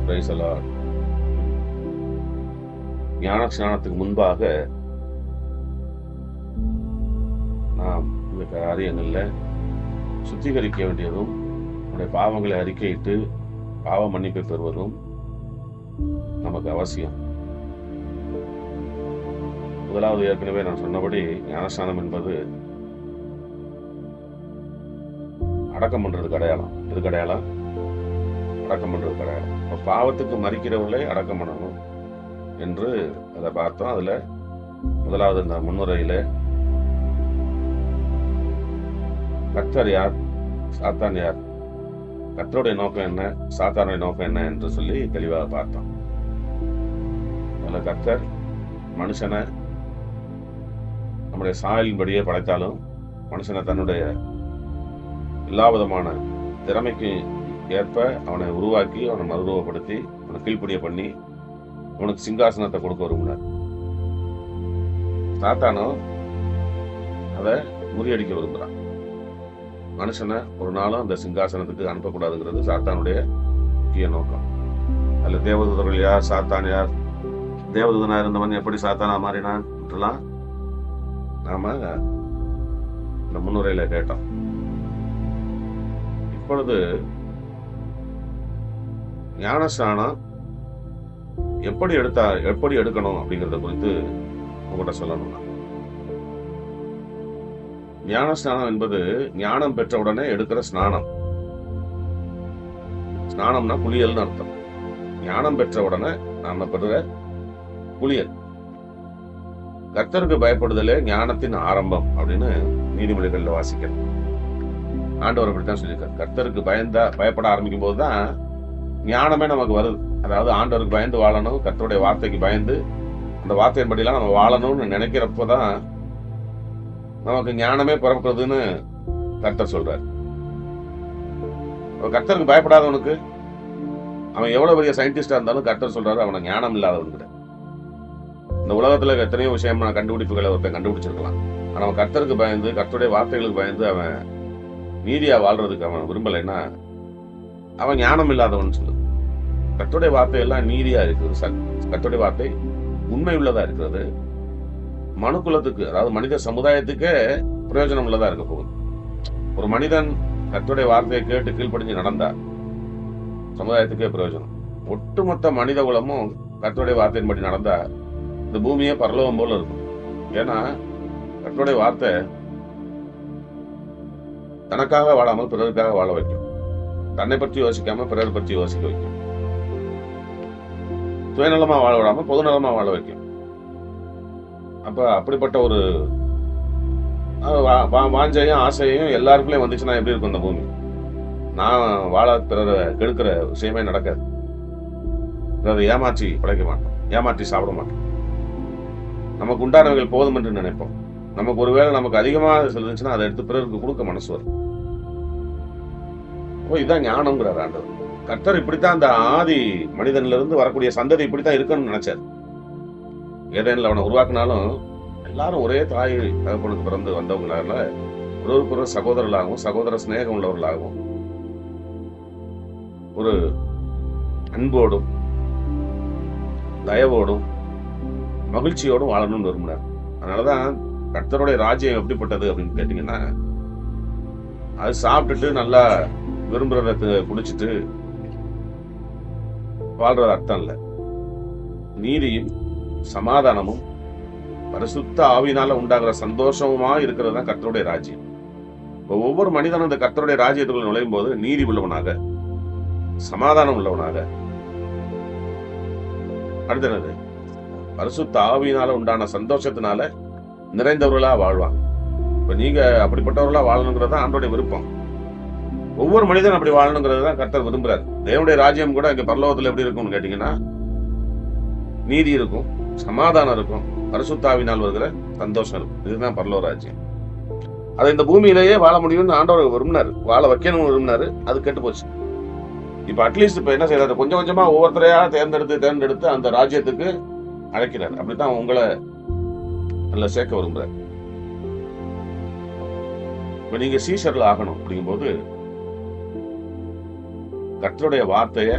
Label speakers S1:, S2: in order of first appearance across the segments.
S1: Praise the Lord. ஞான ஸ்நானத்துக்கு முன்பாக நாம் இந்த காரியங்களில் சுத்திகரிக்க வேண்டியதும் நம்முடைய பாவங்களை அறிக்கையிட்டு பாவ மன்னிப்பை பெறுவதும் நமக்கு அவசியம். முதலாவது, ஏற்கனவே நான் சொன்னபடி ஞானஸ்நானம் என்பது அடக்கம் பண்றதுக்கு அடையாளம். எதுக்கு அடையாளம்? அடக்கம் பண்றதுக்கு அடையாளம். இப்போ பாவத்துக்கு மறிக்கிறவர்களை அடக்கம் பண்ணணும் என்று அதை பார்த்தோம். அதுல முதலாவது இந்த முன்னுரையில கர்த்தர் யார், சாத்தான் யார், கர்த்தருடைய நோக்கம் என்ன, சாத்தானுடைய நோக்கம் என்ன என்று சொல்லி தெளிவாக பார்த்தோம். அதில் கர்த்தர் மனுஷனை நம்முடைய சாயலின்படியே படைத்தாலும் மனுஷனை தன்னுடைய எல்லா விதமான திறமைக்கு ஏற்ப அவனை உருவாக்கி அவனை மறுரூபப்படுத்தி அவனை கீழ்ப்படிய பண்ணி அவனுக்கு சிங்காசனத்தை கொடுக்க விரும்பினார். சாத்தானோ அதை முறியடிக்க விரும்புகிறான். மனுஷனை ஒரு நாளும் அந்த சிங்காசனத்துக்கு அனுப்பக்கூடாதுங்கிறது சாத்தானுடைய முக்கிய நோக்கம். அதுல தேவதூதர்கள் யார், சாத்தான் யார், தேவதூதனா இருந்தவன் எப்படி சாத்தானா மாறினான் என்றெல்லாம் நாம இந்த முன்னுரையில கேட்டோம். இப்பொழுது ஞானஸ்நானம் எப்படி எடுக்கணும் அப்படிங்கறத குறித்து உங்கள்கிட்ட சொல்லணும். ஞானஸ்நானம் என்பது ஞானம் பெற்ற உடனே எடுக்கிற ஸ்நானம். ஸ்நானம்னா குளியல்னு அர்த்தம். ஞானம் பெற்ற உடனே நாம பெறுற குளியல். கர்த்தருக்கு பயப்படுதலே ஞானத்தின் ஆரம்பம் அப்படின்னு நீதிமொழிகள்ல வாசிக்கிறோம். ஆண்டவர் அப்படித்தான் சொல்லியிருக்காரு. கர்த்தருக்கு பயப்பட ஆரம்பிக்கும் போதுதான் ஞானமே நமக்கு வருது. அதாவது ஆண்டவருக்கு பயந்து வாழணும், கர்த்தருடைய வார்த்தைக்கு பயந்து அந்த வார்த்தையின்படிலாம் நம்ம வாழணும்னு நினைக்கிறப்பதான் நமக்கு ஞானமே பிறக்கிறதுன்னு கர்த்தர் சொல்றாரு. கர்த்தருக்கு பயப்படாதவனுக்கு அவன் எவ்வளவு பெரிய சயின்டிஸ்டா இருந்தாலும் கர்த்தர் சொல்றாரு அவனை ஞானம் இல்லாதவனுக்கு. இந்த உலகத்துல எத்தனையோ விஷயமான கண்டுபிடிப்புகளை ஒருத்தன் கண்டுபிடிச்சிருக்கலாம். ஆனா அவன் கர்த்தருக்கு பயந்து கர்த்தருடைய வார்த்தைகளுக்கு பயந்து அவன் நீதியா வாழ்றதுக்கு அவன் விரும்பலைன்னா அவன் ஞானம் இல்லாதவன் சொல்லு. கர்த்தருடைய வார்த்தை எல்லாம் நீதியா இருக்குது. கர்த்தருடைய வார்த்தை உண்மை உள்ளதா இருக்கிறது. மனுக்குலத்துக்கு, அதாவது மனித சமுதாயத்துக்கே பிரயோஜனம் உள்ளதா இருக்க போகுது. ஒரு மனிதன் கர்த்தருடைய வார்த்தையை கேட்டு கீழ்ப்படிஞ்சு நடந்தா சமுதாயத்துக்கே பிரயோஜனம். ஒட்டுமொத்த மனித குலமும் கர்த்தருடைய வார்த்தையின்படி நடந்தா இந்த பூமியே பரலோகம் போல இருக்கும். ஏன்னா கர்த்தருடைய வார்த்தை தனக்காக வாழாமல் பிறருக்காக வாழ வைக்கும். தன்னை பற்றி யோசிக்காம பிறர் பற்றி யோசிக்க வைக்கும். சுயநலமா வாழ விடாம பொதுநலமா வாழ வைக்கும். அப்ப அப்படிப்பட்ட ஒரு வாஞ்சையும் ஆசையும் எல்லாருக்குள்ளயும் வந்துச்சுன்னா எப்படி இருக்கும் இந்த பூமி? நான் வாழ பிறரை கெடுக்கிற விஷயமே நடக்காது. பிறரை ஏமாற்றி படைக்க மாட்டோம், ஏமாற்றி சாப்பிட மாட்டோம். நமக்கு உண்டானவர்கள் போதும் என்று நினைப்போம். நமக்கு ஒருவேளை நமக்கு அதிகமாக செலுந்துச்சுன்னா அதை எடுத்து பிறருக்கு கொடுக்க மனசு வரும். இதுதான் ஞானம்ங்கிறார் ஆண்டவர். கர்த்தர் இப்படித்தான் அந்த ஆதி மனிதன்ல இருந்து வரக்கூடிய சந்ததி இப்படித்தான் இருக்கணும்னு நினைச்சார். ஏதேனில் அவனை உருவாக்குனாலும் எல்லாரும் ஒரே தாய் தகப்பனுக்கு பிறந்து வந்தவங்களால ஒருவருக்குற சகோதரர்களாகவும் சகோதர சிநேகம் உள்ளவர்களாகவும் ஒரு அன்போடும் தயவோடும் மகிழ்ச்சியோடும் வாழணும்னு விரும்பினார். அதனாலதான் கர்த்தருடைய ராஜ்யம் எப்படிப்பட்டது அப்படின்னு கேட்டீங்கன்னா, அது சாப்பிட்டுட்டு நல்லா விரும்புறத குடிச்சிட்டு வாழ்றது அர்த்தம் இல்ல. நீதியும் சமாதானமும் பரிசுத்த ஆவியினால உண்டாகிற சந்தோஷமா இருக்கிறது தான் கர்த்தருடைய ராஜ்யம். ஒவ்வொரு மனிதனும் இந்த கர்த்தருடைய ராஜ்யத்துக்குள்ள நுழையும் போது நீதி உள்ளவனாக, சமாதானம் உள்ளவனாக, அடுத்தது பரிசுத்த ஆவியினால உண்டான சந்தோஷத்தினால நிறைந்தவர்களா வாழ்வாங்க. இப்ப நீங்க அப்படிப்பட்டவர்களா வாழணுங்கிறது தான் ஆண்டோடைய விருப்பம். ஒவ்வொரு மனிதனும் அப்படி வாழணுங்கிறது தான் கர்த்தர் விரும்புறாரு. தேவனுடைய ராஜ்யம் கூட இங்க பரலோகத்துல எப்படி இருக்கும்னு கேட்டீங்கன்னா, நீதி இருக்கும், சமாதானம் இருக்கும், பரிசுத்தாவினால் வருகிற சந்தோஷம் இருக்கும். இதுதான் பரலோக ராஜ்யம். அதை இந்த பூமியிலேயே வாழ முடியும்னு ஆண்டவர் விரும்பினாரு, வாழ வைக்கணும்னு விரும்பினாரு. அது கெட்டு போச்சு. இப்ப அட்லீஸ்ட் இப்ப என்ன செய்யறாரு, கொஞ்சம் கொஞ்சமா ஒவ்வொருத்தரையா தேர்ந்தெடுத்து அந்த ராஜ்யத்துக்கு அழைக்கிறார். அப்படித்தான் உங்களை நல்ல சேர்க்க விரும்புறாரு. இப்ப நீங்க சீஷர்கள் ஆகணும் அப்படிங்கும் போது கர்த்தருடைய வார்த்தைய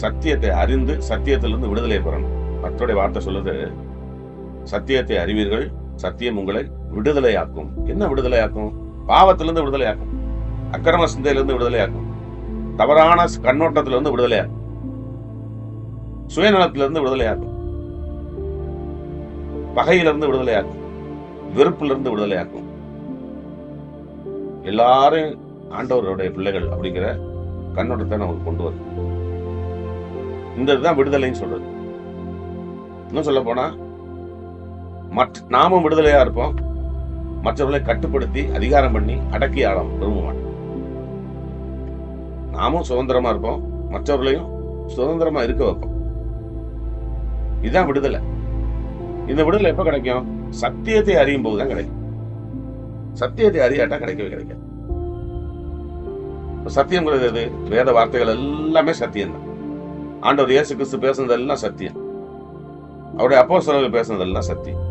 S1: சத்தியத்தை அறிந்து சத்தியத்திலிருந்து விடுதலை பெறணும். கர்த்தருடைய வார்த்தை சொல்லுது, சத்தியத்தை அறிவீர்கள், சத்தியம் உங்களை விடுதலையாக்கும். என்ன விடுதலையாக்கும்? பாவத்திலிருந்து விடுதலையாக்கும், அக்கிரம சிந்தையிலிருந்து விடுதலையாக்கும், தவறான கண்ணோட்டத்திலிருந்து விடுதலையாக்கும், சுயநலத்திலிருந்து விடுதலையாக்கும், பகையிலிருந்து விடுதலையாக்கும், வெறுப்பிலிருந்து விடுதலையாக்கும். எல்லாரும் ஆண்டவருடைய பிள்ளைகள் அப்படிங்கிற கண்ணோட்டத்தை நமக்கு கொண்டு வரும். இந்த இதுதான் விடுதலைன்னு சொல்றது. இன்னும் சொல்ல போனா நாமும் விடுதலையா இருப்போம், மற்றவர்களை கட்டுப்படுத்தி அதிகாரம் பண்ணி அடக்கி ஆள விரும்ப மாட்டோம். நாமும் சுதந்திரமா இருப்போம், மற்றவர்களையும் சுதந்திரமா இருக்க வைப்போம். இதுதான் விடுதலை. இந்த விடுதலை எப்ப கிடைக்கும்? சத்தியத்தை அறியும் போதுதான் கிடைக்கும். சத்தியத்தை அறியாட்டா கிடைக்கவே கிடைக்காது. சத்தியம்ங்கிறது எது? வேத வார்த்தைகள் எல்லாமே சத்தியம் தான். ஆண்டவர் இயேசு கிறிஸ்து பேசுனதெல்லாம் சத்தியம். அவருடைய அப்போஸ்தலர்கள் பேசுனதெல்லாம் சத்தியம்.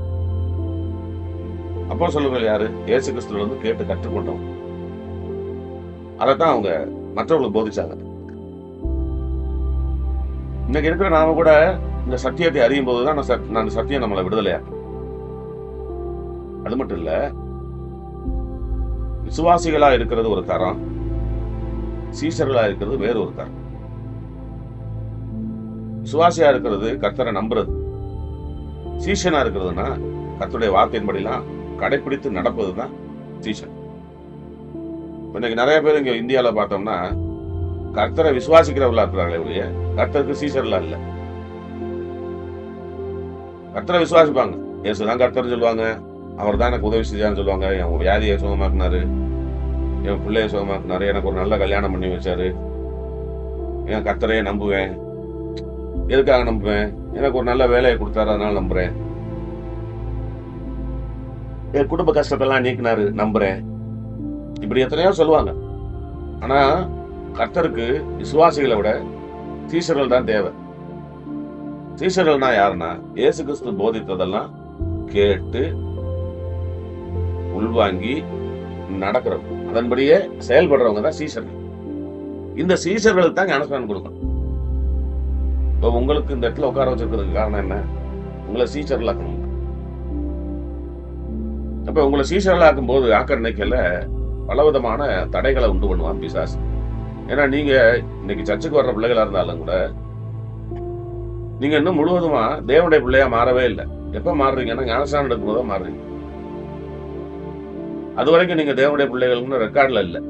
S1: அப்போஸ்தலர்கள் யாரு? இயேசு கிறிஸ்துவில இருந்து கேட்டு கற்றுக்கொண்டவங்க. அதைத்தான் அவங்க மற்றவர்களுக்கு போதிச்சாங்க. இன்னைக்கு இருக்கிற நாம கூட இந்த சத்தியத்தை அறியும் போதுதான் நான் சத்தியம் நம்மளை விடுதலையாக்கும். அது மட்டும் இல்ல, விசுவாசிகளா இருக்கிறது ஒரு தரம், சீஷர்களா இருக்கிறது வேறு ஒரு தரம். விசுவாசியா இருக்கிறது கர்த்தரை நம்புறது, சீஷனா இருக்கிறதுனா கர்த்தருடைய வார்த்தையின்படிலாம் கடைபிடித்து நடப்பதுதான் சீஷன். இன்னைக்கு நிறைய பேர் இங்க இந்தியாவில பார்த்தோம்னா கர்த்தரை விசுவாசிக்கிறவர்களா இருக்கிறாங்களே ஒழிய கர்த்தருக்கு சீஷர்களா இல்ல. கர்த்தரை விசுவாசிப்பாங்க, இயேசுதான் கர்த்தர்னு சொல்லுவாங்க, அவர் தான் எனக்கு உதவி செஞ்சான்னு சொல்லுவாங்க, என் வியாதியை சுகமாக்குனாரு, என் பிள்ளைய சுகமாக்குனாரு, எனக்கு ஒரு நல்ல கல்யாணம் பண்ணி வச்சாரு, என் கர்த்தரையே நம்புவேன். எதுக்காக நம்புவேன்? எனக்கு ஒரு நல்ல வேலையை கொடுத்தாரு, அதனால நம்புறேன். என் குடும்ப கஷ்டத்தெல்லாம் நீக்கினாரு, நம்புறேன். இப்படி எத்தனையோ சொல்லுவாங்க. ஆனா கர்த்தருக்கு விசுவாசிகளை விட சீஷர்கள் தான் தேவை. சீஷர்கள்னா யாருன்னா, இயேசு கிறிஸ்து போதித்ததெல்லாம் கேட்டு உள்வாங்கி நடக்கிறவங்க, அதன்படியே செயல்படுறவங்க தான் சீஷர்கள். இந்த சீஷர்களுக்கு தான் ஞானஸ்நானம் கொடுக்கணும். இப்போ உங்களுக்கு இந்த இடத்துல உட்கார வச்சிருக்கிறதுக்கு காரணம் என்ன? உங்களை சீஷர்களாக்கணும். அப்ப உங்களை சீஷர்களாக்கும் போது ஆக்கிற நினைக்கல பலவிதமான தடைகளை உண்டு பண்ணுவான் பிசாசு. ஏன்னா நீங்க இன்னைக்கு சர்ச்சுக்கு வர்ற பிள்ளைகளா இருந்தாலும் கூட நீங்க இன்னும் முழுவதுமா தேவனுடைய பிள்ளையா மாறவே இல்லை. எப்ப மாறுறீங்கன்னா ஞானஸ்நானம் எடுக்கும் போது மாறுறீங்க. அது வரைக்கும் நீங்க தேவனுடைய பிள்ளைகள்னு ரெக்கார்ட்ல இல்லை.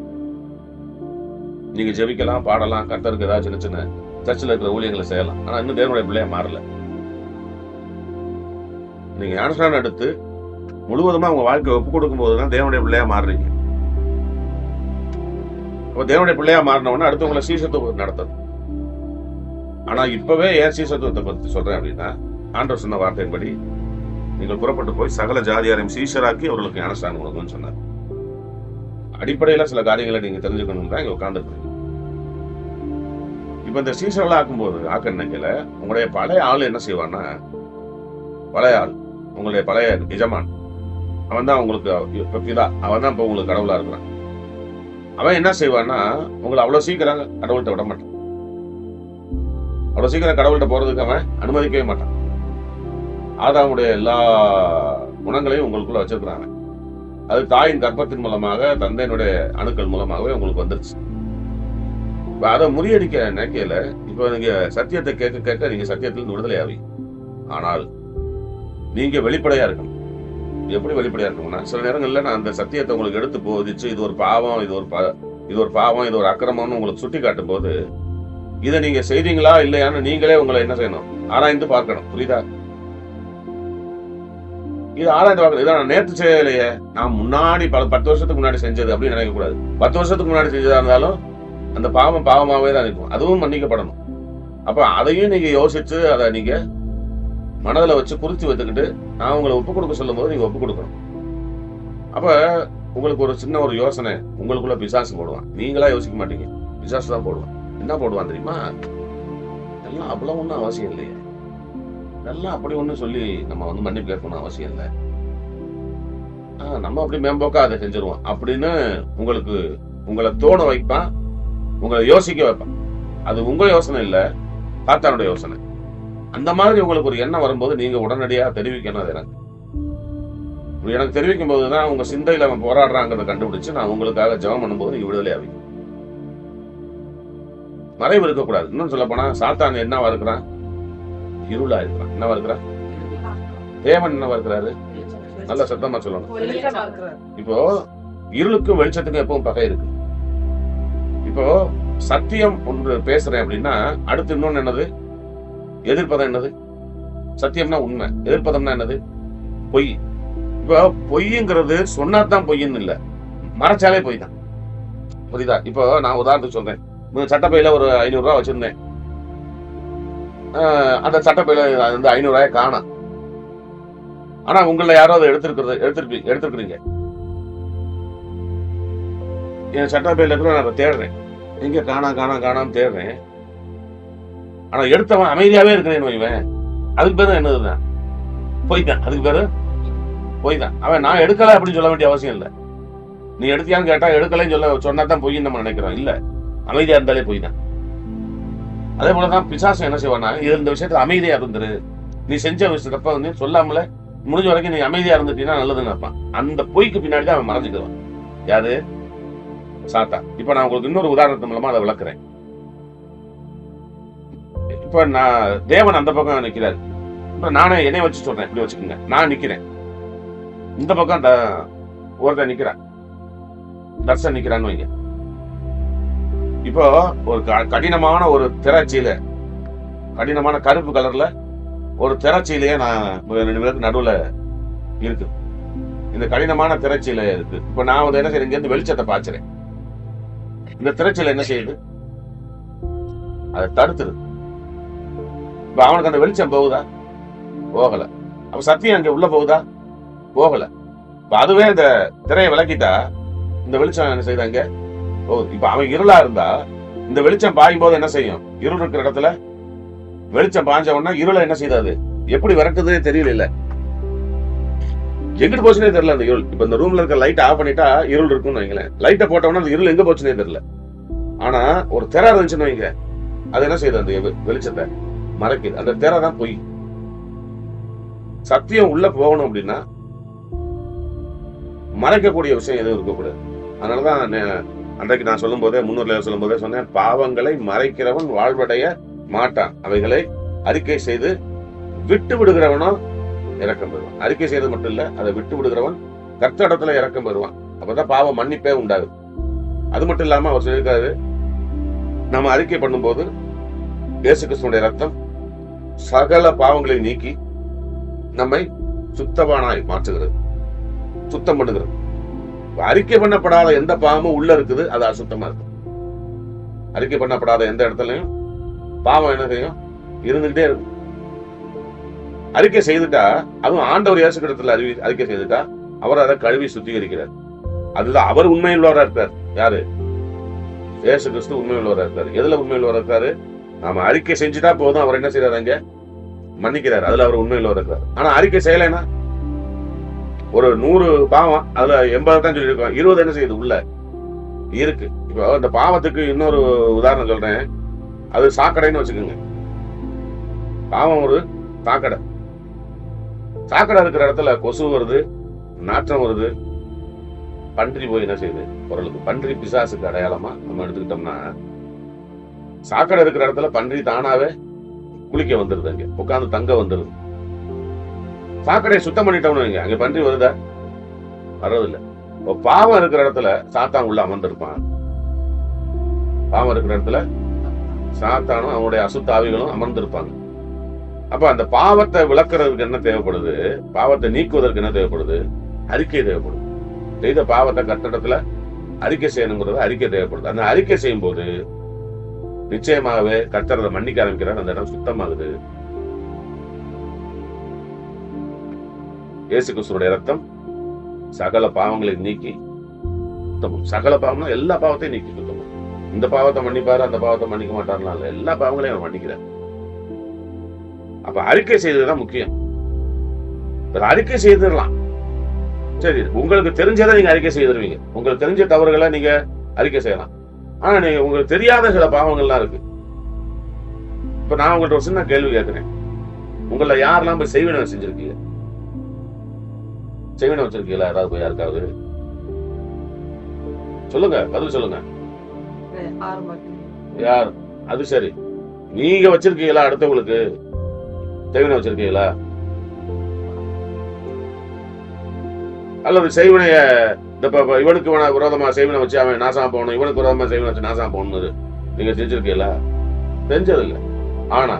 S1: நீங்க ஜெபிக்கலாம், பாடலாம், கர்த்தருக்கு ஏதாவது சின்ன சின்ன சர்ச்சில் இருக்கிற ஊழியர்களை செய்யலாம். ஆனா இன்னும் தேவனுடைய பிள்ளையா மாறல. நீங்க ஞானஸ்நானம் எடுத்து முழுவதுமா உங்க வாழ்க்கையை ஒப்பு கொடுக்கும் போதுதான் தேவனுடைய பிள்ளையா மாறுறீங்க. அப்ப தேவனுடைய பிள்ளையா மாறினவொன்னா அடுத்தவங்களை சீசத்துவம் நடத்தணும். ஆனா இப்பவே ஏன் சீசத்துவத்தை பத்தி சொல்றேன் அப்படின்னா, ஆண்டவர் சொன்ன வார்த்தையின்படி நீங்கள் புறப்பட்டு போய் சகல ஜாதியாரையும் சீஷராக்கி அவர்களுக்கு ஞானஸ்நானம் கொடுக்கணும்னு சொன்னார். அடிப்படையில சில காரியங்களை நீங்க தெரிஞ்சுக்கணும் தான் இங்க உட்கார்ந்துருக்கீங்க. இப்ப இந்த சீஷர்களா ஆக்கும்போது ஆக்க நினைக்கல உங்களுடைய பழைய ஆள் என்ன செய்வான்னா, பழைய ஆள் உங்களுடைய பழைய எஜமான், அவன் தான் உங்களுக்கு பிதா, அவன் தான் இப்ப உங்களுக்கு கடவுளா இருக்கிறான். அவன் என்ன செய்வான்னா, உங்களை அவ்வளவு சீக்கிரம் கடவுள்கிட்ட விட மாட்டான். அவ்வளவு சீக்கிரம் கடவுள்கிட்ட போறதுக்கு அவன் அனுமதிக்கவே மாட்டான். ஆதாமுடைய எல்லா குணங்களையும் உங்களுக்குள்ள வச்சிருக்கிறாங்க. அது தாயின் கர்ப்பத்தின் மூலமாக, தந்தையினுடைய அணுக்கள் மூலமாகவே உங்களுக்கு வந்துருச்சு. அதை முறியடிக்க நினைக்கல. இப்ப நீங்க சத்தியத்தை கேட்க கேட்க நீங்க சத்தியத்திலிருந்து விடுதலை ஆவி. ஆனால் நீங்க வெளிப்படையா இருக்கணும். எப்படி வெளிப்படையா இருக்கணும்னா, சில நேரங்கள்ல நான் அந்த சத்தியத்தை உங்களுக்கு எடுத்து போதிச்சு இது ஒரு பாவம், இது ஒரு பாவம், இது ஒரு அக்கிரமம்னு உங்களுக்கு சுட்டி காட்டும் போது இதை நீங்க செய்தீங்களா இல்லையான்னு நீங்களே உங்களை என்ன செய்யணும்? ஆராய்ந்து பார்க்கணும். புரியுதா? இது ஆராய்ந்து பார்க்கணும். இதை நான் நேற்று செய்யலையே, நான் முன்னாடி 10 வருஷத்துக்கு முன்னாடி செஞ்சது அப்படின்னு நினைக்க கூடாது. 10 வருஷத்துக்கு முன்னாடி செஞ்சதா இருந்தாலும் அந்த பாவம் பாவமாவே தான் இருக்கும். அதுவும் மன்னிக்கப்படணும். அப்ப அதையும் நீங்க யோசிச்சு அதை நீங்க மனதில் வச்சு குறித்து வைத்துக்கிட்டு நான் உங்களை ஒப்பு கொடுக்க சொல்லும் போது நீங்க ஒப்பு கொடுக்கணும். அப்ப உங்களுக்கு ஒரு சின்ன ஒரு யோசனை உங்களுக்குள்ள பிசாசு போடுவான். நீங்களா யோசிக்க மாட்டீங்க, பிசாசு தான் போடுவான். என்ன போடுவான் தெரியுமா? எல்லாம் அவ்வளவு ஒன்றும் அவசியம் இல்லையே, எல்லாம் அப்படி ஒண்ணு சொல்லி நம்ம மன்னிப்பு கேட்கணும் அவசியம் இல்லை, நம்ம அப்படி மேம்போக்கா அதை செஞ்சிருவோம் அப்படின்னு உங்களை தோண வைப்பான், உங்களை யோசிக்க வைப்பான். அது உங்க யோசனை இல்ல, சாத்தானுடைய யோசனை. அந்த மாதிரி உங்களுக்கு ஒரு எண்ணம் வரும்போது நீங்க உடனடியாக தெரிவிக்கணும். அது எனக்கு தெரிவிக்கும் போதுதான் உங்க சிந்தையில அவன் போராடுறாங்கிறத கண்டுபிடிச்சு நான் உங்களுக்காக ஜெபம் பண்ணும்போது நீங்க விடுதலை ஆவீங்க. மறைவு இருக்கக்கூடாது. இன்னும் சொல்ல போனா சாத்தான் என்னவா இருக்கிறான்? இருளா இருக்கிறான். என்னவா இருக்கிறான்? தேவன் என்னவா இருக்கிறாரு? நல்ல சத்தமா சொல்லணும். இப்போ இருளுக்கும் வெளிச்சத்துக்கும் எப்பவும் பகை இருக்கு. இப்போ சத்தியம் ஒன்று பேசுறேன் அப்படின்னா அடுத்து இன்னொன்னு என்னது? எதிர்ப்பதம் என்னது? சத்தியம்னா உண்மை, எதிர்ப்பதம்னா என்னது? பொய். இப்போ பொய்ங்கிறது சொன்னாதான் பொய்ன்னு இல்லை, மறைச்சாலே பொய் தான். புரியுதா? இப்போ நான் உதாரணத்துக்கு சொல்றேன். சட்டப்பையில ஒரு 500 ரூபாய் வச்சிருந்தேன். அந்த சட்டப்பையில வந்து 500 ரூபாய் காணோம். ஆனா உங்கள யாரோ அதை எடுத்திருக்கிறீங்க. என் சட்டப்பையில இருக்கிற நான் தேடுறேன், எங்க காணாம தேடுறேன். ஆனா எடுத்தவன் அமைதியாவே இருக்கிறேன்னு வைவேன், அதுக்கு பேரு என்னதுதான்? பொய் தான். அதுக்கு பேரு பொய் தான். அவன் நான் எடுக்கல அப்படின்னு சொல்ல வேண்டிய அவசியம் இல்லை. நீ எடுத்தியான்னு கேட்டா எடுக்கலன்னு சொன்னாதான் பொய்ன்னு நம்ம நினைக்கிறோம். இல்ல, அமைதியா இருந்தாலே பொய் தான். அதே போலதான் பிசாசம் என்ன செய்வானா, இந்த விஷயத்துல அமைதியா இருந்துரு, நீ செஞ்ச விஷயத்தப்ப வந்து சொல்லாமல முடிஞ்ச வரைக்கும் நீ அமைதியா இருந்துட்டீங்கன்னா நல்லதுன்னு நினைப்பான். அந்த பொய்க்கு பின்னாடிதான் அவன் மறைஞ்சுக்குவான். யாரு? சாத்தா. இப்ப நான் உங்களுக்கு இன்னொரு உதாரணத்து மூலமா அதை விளக்குறேன். இப்ப நான் தேவன் அந்த பக்கம் நிக்கிறாரு. இப்ப நானே என்னைய வச்சு சொல்றேன், இப்படி வச்சுக்கோங்க. நான் நிக்கிறேன், இந்த பக்கம் ஒருத்தன் நிக்கிறான், தர்சன் நிக்கிறான்னு வைங்க. இப்போ ஒரு கடினமான ஒரு திரைச்சீல, கடினமான கருப்பு கலர்ல ஒரு திரைச்சீலையே நான் 2 பேருக்கு நடுவுல இருக்கு. இந்த கடினமான திரைச்சீலை இருக்கு. இப்ப நான் வந்து என்ன செய்யறேன், இங்க இருந்து வெளிச்சத்தை பாய்ச்சுறேன். இந்த திரைச்சீலை என்ன செய்யுது? அதை தடுத்துது. இப்ப அவனுக்கு அந்த வெளிச்சம் போகுதா? போகல. அப்ப சத்தியம் அங்க உள்ள போகுதா? போகல. இப்ப அதுவே இந்த திரையை விளக்கிட்டா இந்த வெளிச்சம் என்ன செய்யுது? அங்க போகுது. இப்ப அவன் இருளா இருந்தா இந்த வெளிச்சம் பாயும் போது என்ன செய்யும்? இருள் இருக்கிற இடத்துல வெளிச்சம் பாய்ஞ்ச உடனே இருளை என்ன செய்யாது? எப்படி விரட்டுதுன்னே தெரியல. எங்கிட்டு போச்சுனே தெரியல அந்த இருள். இப்ப இந்த ரூம்ல இருக்க லைட் ஆஃப் பண்ணிட்டா இருள் இருக்கும்னு வைங்களேன். லைட்டை போட்டோம்னா அந்த இருள் எங்க போச்சுனே தெரியல. ஆனா ஒரு திரை இருந்துச்சுன்னு வைங்க, அது என்ன செய்யுது? அந்த வெளிச்சத்தை மறைக்குது. அந்த திரை தான் பொய். சத்தியம் உள்ள போகணும் அப்படின்னா மறைக்கக்கூடிய விஷயம் எதுவும் இருக்கக்கூடாது. அதனாலதான் அன்றைக்கு நான் சொல்லும் போதே, முன்னூர்ல சொல்லும் போதே சொன்னேன், பாவங்களை மறைக்கிறவன் வாழ்வடைய மாட்டான், அவைகளை அறிக்கை செய்து விட்டு விடுகிறவனோ இறக்கம் பெறுவான். அறிக்கை செய்யறது மட்டும் இல்ல, அதை விட்டு விடுகிறவன் கர்த்தரிடத்துல இறக்கம் பெறுவான். அப்பதான் பாவம் மன்னிப்பே உண்டாகுது. அது மட்டும் இல்லாம அவர் சொல்லியிருக்காரு, நம்ம அறிக்கை பண்ணும்போது இயேசு கிறிஸ்துவினுடைய ரத்தம் சகல பாவங்களை நீக்கி நம்மை சுத்தவானாய் மாற்றுகிறது, சுத்தம் பண்ணுகிறது. அறிக்கை பண்ணப்படாத எந்த பாவமும் உள்ள இருக்குது, அது அசுத்தமா இருக்கு. அறிக்கை பண்ணப்படாத எந்த இடத்துலயும் பாவம் என்ன செய்யும்? இருந்துகிட்டே இருக்கும். அறிக்கை செய்துட்டா, அதுவும் ஆண்டவர் இயேசு கிறிஸ்துவில அறிக்கை செய்துட்டா அவர் அதை கழுவி சுத்திகரிக்கிறார். அதுதான் அவர் உண்மையுள்ளவரா இருக்கார். யாரு? இயேசு கிறிஸ்து உண்மையுள்ளவரா இருக்காரு. எதுல உண்மையுள்ளவரா இருக்காரு? நாம அறிக்கை செஞ்சுட்டா போதும், அவர் என்ன செய்யறாரு? அங்க மன்னிக்கிறார். அதுல அவர் உண்மையுள்ளவரா இருக்காரு. ஆனா அறிக்கை செய்யலைன்னா ஒரு 100 பாவம், அதுல 80 தான் சொல்லியிருக்கோம், 20 என்ன செய்யுது? உள்ள இருக்கு. இப்போ இந்த பாவத்துக்கு இன்னொரு உதாரணம் சொல்றேன். அது சாக்கடைன்னு வச்சுக்கோங்க. பாவம் ஒரு சாக்கடை. சாக்கடை இருக்கிற இடத்துல கொசு வருது, நாற்றம் வருது, பன்றி போய் என்ன செய்யுது? பொருளுக்கு பன்றி பிசாசுக்கு அடையாளமா நம்ம எடுத்துக்கிட்டோம்னா, சாக்கடை இருக்கிற இடத்துல பன்றி தானாவே குளிக்க வந்துருது, அங்க உட்கார்ந்து தங்க வந்துருது. சாக்கடையை சுத்தம் பண்ணிட்டோம்னு அங்க பன்றி வருதா? வர்றதில்லை. பாவம் இருக்கிற இடத்துல சாத்தான் உள்ள அமர்ந்திருப்பான். பாவம் இருக்கிற இடத்துல சாத்தானும் அவனுடைய அசுத்தாவிகளும் அமர்ந்திருப்பாங்க. அப்ப அந்த பாவத்தை விளக்குறதுக்கு என்ன தேவைப்படுது? பாவத்தை நீக்குவதற்கு என்ன தேவைப்படுது? அறிக்கை தேவைப்படுது. செய்த பாவத்தை கட்டிடத்துல அறிக்கை செய்யணுங்கிறது அறிக்கை தேவைப்படுது. அந்த அறிக்கை செய்யும் போது நிச்சயமாகவே கர்த்தரை மன்னிக்க ஆரம்பிக்கிறார். அந்த இடம் சுத்தமாகுது. இயேசு கிறிஸ்துவோட ரத்தம் சகல பாவங்களை நீக்கி சுத்தமும். சகல பாவம்னா எல்லா பாவத்தையும் நீக்கி சுத்தமும். இந்த பாவத்தை மன்னிப்பாரு, அந்த பாவத்தை மன்னிக்க மாட்டாருலாம் இல்ல, எல்லா பாவங்களையும் அவர் மன்னிக்கிறார். அப்ப அறிக்கை செய்ததுதான் முக்கியம். அறிக்கை செய்திடலாம், சரி, உங்களுக்கு தெரிஞ்சதை நீங்க அறிக்கை செய்திருவீங்க. உங்களுக்கு தெரிஞ்ச தவறுகளை நீங்க அறிக்கை செய்யலாம். ஆனா நீங்க உங்களுக்கு தெரியாத சில பாவங்கள்லாம் இருக்கு. இப்ப நான் உங்கள்ட்ட ஒரு சின்ன கேள்வி கேட்கிறேன். உங்களை யாரெல்லாம் போய் செய்வினை செஞ்சிருக்கீங்க? செய்வினை வச்சிருக்கீங்களா யாராவது போய் யாருக்காவது? சொல்லுங்க, பதில் சொல்லுங்க. யார்? அது சரி, நீங்க வச்சிருக்கீங்களா? அடுத்தவங்களுக்கு செய்வினை வச்சிருக்கீங்களா? அல்லது செய்வினைய இவனுக்கு விரோதமா செய்வினை வச்சு அவன் நாசமா போகணும், இவனுக்கு விரோதமா செய்வினை வச்சு நாசமா போகணும் நீங்க செஞ்சிருக்கீங்களா? செஞ்சதில்லை. ஆனா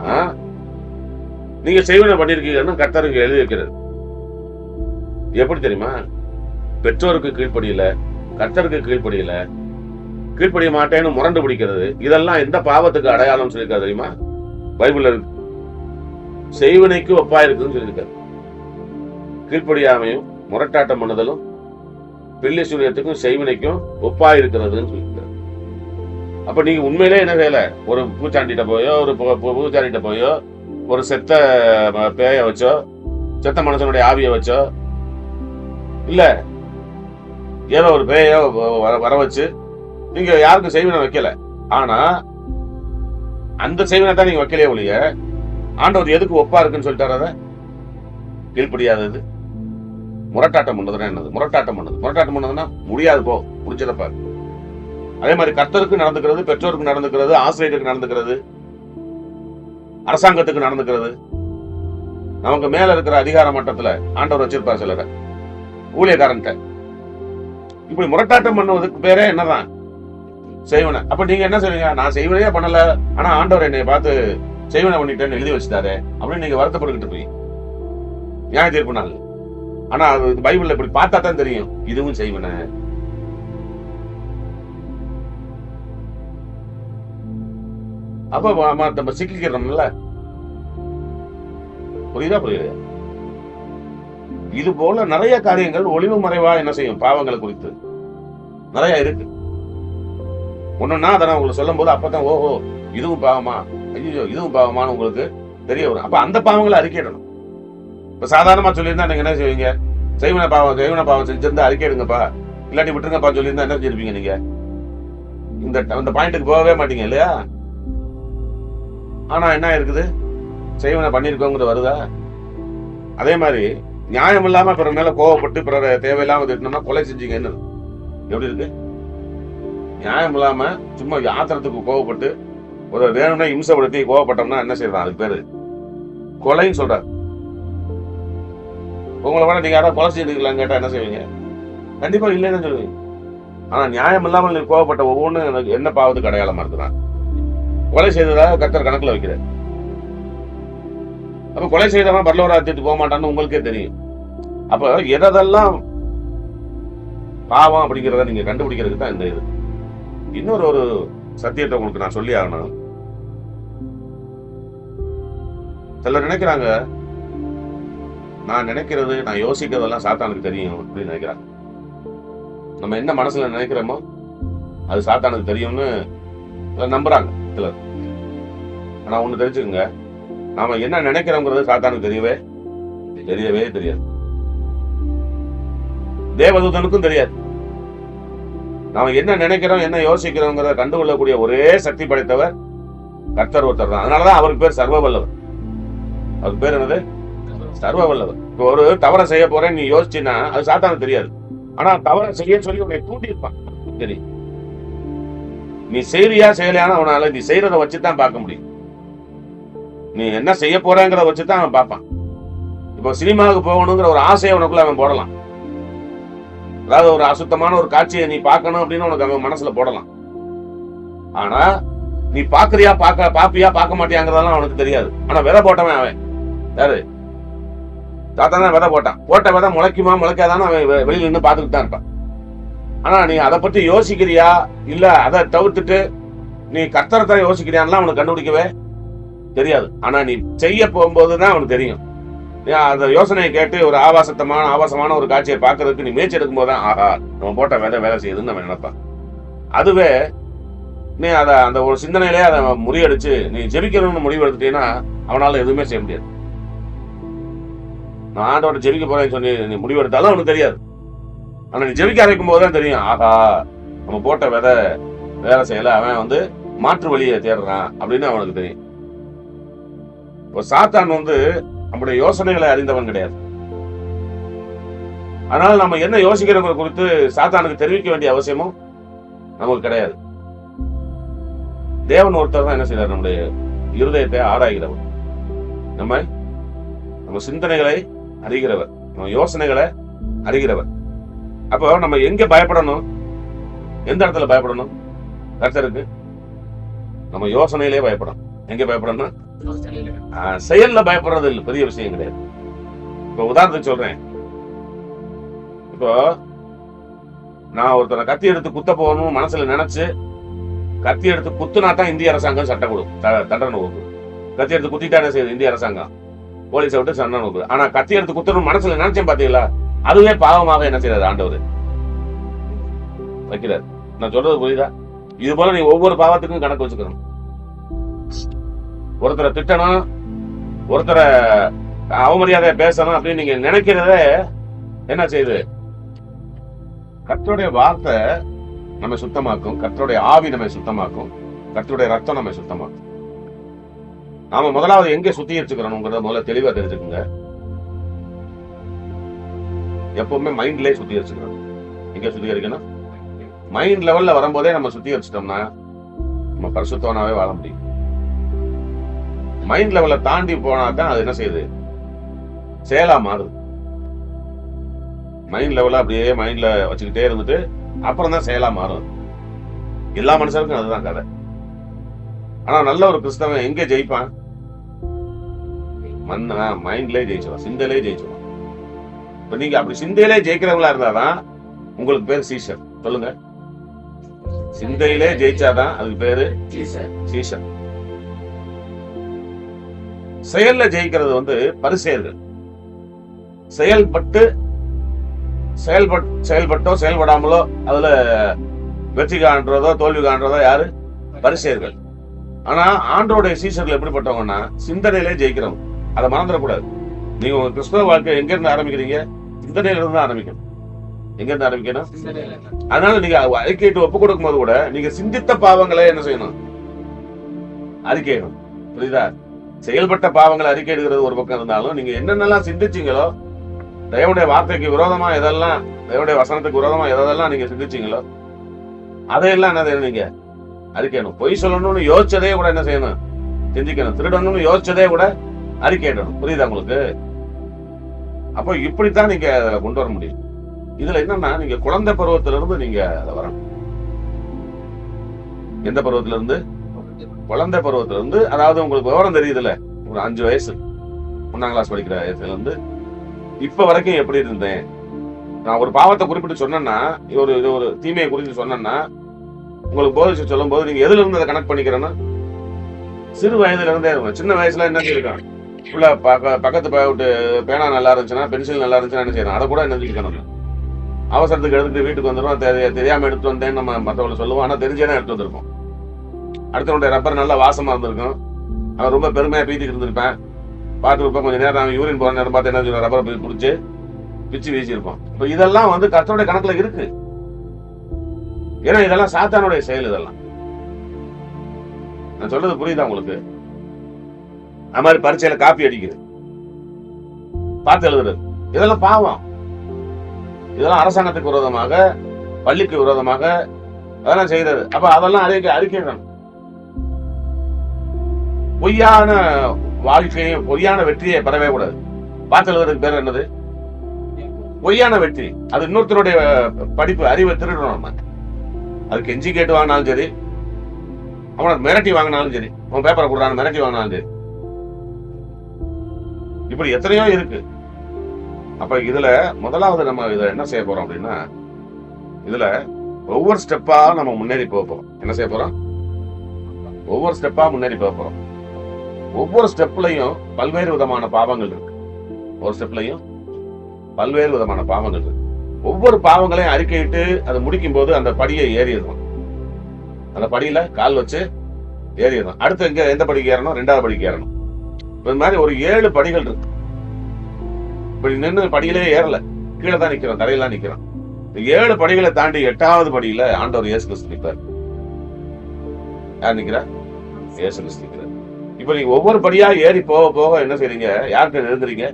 S1: நீங்க செய்வினை பண்ணிருக்கீங்கன்னு கர்த்தருக்கு எழுதி வைக்கிறது. எப்படி தெரியுமா? பெற்றோருக்கு கீழ்ப்படியல, கர்த்தருக்கு கீழ்ப்படியல, கீழ்ப்படிய மாட்டேன்னு முரண்டு பிடிக்கிறது, இதெல்லாம் எந்த பாவத்துக்கு அடையாளம் சொல்லியிருக்கா தெரியுமா? பைபிள்ல இருக்கு. செய்வினைக்கு ஒப்பா இருக்குன்னு சொல்லியிருக்காரு. கீழ்ப்படியாமையும் முரட்டாட்டம் பண்ணுதலும் பிள்ளை சூரியத்துக்கும் செய்வினைக்கும் ஒப்பா இருக்கிறதுன்னு சொல்லியிருக்காரு. அப்ப நீங்க உண்மையிலே என்ன செய்யல? ஒரு பூச்சாண்டிட்ட போயோ, ஒரு பூச்சாண்டிட்ட போயோ, ஒரு செத்த பேய வச்சோ, செத்த மனுஷனுடைய ஆவிய வச்சோ, இல்ல ஏதோ ஒரு பேயோ வர வச்சு நீங்க யாருக்கும் செய்வினை வைக்கல. ஆனா அந்த செய்வினை தான் நீங்க வைக்கலையே ஒழிய ஆண்டவர் எதுக்கு ஒப்பா இருக்குன்னு சொல்லிட்டாரு? அதை கீழ்படியாதது முரட்டாட்டம் பண்ணதுன்னா என்னது? முரட்டாட்டம் பண்ணதுன்னா முடியாது, போ, முடிச்சதப்பா. அதே மாதிரி கர்த்தருக்கு நடந்துக்கிறது, பெற்றோருக்கு நடந்துக்கிறது, ஆசிரியருக்கு நடந்துக்கிறது, அரசாங்கத்துக்கு நடந்துக்கிறது, நமக்கு மேல இருக்கிற அதிகார மட்டத்துல ஆண்டவர் வச்சிருப்பார் சிலரை, ஊழியக்காரன்ட்ட. இப்படி முரட்டாட்டம் பண்ணுவதுக்கு பேரே என்னதான்? செய்வனை. அப்ப நீங்க என்ன சொல்றீங்க? நான் செய்வனையே பண்ணல, ஆனா ஆண்டவர் என்னை பார்த்து செய்வனை பண்ணிட்டேன்னு எழுதி வச்சுட்டாரு அப்படின்னு நீங்க வருத்தப்பட்டுக்கிட்டு போய் நியாய தீர்ப்பு நாள். ஆனா அது பைபிள்ல இப்படி பார்த்தா தான் தெரியும் இதுவும் செய்வனை. அப்ப நம்ம சிக்கிக்கிறோம்ல. புரியுதா? புரியுது. இது போல நிறைய காரியங்கள் ஒளிவு மறைவா என்ன செய்யும்? பாவங்களை குறித்து நிறைய இருக்கு. ஒண்ணுன்னா அதை நான் உங்களுக்கு சொல்லும் போது அப்பதான் ஓஹோ இதுவும் பாவமா, ஐயோ இதுவும் பாவமானு உங்களுக்கு தெரிய வரும். அப்ப அந்த பாவங்களை அறிக்கையிடணும். இப்ப சாதாரணமா சொல்லியிருந்தா நீங்க என்ன செய்வீங்க? செய்வன பாவம் செஞ்சிருந்தா அறிக்கை எடுங்கப்பா, இல்லாட்டி விட்டுருங்கப்பா சொல்லியிருந்தா என்ன செஞ்சிருப்பீங்க? நீங்க இந்த பாயிண்ட்டுக்கு போகவே மாட்டீங்க இல்லையா? ஆனா என்ன இருக்குது? செய்வனை பண்ணிருக்கோங்கிறது வருதா? அதே மாதிரி நியாயம் இல்லாம பிறர் மேல கோவப்பட்டு பிறரை தேவையில்லாம திட்டினோம்னா கொலை செஞ்சீங்க என்ன எப்படி இருக்கு? நியாயம் இல்லாம சும்மா ஆத்திரத்துக்கு கோவப்பட்டு ஒரு வேணும்னா இம்சப்படுத்தி கோவப்பட்டோம்னா என்ன செய்யறான்? அதுக்கு பேரு கொலைன்னு சொல்றாரு. உங்களை வேணா நீங்க யாராவது கொலை செய்யலாம் கேட்டா என்ன செய்வீங்க? கண்டிப்பா இல்லைன்னு சொல்லுவீங்க. ஆனா நியாயம் இல்லாமல் நீ கோவப்பட்ட ஒவ்வொன்றும் எனக்கு என்ன பாவத்துக்கு அடையாளமா இருக்குதான்? கொலை செய்ததாக கர்த்தர் கணக்குல வைக்கிறார். அப்ப கொலை செய்தவன் பரலோகராஜ்யத்துக்கு போக மாட்டான்னு உங்களுக்கே தெரியும். அப்ப எதெல்லாம் பாவம் அப்படிங்கிறத நீங்க கண்டுபிடிக்கிறதுக்கு தான் இந்த இது. இன்னொரு சத்தியத்தை உங்களுக்கு நான் சொல்லி ஆகணும். சிலர் நினைக்கிறாங்க நான் நினைக்கிறது, நான் யோசிக்கிறதெல்லாம் சாத்தானுக்கு தெரியும் அப்படின்னு நினைக்கிறாங்க. நம்ம என்ன மனசுல நினைக்கிறோமோ அது சாத்தானுக்கு தெரியும்னு நம்புறாங்க சிலர். ஆனா ஒண்ணு தெரிஞ்சுக்கோங்க, நாம என்ன நினைக்கிறோங்கிறது சாத்தானுக்கு தெரியவே தெரியாது. தேவதூதனுக்கும் தெரியாது. நாம என்ன நினைக்கிறோம், என்ன யோசிக்கிறோங்கிறத கண்டுகொள்ளக்கூடிய ஒரே சக்தி படைத்தவர் கர்த்தர் ஒருத்தர் தான். அதனாலதான் அவருக்கு பேர் சர்வ வல்லவர். அவருக்கு பேர் என்னது? சர்வ வல்லவர். இப்போ ஒரு தவறை செய்ய போறேன் நீ யோசிச்சின்னா அது சாத்தானுக்கு தெரியாது. ஆனா தவறை செய்ய சொல்லி உன்னை தூண்டி இருப்பான். சரி, நீ செய்யறியா செய்யலையான்னு அவனால நீ செய்யறத வச்சுதான் பார்க்க முடியும். நீ என்ன செய்ய போறேங்கிறத வச்சுதான் அவன் பார்ப்பான். இப்போ சினிமாவுக்கு போகணுங்கிற ஒரு ஆசையை உனக்குள்ள அவன் போடலாம். அதாவது ஒரு அசுத்தமான ஒரு காட்சியை நீ பார்க்கணும் அப்படின்னு உனக்கு அவன் மனசுல போடலாம். ஆனா நீ பாக்குறியா பாப்பியா பார்க்க மாட்டியாங்கிறதெல்லாம் அவனுக்கு தெரியாது. ஆனா விதை போட்டவன் அவன் யாரு? தாத்தா விதை போட்ட விதை முளைக்குமா முளைக்காதான்னு அவன் வெளியில நின்று பார்த்துட்டு தான் இருப்பான். ஆனா நீ அதை பத்தி யோசிக்கிறியா இல்ல அதை தவிர்த்துட்டு நீ கர்த்தரத்தை யோசிக்கிறியான்லாம் அவனுக்கு கண்டுபிடிக்கவே தெரியாது. ஆனா நீ செய்ய போகும்போதுதான் அவனுக்கு தெரியும். அந்த யோசனையை கேட்டு ஒரு ஆபாசமான ஒரு காட்சியை பார்க்கறதுக்கு நீ முயற்சி எடுக்கும் போதுதான் ஆஹா நம்ம போட்ட வேலை செய்யுதுன்னு நம்ம நினைப்பான். அதுவே நீ அந்த ஒரு சிந்தனையிலே அதை முறியடிச்சு நீ ஜெபிக்கணும்னு முடிவு எடுத்துட்டீங்கன்னா அவனால எதுவுமே செய்ய முடியாது. நான் ஆண்டோட ஜெபிக்க போறேன்னு சொல்லி நீ முடிவு எடுத்தாலும் அவனுக்கு தெரியாது. ஆனா நீ ஜெபிக்க ஆரம்பிக்கும் போதுதான் தெரியும் ஆஹா நம்ம போட்ட வேலை செய்யல, அவன் மாற்று வழியை தேடுறான் அப்படின்னு அவனுக்கு தெரியும். ஒரு சாத்தான் வந்து நம்முடைய யோசனைகளை அறிந்தவன் கிடையாது. அதனால நம்ம என்ன யோசிக்கிறவங்க குறித்து சாத்தானுக்கு தெரிவிக்க வேண்டிய அவசியமும் நமக்கு கிடையாது. தேவன் ஒருத்தர் தான் என்ன செய்யறார், நம்முடைய இருதயத்தை ஆராய்கிறவர், நம்ம சிந்தனைகளை அறிகிறவர், நம்ம யோசனைகளை அறிகிறவர். அப்போ நம்ம எங்க பயப்படணும், எந்த இடத்துல பயப்படணும்? கர்த்தருக்கு நம்ம யோசனையிலே பயப்படணும். எங்க பயப்படணும்? செயல்ல பயப்படுறது இல்லை, பெரிய விஷயம் கிடையாது. இப்போ உதாரணத்துக்கு சொல்றேன். இப்போ நான் ஒருத்தனை கத்தி எடுத்து குத்த போகணும் மனசுல நினைச்சு கத்தி எடுத்து குத்துனா தான் இந்திய அரசாங்கம் சட்டம் கொடுக்கும், தண்டனை கொடுக்கும். கத்தி எடுத்து குத்திட்டானே செய்யுது இந்திய அரசாங்கம், போலீஸை விட்டு சண்டை கொடுக்குது. ஆனா கத்தி எடுத்து குத்தணும் மனசுல நினைச்சேன் பாத்தீங்களா, அதுவே பாவமாக என்ன செய்யறாரு ஆண்டவர் வைக்கிறார். நான் சொல்றது புரியுதா? இது போல நீ ஒவ்வொரு பாவத்துக்கும் கணக்கு வச்சுக்கணும். ஒருத்தரை திட்டணும், ஒருத்தரை அவமரியாதையா பேசணும் அப்படின்னு நீங்க நினைக்கிறத என்ன செய்யுது? கர்த்தருடைய வார்த்தை நம்மை சுத்தமாக்கும், கர்த்தருடைய ஆவி நம்மை சுத்தமாக்கும், கர்த்தருடைய ரத்தம் நம்மை சுத்தமாக்கும். நாம முதலாவது எங்க சுத்திகரிச்சுக்கிறோம்ங்கிறத முதல்ல தெளிவா தெரிஞ்சுக்குங்க. எப்பவுமே மைண்ட்லயே சுத்திகரிச்சுக்கணும். எங்க சுத்திகரிக்கணும்? மைண்ட் லெவல்ல வரும்போதே நம்ம சுத்திகரிச்சிட்டோம்னா நம்ம பரிசுத்தவனாவே வாழ முடியும். மைண்ட் லெவல்ல தாண்டி போனாதான் அது என்ன செய்யுது? செயலா மாறுது. மைண்ட் லெவல்ல அப்படியே மைண்ட்ல வச்சுக்கிட்டே இருந்துட்டு அப்புறம் தான் செயலா மாறும். எல்லா மனுஷருக்கும் அதுதான் கதை. ஆனா நல்ல ஒரு கிறிஸ்தவன் எங்க ஜெயிப்பான்? மைண்ட்லயே ஜெயிச்சுவான், சிந்தையிலே ஜெயிச்சுவான். இப்ப நீங்க அப்படி சிந்தையிலே ஜெயிக்கிறவங்களா இருந்தாதான் உங்களுக்கு பேர் சீஷர். சொல்லுங்க, சிந்தையிலே ஜெயிச்சாதான் அதுக்கு பேரு சீஷர். செயல்ல ஜெயிக்கிறது வந்து பரிசேயர்கள். செயல்பட்டோ செயல்படாமலோ அதுல வெற்றி காண்றதோ தோல்வி காண்றதோ யாரு? பரிசேயர்கள். ஆனா ஆண்டோடைய சீஷர்கள் எப்படிப்பட்டவங்கன்னா சிந்தனையிலே ஜெயிக்கிறவங்க. அதை மறந்துடக்கூடாது. நீங்க உங்க கிறிஸ்தவ வாழ்க்கை எங்க இருந்து ஆரம்பிக்கிறீங்க? சிந்தனையில இருந்து ஆரம்பிக்கணும். எங்க இருந்து ஆரம்பிக்கணும்? அதனால நீங்க அறிக்கையிட்டு ஒப்பு கொடுக்கும் போது கூட நீங்க சிந்தித்த பாவங்களை என்ன செய்யணும்? அறிக்கையிடணும். புரியுதா? செயல்பட்ட பாவங்களை அறிக்கையிடுகிறது ஒரு பக்கம் இருந்தாலும் நீங்க என்னென்னலாம் சிந்திச்சீங்களோ, தேவனுடைய வார்த்தைக்கு விரோதமா எதெல்லாம், தேவனுடைய வசனத்துக்கு விரோதமா எதெல்லாம் நீங்க சிந்திச்சீங்களோ அதையெல்லாம் என்ன நீங்க அறிக்கையிடணும். பொய் சொல்லணும்னு யோசிச்சதே கூட என்ன செய்யணும்? சிந்திக்கணும். திருடணும்னு யோசிச்சதே கூட அறிக்கையிடணும். புரியுதா உங்களுக்கு? அப்போ இப்படித்தான் நீங்க அதை கொண்டு வர முடியும். இதுல என்னன்னா, நீங்க குழந்தை பருவத்திலிருந்து நீங்க அதை வரணும். எந்த பருவத்தில இருந்து? குழந்தை பருவத்தில இருந்து. அதாவது உங்களுக்கு விவரம் தெரியுதுல்ல, ஒரு 5 வயசு 1ஆம் கிளாஸ் படிக்கிற வயசுல இருந்து இப்ப வரைக்கும் எப்படி இருந்தேன். நான் ஒரு பாவத்தை குறிப்பிட்டு சொன்னேன்னா, ஒரு தீமையை குறித்து சொன்னேன்னா, உங்களுக்கு போதிச்சு சொல்லும் போது நீங்க எதுல இருந்து அதை கனெக்ட் பண்ணிக்கிறேன்னா, சிறு வயதுல இருந்தே இருக்கும். சின்ன வயசுல என்ன செய்யணும்? உள்ள பக்கத்து விட்டு பேனா நல்லா இருந்துச்சுன்னா, பென்சில் நல்லா இருந்துச்சுன்னா என்ன செய்யணும்? அதை கூட என்ன செஞ்சுக்கணும்? அவசரத்துக்கு எடுத்துட்டு வீட்டுக்கு வந்துடும். தெரியாம எடுத்து வந்தேன்னு நம்ம மற்றவங்களை சொல்லுவோம். ஆனா தெரிஞ்சேன்னா எடுத்து வந்திருப்போம். அடுத்தவனுடைய ரப்பர் நல்லா வாசமா இருந்திருக்கும். அவன் ரொம்ப பெருமையா பீத்திட்டு இருந்திருப்பேன். பார்த்துருப்போம். கொஞ்சம் நேரம் அவன் யூரின் போற நேரம் பார்த்து என்ன ரப்பரை பிடிச்சி பிச்சு வீசியிருப்போம். இப்ப இதெல்லாம் வந்து கர்த்தருடைய கணக்குல இருக்கு. ஏன்னா இதெல்லாம் சாத்தானுடைய செயல். இதெல்லாம் நான் சொல்றது புரியுதா உங்களுக்கு? அது மாதிரி பரீட்சையில காப்பி அடிக்குது, பார்த்து எழுதுறது, இதெல்லாம் பாவம். இதெல்லாம் அரசாங்கத்துக்கு விரோதமாக, பள்ளிக்கு விரோதமாக அதெல்லாம் செய்யறது. அப்ப அதெல்லாம் அறிக்கையிடணும். பொய்யான வாழ்க்கையை, பொய்யான வெற்றியை பெறவே கூடாது. பார்த்து எழுதுறதுக்கு பேர் என்னது? பொய்யான வெற்றி. அது இன்னொருத்தருடைய படிப்பு, அறிவை திருடணும். நம்ம அது கெஞ்சி கேட்டு வாங்கினாலும் சரி, அவனை மிரட்டி வாங்கினாலும் சரி, அவன் பேப்பரை கொடுறான்னு மிரட்டி வாங்கினாலும் சரி, இப்படி எத்தனையோ இருக்கு. அப்ப இதுல முதலாவது நம்ம இதை என்ன செய்ய போறோம் அப்படின்னா, இதுல ஒவ்வொரு ஸ்டெப்பா நம்ம முன்னேறி போக போறோம். என்ன செய்ய போறோம்? ஒவ்வொரு ஸ்டெப்பா முன்னேறி போக போறோம். ஒவ்வொரு ஸ்டெப்லையும் பல்வேறு விதமான பாவங்கள் இருக்கு. ஒரு ஸ்டெப்லையும் பல்வேறு விதமான பாவங்கள் இருக்கு. ஒவ்வொரு பாவங்களையும் அறிக்கையிட்டு அதை முடிக்கும் போது அந்த படியை ஏறிடணும். அந்த படியில கால் வச்சு ஏறிடணும். அடுத்து எங்க எந்த படிக்கு ஏறணும்? 2வது படிக்கு ஏறணும். இது மாதிரி ஒரு 7 படிகள் இருக்கு. இப்படி நின்று படியிலே ஏறல, கீழே தான் நிக்கிறோம், தரையெல்லாம் நிக்கிறோம். 7 படிகளை தாண்டி 8வது படியில ஆண்டவர் இயேசு கிறிஸ்து நிற்பார். யார் நிக்கிறா? இயேசு கிறிஸ்து நிற்கிறார். இப்ப நீங்க ஒவ்வொரு படியா ஏறி போக போக என்ன செய்றீங்க? யார்கிட்ட நெருங்குறீங்க?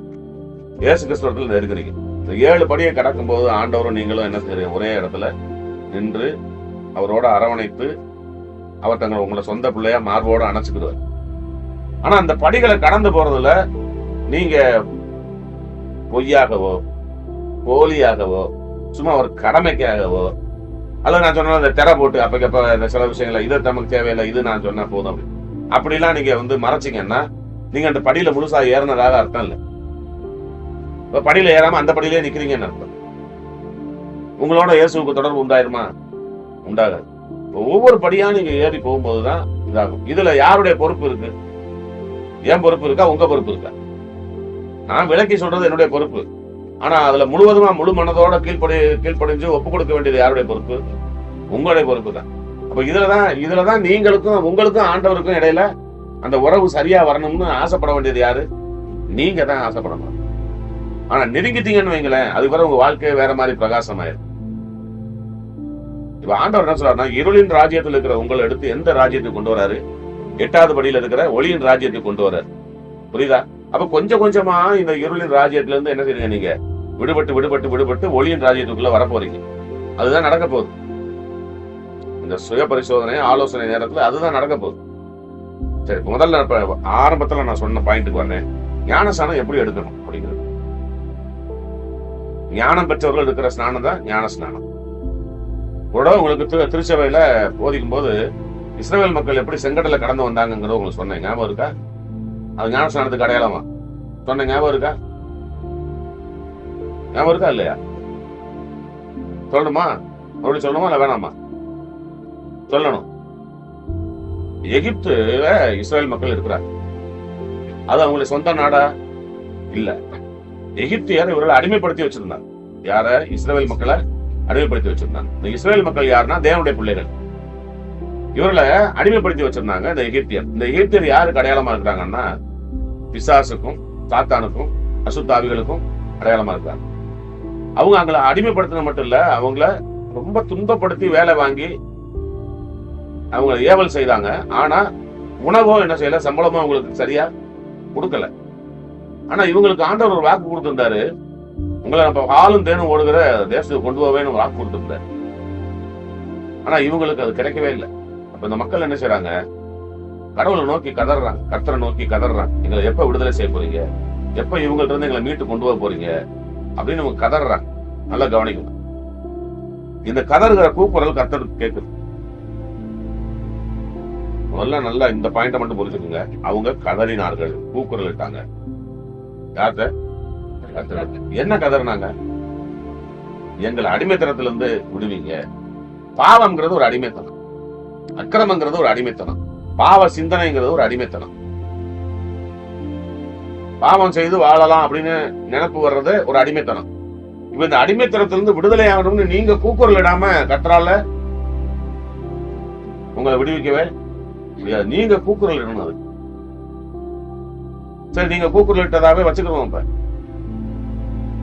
S1: இயேசு கிறிஸ்துவத்தில் நெருங்குறீங்க. இந்த 7 படியை கடக்கும் போது ஆண்டவரும் நீங்களும் என்ன செய்றீங்க? ஒரே இடத்துல நின்று அவரோட அரவணைத்து அவர் தங்களை உங்களை சொந்த பிள்ளையா மார்போட அணைச்சுக்கிடுவார். ஆனா அந்த படிகளை கடந்து போறதுல நீங்க பொய்யாகவோ போலியாகவோ சும்மா ஒரு கடமைக்காகவோ அல்லது நான் சொன்ன அந்த திரை போட்டு அப்பக்கப்ப இந்த சில விஷயங்களை இது நமக்கு தேவையில்லை, இது நான் சொன்னா போதும் அப்படிலாம் நீங்க மறைச்சிங்கன்னா நீங்க அந்த படியில முழுசா ஏறினதாக அர்த்தம் இல்லை. இப்ப படியில ஏறாம அந்த படியிலே நிக்கிறீங்கன்னு அர்த்தம். உங்களோட இயேசுவுக்கு தொடர்பு உண்டாயிருமா? உண்டாகாது. ஒவ்வொரு படியா நீங்க ஏறி போகும்போதுதான் இதாகும். இதுல யாருடைய பொறுப்பு இருக்கு? என் பொறுப்பு இருக்கா? உங்க பொறுப்பு இருக்கா? நான் விளக்கி சொல்றது என்னுடைய பொறுப்பு. ஆனா அதுல முழுவதுமா முழு மனதோட கீழ்ப்படிஞ்சு ஒப்பு கொடுக்க வேண்டியது யாருடைய பொறுப்பு? உங்களுடைய பொறுப்பு தான். அப்ப இதுலதான் நீங்களுக்கும் உங்களுக்கும் ஆண்டவருக்கும் இடையில அந்த உறவு சரியா வரணும்னு ஆசைப்பட வேண்டியது யாரு? நீங்க தான் ஆசைப்படணும். ஆனா நெருங்கிட்டீங்கன்னு வைங்களேன், அதுக்கு பிறகு உங்க வாழ்க்கையை வேற மாதிரி பிரகாசமாயிரும். இப்ப ஆண்டவர் என்ன சொல்றாருன்னா, இருளின் ராஜ்யத்தில் இருக்கிற உங்களை எடுத்து எந்த ராஜ்யத்துக்கு கொண்டு வராரு? 8வது படியில இருக்கிற ஒளியின் ராஜ்யத்துக்கு கொண்டு வராரு. புரியுதா? அப்ப கொஞ்சம் கொஞ்சமா இந்த இருளின் ராஜ்யத்துல இருந்து என்ன செய்றீங்க? நீங்க விடுபட்டு ஒளியின் ராஜ்யத்துக்குள்ள வர போறீங்க. அதுதான் நடக்க போகுது. இந்த சுய பரிசோதனை ஆலோசனை நேரத்துல அதுதான் நடக்க போகுது. சரி, முதல்ல ஆரம்பத்துல நான் சொன்ன பாயிண்ட்டுக்கு வந்தேன். ஞானஸ்நானம் எப்படி எடுக்கணும் அப்படிங்கிறது. ஞானம் பெற்றவர்கள் இருக்கிற ஸ்நானம் தான் ஞான ஸ்நானம். கூட உங்களுக்கு திருச்சபையில போதிக்கும் போது இஸ்ரவேல் மக்கள் எப்படி செங்கடல கடந்து வந்தாங்கிறத உங்களுக்கு சொன்னேன். ஞாபகம் இருக்கா? அது ஞான ஸ்நானத்துக்கு அடையாளமா சொன்ன ஞாபகம் இருக்கா? ஞாபகம் இருக்கா இல்லையா? சொல்லணுமா? அப்படி சொல்லணுமா இல்ல வேணாமா? சொல்லணும். எகிப்துல இஸ்ரேல் மக்கள் இருக்கிறாங்க. அது அவங்களுக்கு சொந்த நாடா இல்ல. எகிப்தியர் இவர்களை அடிமைப்படுத்தி வச்சிருந்தாங்க. யார? இஸ்ரேல் மக்களை அடிமைப்படுத்தி வச்சிருந்தாங்க. இந்த இஸ்ரேல் மக்கள் யாருன்னா தேவனுடைய பிள்ளைகள். இவர்களை அடிமைப்படுத்தி வச்சிருந்தாங்க இந்த எகிப்தியர். இந்த எகிப்தியர் யாருக்கு அடையாளமா இருக்கிறாங்கன்னா, பிசாசுக்கும் சாத்தானுக்கும் அசுத்தாவிகளுக்கும் அடையாளமா இருக்காங்க. அவங்க அவங்களை அடிமைப்படுத்தின மட்டும் இல்ல, அவங்கள ரொம்ப துன்பப்படுத்தி வேலை வாங்கி அவங்களை ஏவல் செய்தாங்க. ஆனா உணவோ என்ன செய்யல, சம்பளமோ அவங்களுக்கு சரியா கொடுக்கல. ஆனா இவங்களுக்கு ஆண்டவர் ஒரு வாக்கு கொடுத்திருந்தாரு, உங்களை நம்ம ஆளும் தேனும் ஓடுகிற தேசத்துக்கு கொண்டு போவேன்னு வாக்கு கொடுத்திருந்தாரு. ஆனா இவங்களுக்கு அது கிடைக்கவே இல்லை. அப்ப இந்த மக்கள் என்ன செய்யறாங்க? கடவுளை நோக்கி கதறாங்க, கர்த்தரை நோக்கி கதறாங்க. எங்களை எப்ப விடுதலை செய்ய போறீங்க? எப்ப இவங்கள்ட்ட இருந்து எங்களை மீட்டு கொண்டு போக போறீங்க அப்படின்னு இவங்க கதறாங்க. நல்லா கவனிக்கணும். இந்த கதறுகிற கூக்குரல் கர்த்தருக்கு கேட்குது. முதல்ல நல்லா இந்த பாயிண்ட மட்டும் புரிஞ்சுக்குங்க. அவங்க கதறினார்கள், கூக்குரல் இட்டாங்க. யார்கிட்ட? என்ன கதறினாங்க? எங்களை அடிமைத்தனத்துல இருந்து விடுவீங்க. பாவம்ங்கிறது ஒரு அடிமைத்தனம், அக்கிரமங்கிறது ஒரு அடிமைத்தனம், பாவ சிந்தனைங்கிறது ஒரு அடிமைத்தனம். பாவம் செய்து வாழலாம் அப்படின்னு நினைப்பு வர்றது ஒரு அடிமைத்தனம். இப்ப இந்த அடிமைத்தனத்திலிருந்து விடுதலை ஆகணும்னு நீங்க கூக்குரல் இடாம கற்றால உங்களை விடுவிக்கவே முடியாது. நீங்க கூக்குரல் இடணும். அது சரி, நீங்க கூக்குரல் இட்டதாவே வச்சுக்கிறோம்.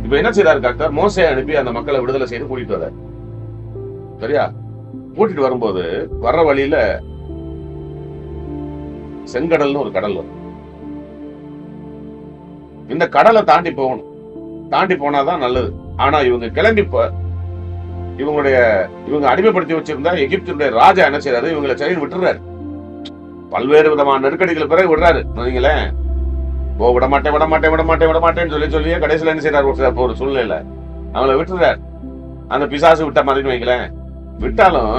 S1: இப்ப என்ன செய்யறாரு கர்த்தர்? மோசே அனுப்பி அந்த மக்களை விடுதலை செய்து கூட்டிட்டு வர. சரியா? கூட்டிட்டு வரும்போது வர்ற வழியில செங்கடல்னு ஒரு கடல் வரும். இந்த கடலை தாண்டி போகணும். தாண்டி போனாதான் நல்லது. ஆனா இவங்க கிளம்பி இவங்க அடிமைப்படுத்தி வச்சிருந்தா எகிப்தினுடைய ராஜா என்ன செய்யறாரு? இவங்களை சரின்னு விட்டுறாரு. பல்வேறு விதமான நெருக்கடிகள் பிறகு விடுறாரு. நீங்களேன் விடமாட்டேன்னு சொல்லியே கடைசியில என்ன செய்யறாரு? ஒரு சூழ்நிலையில அவங்கள விட்டுறாரு. அந்த பிசாசு விட்ட மாதிரின்னு வைங்களேன். விட்டாலும்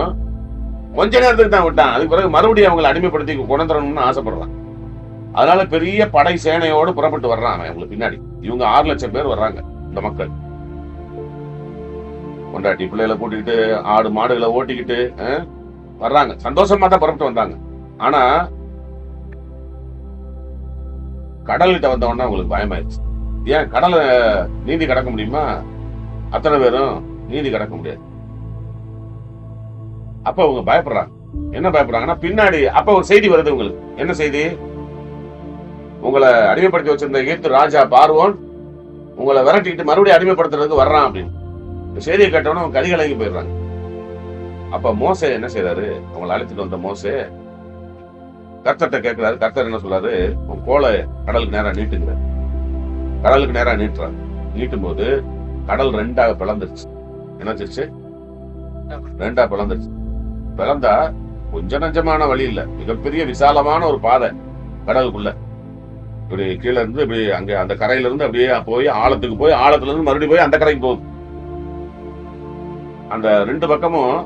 S1: கொஞ்ச நேரத்துக்கு தான் விட்டான். அதுக்கு பிறகு மறுபடியும் அவங்களை அடிமைப்படுத்தி கொண்டுறணும்னு ஆசைப்படுறான். அதனால பெரிய படை சேனையோடு புறப்பட்டு வர்றான் அவங்களுக்கு பின்னாடி. இவங்க 6 லட்சம் பேர் வர்றாங்க. இந்த மக்கள் கொண்டாட்டி பிள்ளைகளை கூட்டிக்கிட்டு ஆடு மாடுகளை ஓட்டிக்கிட்டு வர்றாங்க. சந்தோஷமா தான் புறப்பட்டு வந்தாங்க. ஆனா கடல்கிட்ட வந்த உடனே அவங்களுக்கு பயமாயிருச்சு. ஏன் கடலை நீந்தி கடக்க முடியுமா? அத்தனை பேரும் நீந்தி கடக்க முடியாது. அப்ப அவங்க பயப்படுறாங்க. என்ன பயப்படுறாங்கன்னா, பின்னாடி அப்ப ஒரு செய்தி வருது உங்களுக்கு. என்ன செய்தி? உங்களை அடிமைப்படுத்தி வச்சிருந்த எகிப்து ராஜா பார்வோன் உங்களை விரட்டிக்கிட்டு மறுபடியும் அடிமைப்படுத்துறதுக்கு வர்றான் அப்படின்னு செய்தியை கேட்டவன அவங்க கதிகலங்கி போயிடுறாங்க. அப்ப மோசே என்ன செய்யறாரு? அவங்களை அழைச்சிட்டு வந்த மோசே கர்த்தர்கிட்ட கேட்கிறாரு. கர்த்தர் என்ன சொல்றாரு, உன் கோலை கடலுக்கு நேரா நீட்டுங்க. கடலுக்கு நேரா நீட்டுறாரு. நீட்டும் போது கடல் 2ஆக பிளந்துருச்சு. என்னாச்சு? 2ஆ பிளந்துருச்சு. பிளந்தா கொஞ்ச நஞ்சமான வழி இல்ல, மிகப்பெரிய விசாலமான ஒரு பாதை கடலுக்குள்ள. இப்படி கீழே இருந்து இப்படி அங்க அந்த கரையில இருந்து அப்படியே போய் ஆழத்துக்கு போய், ஆழத்துல இருந்து மறுபடியும் போய் அந்த கரைக்கு போகுது. அந்த 2 பக்கமும்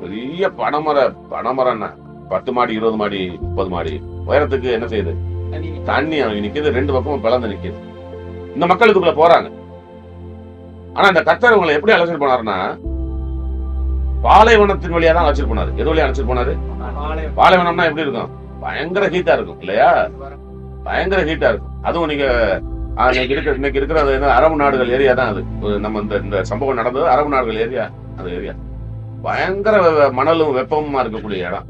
S1: பெரிய பனைமரம் 10 மாடி 20 மாடி 30 மாடி உயரத்துக்கு என்ன செய்யுது, தண்ணி நிக்குது. 2 பக்கமும் பிளந்து நிக்குது. இந்த மக்கள் இதுக்குள்ள போறாங்க. ஆனா இந்த கர்த்தர் உங்களை எப்படி அழைச்சிட்டு போனாருன்னா, பாலைவனத்தின் வழியா தான் அழைச்சிட்டு போனாரு. எது வழியா அழைச்சிட்டு போனாரு? பாலைவனம்னா எப்படி இருக்கும்? பயங்கர ஹீட்டா இருக்கும் இல்லையா? பயங்கர ஹீட்டா இருக்கும். அதுவும் நீங்க இன்னைக்கு இருக்கிற அரபு நாடுகள் ஏரியா தான் அது. நம்ம இந்த சம்பவம் நடந்தது அரபு நாடுகள் ஏரியா. அந்த ஏரியா பயங்கர மணலும் வெப்பமுமா இருக்கக்கூடிய இடம்.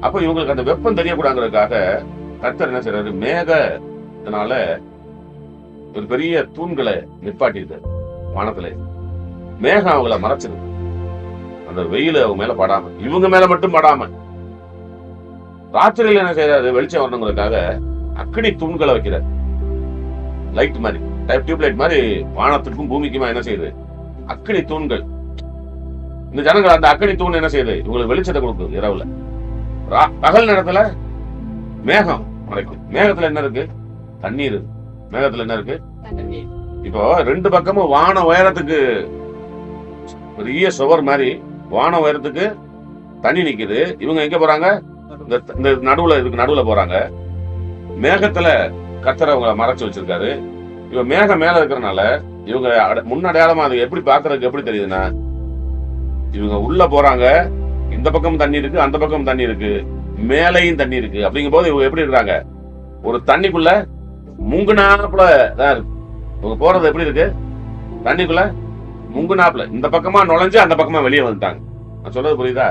S1: அப்ப இவங்களுக்கு அந்த வெப்பம் தெரியக்கூடாதுக்காக கர்த்தர் என்ன செய்யறாரு, மேகத்தினால ஒரு பெரிய தூண்களை நிப்பாட்டிருக்காரு வானத்துல. மேகம் அவங்கள மறைச்சிருக்கு. அந்த வெயில் அவங்க மேல படாம, இவங்க மேல மட்டும் படாம. ராத்திரியில என்ன செய்யறாரு, வெளிச்சம் வரணுங்கிறதுக்காக அக்கடி தூண்களை வைக்கிறார். லைட் மாதிரி, டியூப் லைட் மாதிரி வானத்துக்கும் பூமிக்குமா என்ன செய்யுது, அக்கடி தூண்கள். இந்த ஜனங்கள் அந்த அக்கடி தூண் என்ன செய்யுது, இவங்களுக்கு வெளிச்சத்தை கொடுக்குது இரவுல. பகல் நேரத்துல மேகம் மறைக்கும். மேகத்துல என்ன இருக்கு? தண்ணீர் இருக்கு. மேகத்துல என்ன இருக்கு? இப்போ 2 பக்கமும் வான உயரத்துக்கு பெரிய சுவர் மாதிரி வான உயரத்துக்கு தண்ணி நிக்குது. இவங்க எங்க போறாங்க? இந்த நடுவுல போறாங்க. மேகத்துல கர்த்தர் அவங்களை மறைச்சு வச்சிருக்காரு. இவங்க மேகம் மேல இருக்கிறனால இவங்க முன்னடையாளமா அது எப்படி பாக்குறதுக்கு எப்படி தெரியுதுன்னா, இவங்க உள்ள போறாங்க. இந்த பக்கம் தண்ணி இருக்கு, அந்த பக்கம் தண்ணி இருக்கு, மேலையும் தண்ணி இருக்கு. அப்படிங்கும் போது இவங்க எப்படி இருக்காங்க, ஒரு தண்ணிக்குள்ள முங்குனாப்புல தான் இருக்கு. இவங்க போறது எப்படி இருக்கு, தண்ணிக்குள்ள முங்குனாப்புல. இந்த பக்கமா நுழைஞ்சு அந்த பக்கமா வெளியே வந்துட்டாங்க. நான் சொல்றது புரியுதா?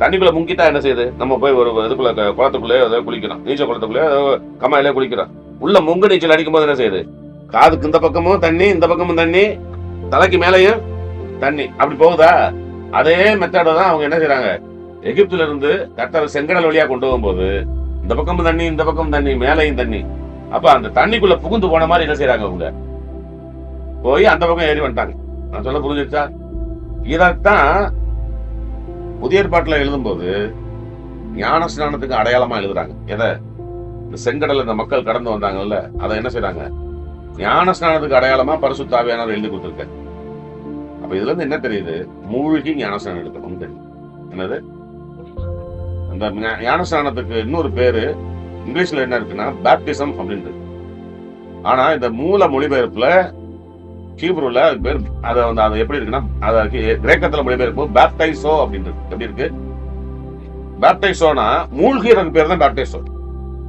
S1: தண்ணிக்குள்ள முங்கிட்டா என்ன செய்யுது, நம்ம போய் ஒரு இதுக்குள்ள குளத்துக்குள்ளே ஏதாவது குளிக்கிறோம், நீச்சல் குளத்துக்குள்ளே கம்மாயிலே குளிக்கிறோம். உள்ள முங்கு நீச்சல் அடிக்கும் போது என்ன செய்யுது, காதுக்கு இந்த பக்கமும் தண்ணி, இந்த பக்கமும் தண்ணி, தலைக்கு மேலையும் தண்ணி. அப்படி போகுதா? அதே மெத்தட தான் அவங்க என்ன செய்யறாங்க, எகிப்துல இருந்து கர்த்தர் செங்கடல் வழியா கொண்டு போகும்போது இந்த பக்கமும் தண்ணி, இந்த பக்கம் தண்ணி, மேலையும் தண்ணி. அப்ப அந்த தண்ணிக்குள்ள புகுந்து போன மாதிரி என்ன செய்யறாங்க, அவங்க போய் அந்த பக்கம் ஏறி வந்துட்டாங்க. நான் சொல்ல புரிஞ்சிருச்சா? இதத்தான் புதிய ஏற்பாட்டுல எழுதும் போது ஞான ஸ்நானத்துக்கு அடையாளமா எழுதுறாங்க. எதை? இந்த செங்கடல் இந்த மக்கள் கடந்து வந்தாங்கல்ல, அதை என்ன செய்யறாங்க, ஞான ஸ்நானத்துக்கு அடையாளமா பரிசுத்த ஆவியானவர் எழுதி கொடுத்திருக்க. அப்ப இதுல இருந்து என்ன தெரியுது, மூழ்கி ஞானஸ்நானம் எடுக்கணும் தெரியும். என்னது? அந்த ஞானஸ்நானத்துக்கு இன்னொரு பேரு இங்கிலீஷ்ல என்ன இருக்குன்னா பேப்டிசம் அப்படின்றது. ஆனா இந்த மூல மொழிபெயர்ப்புல ஹீப்ரூல பேர் அது எப்படி இருக்குன்னா, அது கிரேக்கத்துல மொழிபெயர்ப்பு பேப்டைசோ அப்படின்றது. எப்படி இருக்கு? பேப்டைசோனா மூழ்கிறதுக்கு பேர் தான் பேப்டைசோ.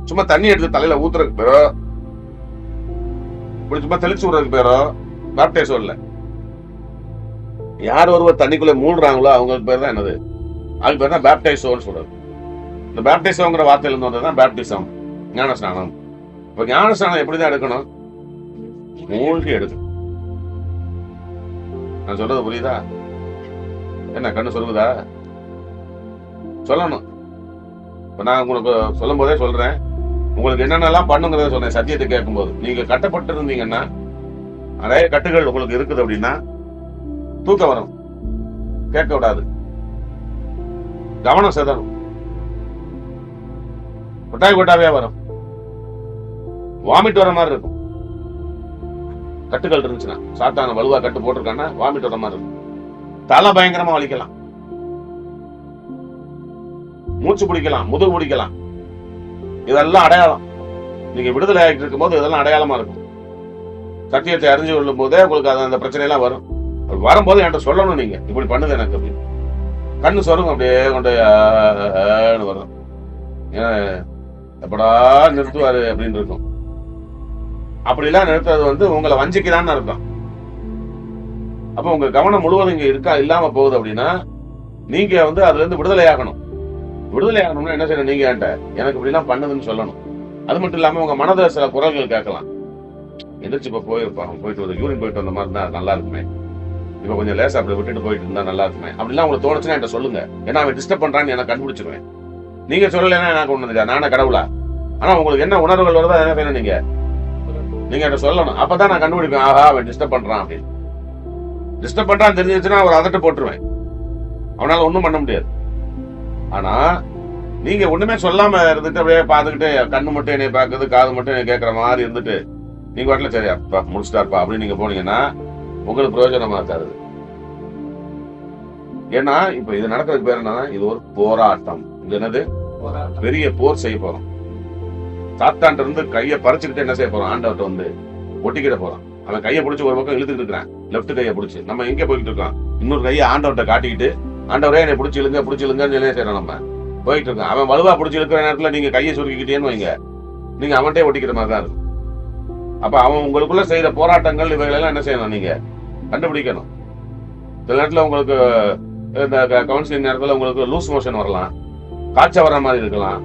S1: சும்மா தண்ணி எடுத்து தலையில ஊத்துறதுக்கு பேரோ, இப்படி சும்மா தெளிச்சு விடுறதுக்கு பேரோ பேப்டைசோ இல்ல. யார் ஒருவர் தண்ணிக்குள்ள மூழ்கிறாங்களோ அவங்களுக்கு பேர் தான் என்னது, அதுக்கு பேர் தான் பேப்டைசோன்னு சொல்றது. இந்த பேப்டைசோங்கிற வார்த்தையில இருந்து வந்ததுதான் பேப்டிசம், ஞானஸ்நானம். இப்ப ஞானஸ்நானம் எப்படிதான் எடுக்கணும், மூழ்கி எடுக்கணும். நான் சொல்றது புரியுதா? என்ன கண்ணு சொல்லுதா? சொல்லணும். இப்ப நான் உங்களுக்கு சொல்லும் போதே சொல்றேன், உங்களுக்கு என்னென்னலாம் பண்ணுங்கிறத சொன்னேன். சத்தியத்தை கேட்கும் போது நீங்க கட்டப்பட்டு இருந்தீங்கன்னா, நிறைய கட்டுகள் உங்களுக்கு இருக்குது அப்படின்னா தூக்கம் வரும், கேட்க விடாது, கவனம் செதறும், கொட்டாய் கொட்டாவே வரும், வாமிட் வர மாதிரி இருக்கும். கட்டுகள் இருந்துச்சுன்னா, சாத்தான வலுவா கட்டு போட்டிருக்கான்னா வாமிட் வர மாதிரி இருக்கும். தலை பயங்கரமா வலிக்கலாம், மூச்சு பிடிக்கலாம், முதுகு பிடிக்கலாம். இதெல்லாம் அடையாளம். நீங்க விடுதலை ஆகிட்டு இருக்கும் போது இதெல்லாம் அடையாளமா இருக்கும். சத்தியத்தை அறிஞ்சு கொள்ளும் போதே உங்களுக்கு அந்த பிரச்சனை எல்லாம் வரும். வரும்போது என்கிட்ட சொல்லணும், நீங்க இப்படி பண்ணுது எனக்கு அப்படின்னு. கண்ணு சொல்லுங்க, அப்படியே கொண்டு வரும். எப்படா நிறுத்துவாரு அப்படின்னு இருக்கும். அப்படிலாம் நிறுத்துறது உங்களை வஞ்சிக்கிறான்னு அர்த்தம். அப்ப உங்க கவனம் முழுவதும் இங்க இருக்கா இல்லாம போகுது அப்படின்னா நீங்க அதுல இருந்து விடுதலை ஆகணும். விடுதலை ஆகணும்னா என்ன செய்யணும், நீங்க என்கிட்ட எனக்கு இப்படி எல்லாம் பண்ணுதுன்னு சொல்லணும். அது மட்டும் இல்லாம உங்க மனதில் சில குரல்கள் கேட்கலாம். எந்திரிச்சு இப்ப போயிட்டு ஒரு யூரின் போயிட்டு வந்த மாதிரி தான் நல்லா இருக்குமே, இப்ப கொஞ்சம் லேசா அப்படி விட்டுட்டு போயிட்டு இருந்தா நல்லா இருக்குமே அப்படிலாம் உங்களுக்கு தோணுச்சுன்னா என்கிட்ட சொல்லுங்க. ஏன்னா அவன் டிஸ்டர்ப் பண்றான்னு எனக்கு கண்டுபிடிச்சிருவேன். நீங்க சொல்லலைன்னா எனக்கு ஒண்ணு நானே கடவுளா? ஆனா உங்களுக்கு என்ன உணர்வுகள் வருதோ என்ன வேணும் நீங்க என்கிட்ட சொல்லணும். அப்பதான் நான் கண்டுபிடிப்பேன், ஆஹா அவன் டிஸ்டர்ப் பண்றான் அப்படின்னு. டிஸ்டர்ப் பண்றான்னு தெரிஞ்சிச்சுன்னா அவர் அதட்டு போட்டுருவேன், அவனால ஒண்ணும் பண்ண முடியாது. ஆனா நீங்க ஒண்ணுமே சொல்லாம இருந்துட்டு அப்படியே பாத்துக்கிட்டு கண்ணு மட்டும் என்னை பாக்குது, காது மட்டும் என்னை கேட்கற மாதிரி இருந்துட்டு நீங்க வாட்டில சரி அப்பா முடிச்சுட்டாருப்பா அப்படின்னு நீங்க போனீங்கன்னா உங்களுக்கு பிரயோஜனமா இருக்காது. ஏன்னா இப்ப இது நடக்கிறதுக்கு பேர் என்னன்னா, இது ஒரு போராட்டம். இது என்னது? பெரிய போர் செய்ய போறோம். சாத்தான்ட்ட இருந்து கையை பறிச்சுக்கிட்டு என்ன செய்ய போறோம்? ஆண்டவர்கிட்ட வந்து ஒட்டிக்கிட போறோம். அவன் கையை பிடிச்சி ஒரு பக்கம் இழுத்துக்கிட்டு இருக்கிறான், லெப்ட் கையை பிடிச்சி. நம்ம எங்க போயிட்டு இருக்கோம்? இன்னொரு கையை ஆண்டவர்கிட்ட காட்டிக்கிட்டு, ஆண்டவரே என்னை பிடிச்சி இழுங்கன்னு சொல்லி செய்யறோம். நம்ம போயிட்டு இருக்கோம். அவன் வலுவா பிடிச்சி இருக்கிற நேரத்துல நீங்க கையை சுருக்கிக்கிட்டேன்னு வைங்க, நீங்க அவன்கிட்டே ஒட்டிக்கிற மாதிரி தான் இருக்கும். அப்ப அவன் உங்களுக்குள்ள செய்யற போராட்டங்கள் இவைகளெல்லாம் என்ன செய்யணும்? நீங்க கண்டுபிடிக்கணும். சில நேரத்துல உங்களுக்கு இந்த கவுன்சிலிங் நேரத்துல உங்களுக்கு லூஸ் மோஷன் வரலாம், காய்ச்சல் வர்ற மாதிரி இருக்கலாம்,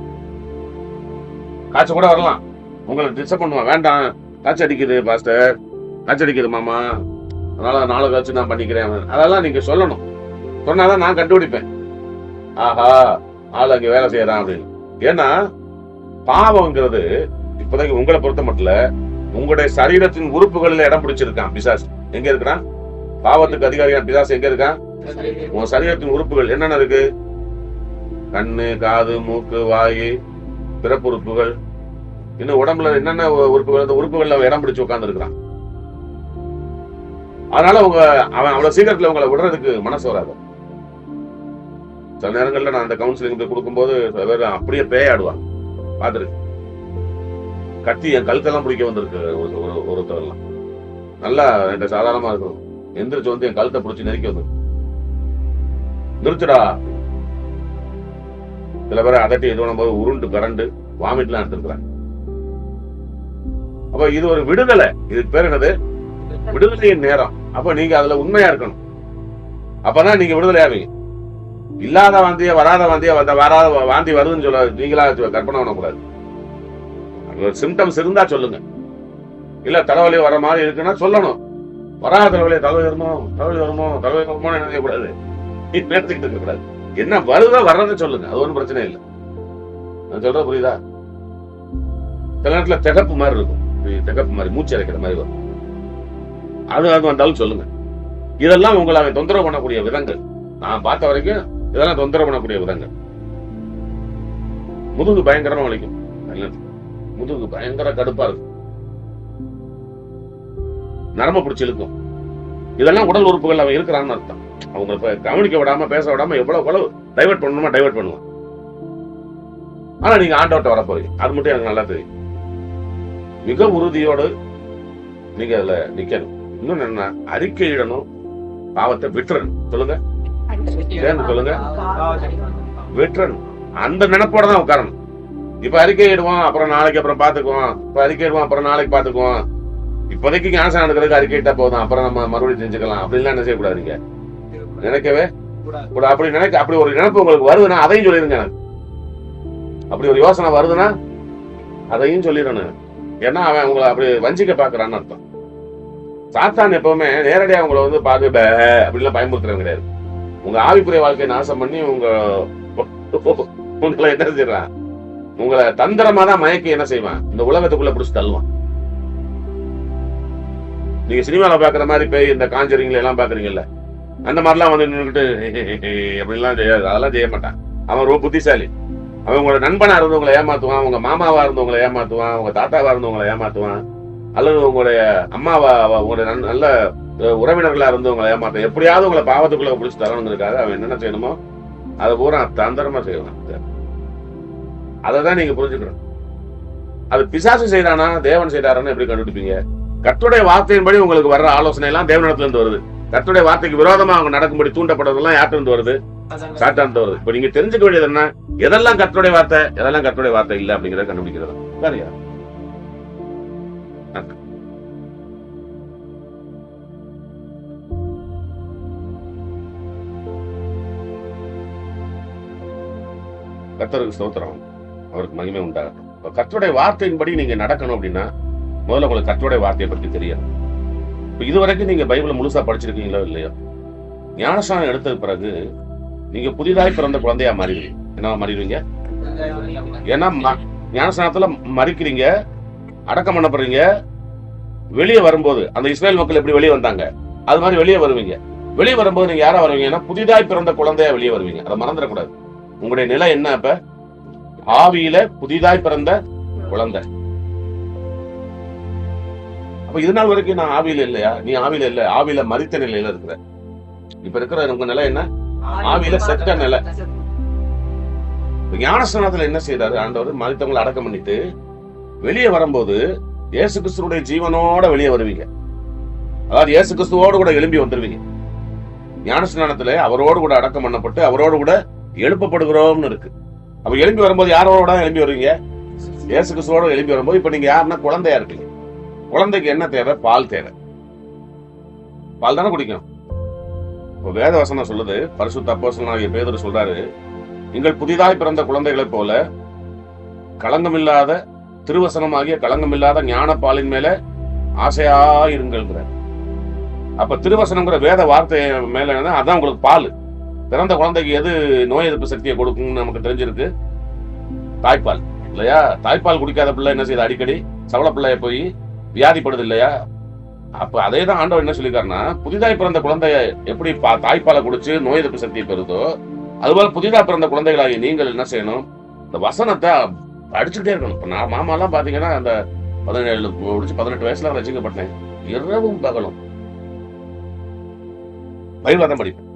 S1: காய்ச்சல் கூட வரலாம். உங்களை டிஸ்டர்ப் பண்ணுவான், வேண்டாம் காய்ச்சல் அடிக்குது பாஸ்டர், காய்ச்சல் அடிக்குது மாமா, அதனால நாளை கழிச்சு நான் பண்ணிக்கிறேன். அதெல்லாம் நீங்க சொல்லணும். சொன்னாதான் நான் கண்டுபிடிப்பேன், ஆஹா ஆள் அங்க வேலை செய்யறான் அப்படின்னு. ஏன்னா பாவம்ங்கிறது இப்போதைக்கு உங்களை பொறுத்த மட்டும் உங்களுடைய சரீரத்தின் உறுப்புகளில் இடம் பிடிச்சிருக்கான் பிசாசு. எங்க இருக்கிறான்? பாவத்துக்கு அதிகாரியான பிசாசு எங்க இருக்கான்? உங்க சரீரத்தின் உறுப்புகள் என்னென்ன இருக்கு? கண்ணு, காது, மூக்கு, வாயு, பிறப்பு உறுப்புகள், இன்னும் உடம்புல என்னென்ன உறுப்புகள், அந்த உறுப்புகள்ல இடம் பிடிச்சு உட்கார்ந்து இருக்கிறான். அதனால அவன் அவ்வளவு சீக்கிரத்துல உங்களை விடுறதுக்கு மனசு வராது. சில நேரங்கள்ல நான் அந்த கவுன்சிலிங் போய் கொடுக்கும்போது அப்படியே பேயாடுவான். பாத்துருக்கு, கத்தி என் கழுத்தெல்லாம் பிடிக்க வந்திருக்கு ஒருத்தரெல்லாம். நல்லா என்கிட்ட சாதாரணமா இருக்கும், எந்திரிச்சு வந்து என் கழுத்தை பிடிச்சி நெருக்கி வந்து நிறுத்துடா. சில பேரை அதட்டி எதுவும் போது உருண்டு கரண்டு வாமிட்லாம் எடுத்துருக்குறாங்க. அப்ப இது ஒரு விடுதலை. இதுக்கு பேர் என்னது? விடுதலையின் நேரம். அப்ப நீங்க அதுல உண்மையா இருக்கணும். அப்பதான் நீங்க விடுதலை ஆவீங்க. இல்லாத வாந்திய, வராத வாந்திய, வராத வாந்தி வருதுன்னு சொல்ல நீங்களா கற்பனை பண்ணக்கூடாது. சிம்டம்ஸ் இருந்தா சொல்லுங்க. இல்ல தலைவலி வர மாதிரி இருக்குன்னா சொல்லணும். வராத தலைவலி, தலைவலி வருமோ என்ன செய்யக்கூடாது, நினைச்சுக்கிட்டு இருக்க கூடாது. என்ன வருதோ வர்றதை சொல்லுங்க, அது ஒன்றும் பிரச்சனை இல்லை. நான் சொல்றது புரியுதா? சில நேரத்துல திகப்பு மாதிரி இருக்கும், திகப்பு மாதிரி மூச்சு அடைக்கிற மாதிரி வரும். அது வந்தாலும் சொல்லுங்க. இதெல்லாம் உங்களை அவன் தொந்தரவு பண்ணக்கூடிய விதங்கள். நான் பார்த்த வரைக்கும் இதெல்லாம் தொந்தரவு பண்ணக்கூடிய விதங்கள். முதுகு பயங்கரமா வலிக்கும், முதுகு பயங்கர கடுப்பா இருக்கும், நரம்பு பிடிச்சி இழுக்கும். இதெல்லாம் உடல் உறுப்புகள் அவன் இருக்கிறான்னு அர்த்தம். அவங்க கவனிக்க விடாம, பேச விடாம எவ்வளவு டைவர்ட் பண்ணணுமா டைவர்ட் பண்ணுவான். ஆனா நீங்க ஆண்டவர்ட்ட வர போறீங்க, அது மட்டும் எனக்கு நல்லா தெரியும். மிக உறுதியோடு நீங்க அதுல நிக்கணும். இன்னொன்னு என்ன, அறிக்கையிடணும், பாவத்தை விட்டுறணும். சொல்லுங்க, சொல்லுங்க, விட்டுறணும். அந்த நினைப்போட தான் உட்காரணும். இப்ப அறிக்கையிடுவோம், அப்புறம் நாளைக்கு அப்புறம் பாத்துக்குவோம், இப்ப அறிக்கையிடுவோம் அப்புறம் நாளைக்கு பாத்துக்குவோம், இப்போதைக்கு ஞானம் எடுக்கிறதுக்கு அறிக்கையிட்டா போதும், அப்புறம் நம்ம மறுபடியும் செஞ்சுக்கலாம் அப்படின்லாம் என்ன செய்யக்கூடாதுங்க, நினைக்கவே கூட. அப்படி ஒரு நினைப்பு உங்களுக்கு வருதுன்னா அதையும் சொல்லிருங்க. எனக்கு அப்படி ஒரு யோசனை வருதுன்னா அதையும் சொல்லிடணும். ஏன்னா அவன் உங்களை அப்படி வஞ்சிக்க பாக்குறான்னு அர்த்தம். சாத்தான் எப்பவுமே நேரடியா உங்களை வந்து பார்த்து அப்படிலாம் பயமுறுத்துறவங்க கிடையாது. உங்க ஆவிக்குரிய வாழ்க்கையை நாசம் பண்ணி உங்களை என்ன செய்யறான், உங்களை தந்திரமா தான் மயக்கி என்ன செய்வான், இந்த உலகத்துக்குள்ள பிடிச்சி தள்ளுவான். நீங்க சினிமால பாக்குற மாதிரி போய் இந்த காஞ்சரிங்ல எல்லாம் பாக்குறீங்கல்ல, அந்த மாதிரிலாம் வந்து நின்றுட்டு அப்படிலாம் செய்யாது, அதெல்லாம் செய்ய மாட்டான். அவன் ரொம்ப புத்திசாலி. அவன் உங்களோட நண்பனா இருந்தவங்களை ஏமாத்துவான், உங்க மாமாவா இருந்தவங்களை ஏமாத்துவான், உங்க தாத்தாவா இருந்தவங்களை ஏமாத்துவான், அல்லது உங்களுடைய அம்மாவா, உங்களுடைய நல்ல உறவினர்களா இருந்தவங்களை ஏமாத்துவான். எப்படியாவது உங்களை பாவத்துக்குள்ள பிடிச்சி தரணுங்கிறதுக்காக அவன் என்னென்ன செய்யணுமோ அதை பூரா தந்திரமா செய்வான். அதை தான் நீங்க புரிஞ்சுக்கணும். அது பிசாசு செய்யறானா தேவன் செய்யறாரான்னு எப்படி கண்டுபிடிப்பீங்க? கர்த்தருடைய வார்த்தையின்படி உங்களுக்கு வர்ற ஆலோசனை எல்லாம் தேவனிடத்துல இருந்து வருது. கர்த்தருடைய வார்த்தைக்கு விரோதமா அவங்க நடக்கும்படி தூண்டப்படுறதெல்லாம் யார்கிட்ட இருந்து வருது? சாத்தான்கிட்ட வருது. இப்ப நீங்க தெரிஞ்சுக்க வேண்டியது என்ன, எதெல்லாம் கர்த்தருடைய வார்த்தை, எதெல்லாம் கர்த்தருடைய வார்த்தை இல்ல அப்படிங்கிறத கண்டுபிடிக்கிறது. சரியா? கர்த்தருக்கு ஸ்தோத்திரம், அவருக்கு மகிமை உண்டாகட்டும். கர்த்தருடைய வார்த்தையின்படி நீங்க நடக்கணும் அப்படின்னா முதல்ல உங்களுக்கு கர்த்தருடைய வார்த்தையை பற்றி தெரியும். இதுவரைக்கும் நீங்க பைபிளை முழுசா படிச்சிருக்கீங்களோ இல்லையோ? ஞானஸ்நானம் எடுத்த பிறகு நீங்க புதிதாய் பிறந்த குழந்தையா மாறிடுவீங்க. என்னவா மாறிடுவீங்க? ஏன்னா ஞானஸ்நானத்துல மறிக்கிறீங்க, அடக்கம் பண்ணப்படுறீங்க. வெளியே வரும்போது அந்த இஸ்ரேல் மக்கள் எப்படி வெளியே வந்தாங்க, அது மாதிரி வெளியே வருவீங்க. வெளியே வரும்போது நீங்க யாரா வருவீங்கன்னா புதிதாய் பிறந்த குழந்தையா வெளியே வருவீங்க. அதை மறந்துடக்கூடாது. உங்களுடைய நிலை என்ன? அப்ப ஆவியில புதிதாய் பிறந்த குழந்தை. அப்ப இது நாள் வரைக்கும் நான் ஆவியில இல்லையா? நீ ஆவியில இல்ல, ஆவியில மரித்த நிலையில இருக்கிற. இப்ப இருக்கிற உங்க நிலை என்ன? ஆவியில செத்த நிலை. ஞானஸ்நானத்துல என்ன செய்தாரு ஆண்டவர்? மரித்தவங்களை அடக்கம் பண்ணிட்டு வெளியே வரும்போது இயேசு கிறிஸ்துவோட ஜீவனோட வெளியே வருவீங்க. அதாவது இயேசு கிறிஸ்துவோடு கூட எழும்பி வந்துருவீங்க. ஞானஸ்நானத்துல அவரோடு கூட அடக்கம் பண்ணப்பட்டு அவரோடு கூட எழுப்பப்படுகிறோம்னு இருக்கு. அப்ப எழும்பி வரும்போது யாரோட எழும்பி வருவீங்க? இயேசு கிறிஸ்துவோட எழும்பி வரும்போது இப்ப நீங்க யாருன்னா குழந்தையா இருப்பீங்க. குழந்தைக்கு என்ன தேவை? பால் தேவை. பால் தானே குடிக்கும். இப்ப வேத வசனம் சொல்லுது, பரிசுத்த அப்போஸ்தலனாகிய பேதுரு சொல்றாரு, நீங்கள் புதிதாய் பிறந்த குழந்தைகளைப் போல களங்கமில்லாத திருவசனமாகிய களங்கமில்லாத ஞான பாலின் மேல ஆசையாயிருங்கிற. அப்ப திருவசனங்கிற வேத வார்த்தை மேல அதான் உங்களுக்கு பால். பிறந்த குழந்தைக்கு எது நோய் எதிர்ப்பு சக்தியை கொடுக்கும்னு நமக்கு தெரிஞ்சிருக்கு? தாய்ப்பால் இல்லையா? தாய்ப்பால் குடிக்காத பிள்ளை என்ன செய்யுது? அடிக்கடி சவள பிள்ளைய போய் வியாதிப்படுது இல்லையா? அப்ப அதே தான் ஆண்டவர் என்ன சொல்லிருக்காருன்னா, புதிதாய் பிறந்த குழந்தைய எப்படி தாய்ப்பாலை குடிச்சு நோய் எதிர்ப்பு சக்தியை பெறுதோ, அதுபோல புதிதா பிறந்த குழந்தைகளாகி நீங்கள் என்ன செய்யணும்? இந்த வசனத்தை அடிச்சுட்டே இருக்கணும். இப்ப நான் மாமாலாம் பாத்தீங்கன்னா அந்த 17 முடிச்சு 18 வயசுல ரசிக்கப்பட்டேன். இரவும் பகலும் பைபிள் தான் படிப்பேன்.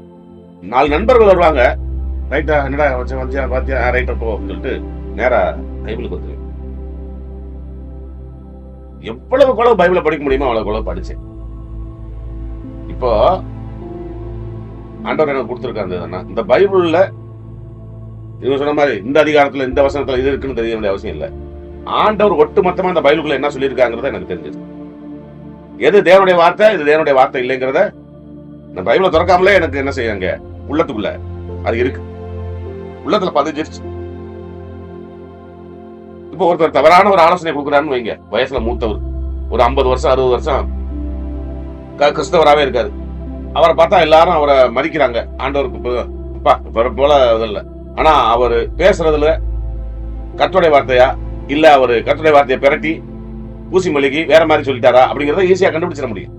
S1: 4 நண்பர்கள் வருவாங்க. ரைட்டா, என்னடா பாத்தியா, ரைட்டா போ அப்படின்னு சொல்லிட்டு நேரா பைபிளுக்கு வந்துருவேன். எவ்வளவு பைபிளை படிக்க முடியுமோ அவ்வளவு படிச்சேன். இப்போ ஆண்டவர் எனக்கு கொடுத்துருக்காரு. இந்த பைபிள்ல இவங்க சொன்ன மாதிரி இந்த அதிகாரத்துல இந்த வசனத்துல இது இருக்குன்னு தெரிய வேண்டிய அவசியம் இல்லை. ஆண்டவர் ஒட்டுமொத்தமா இந்த பைபிளுக்குள்ள என்ன சொல்லியிருக்காங்கிறத எனக்கு தெரிஞ்சது. எது தேவனுடைய வார்த்தை, இது தேவனுடைய வார்த்தை இல்லைங்கிறத இந்த பைபிளை திறக்காமலே எனக்கு என்ன செய்யுங்க, உள்ளத்துக்குள்ள அது இருக்கு, உள்ளத்துல பதிஞ்சிருச்சு. இப்போ ஒருத்தர் தவறான ஒரு ஆலோசனை கொடுக்குறாருன்னு வைங்க, வயசுல மூத்தவர், ஒரு 50 வருஷம் 60 வருஷம் கிறிஸ்தவராகவே இருக்காரு. அவரை பார்த்தா எல்லாரும் அவரை மதிக்கிறாங்க. ஆண்டவருக்கு போல இல்லை. ஆனா அவரு பேசுறதுல கர்த்தருடைய வார்த்தையா இல்ல அவரு கர்த்தருடைய வார்த்தையை பெரட்டி பூசி மொழிகி வேற மாதிரி சொல்லிட்டாரா அப்படிங்கறத ஈஸியா கண்டுபிடிச்சிட முடியும்.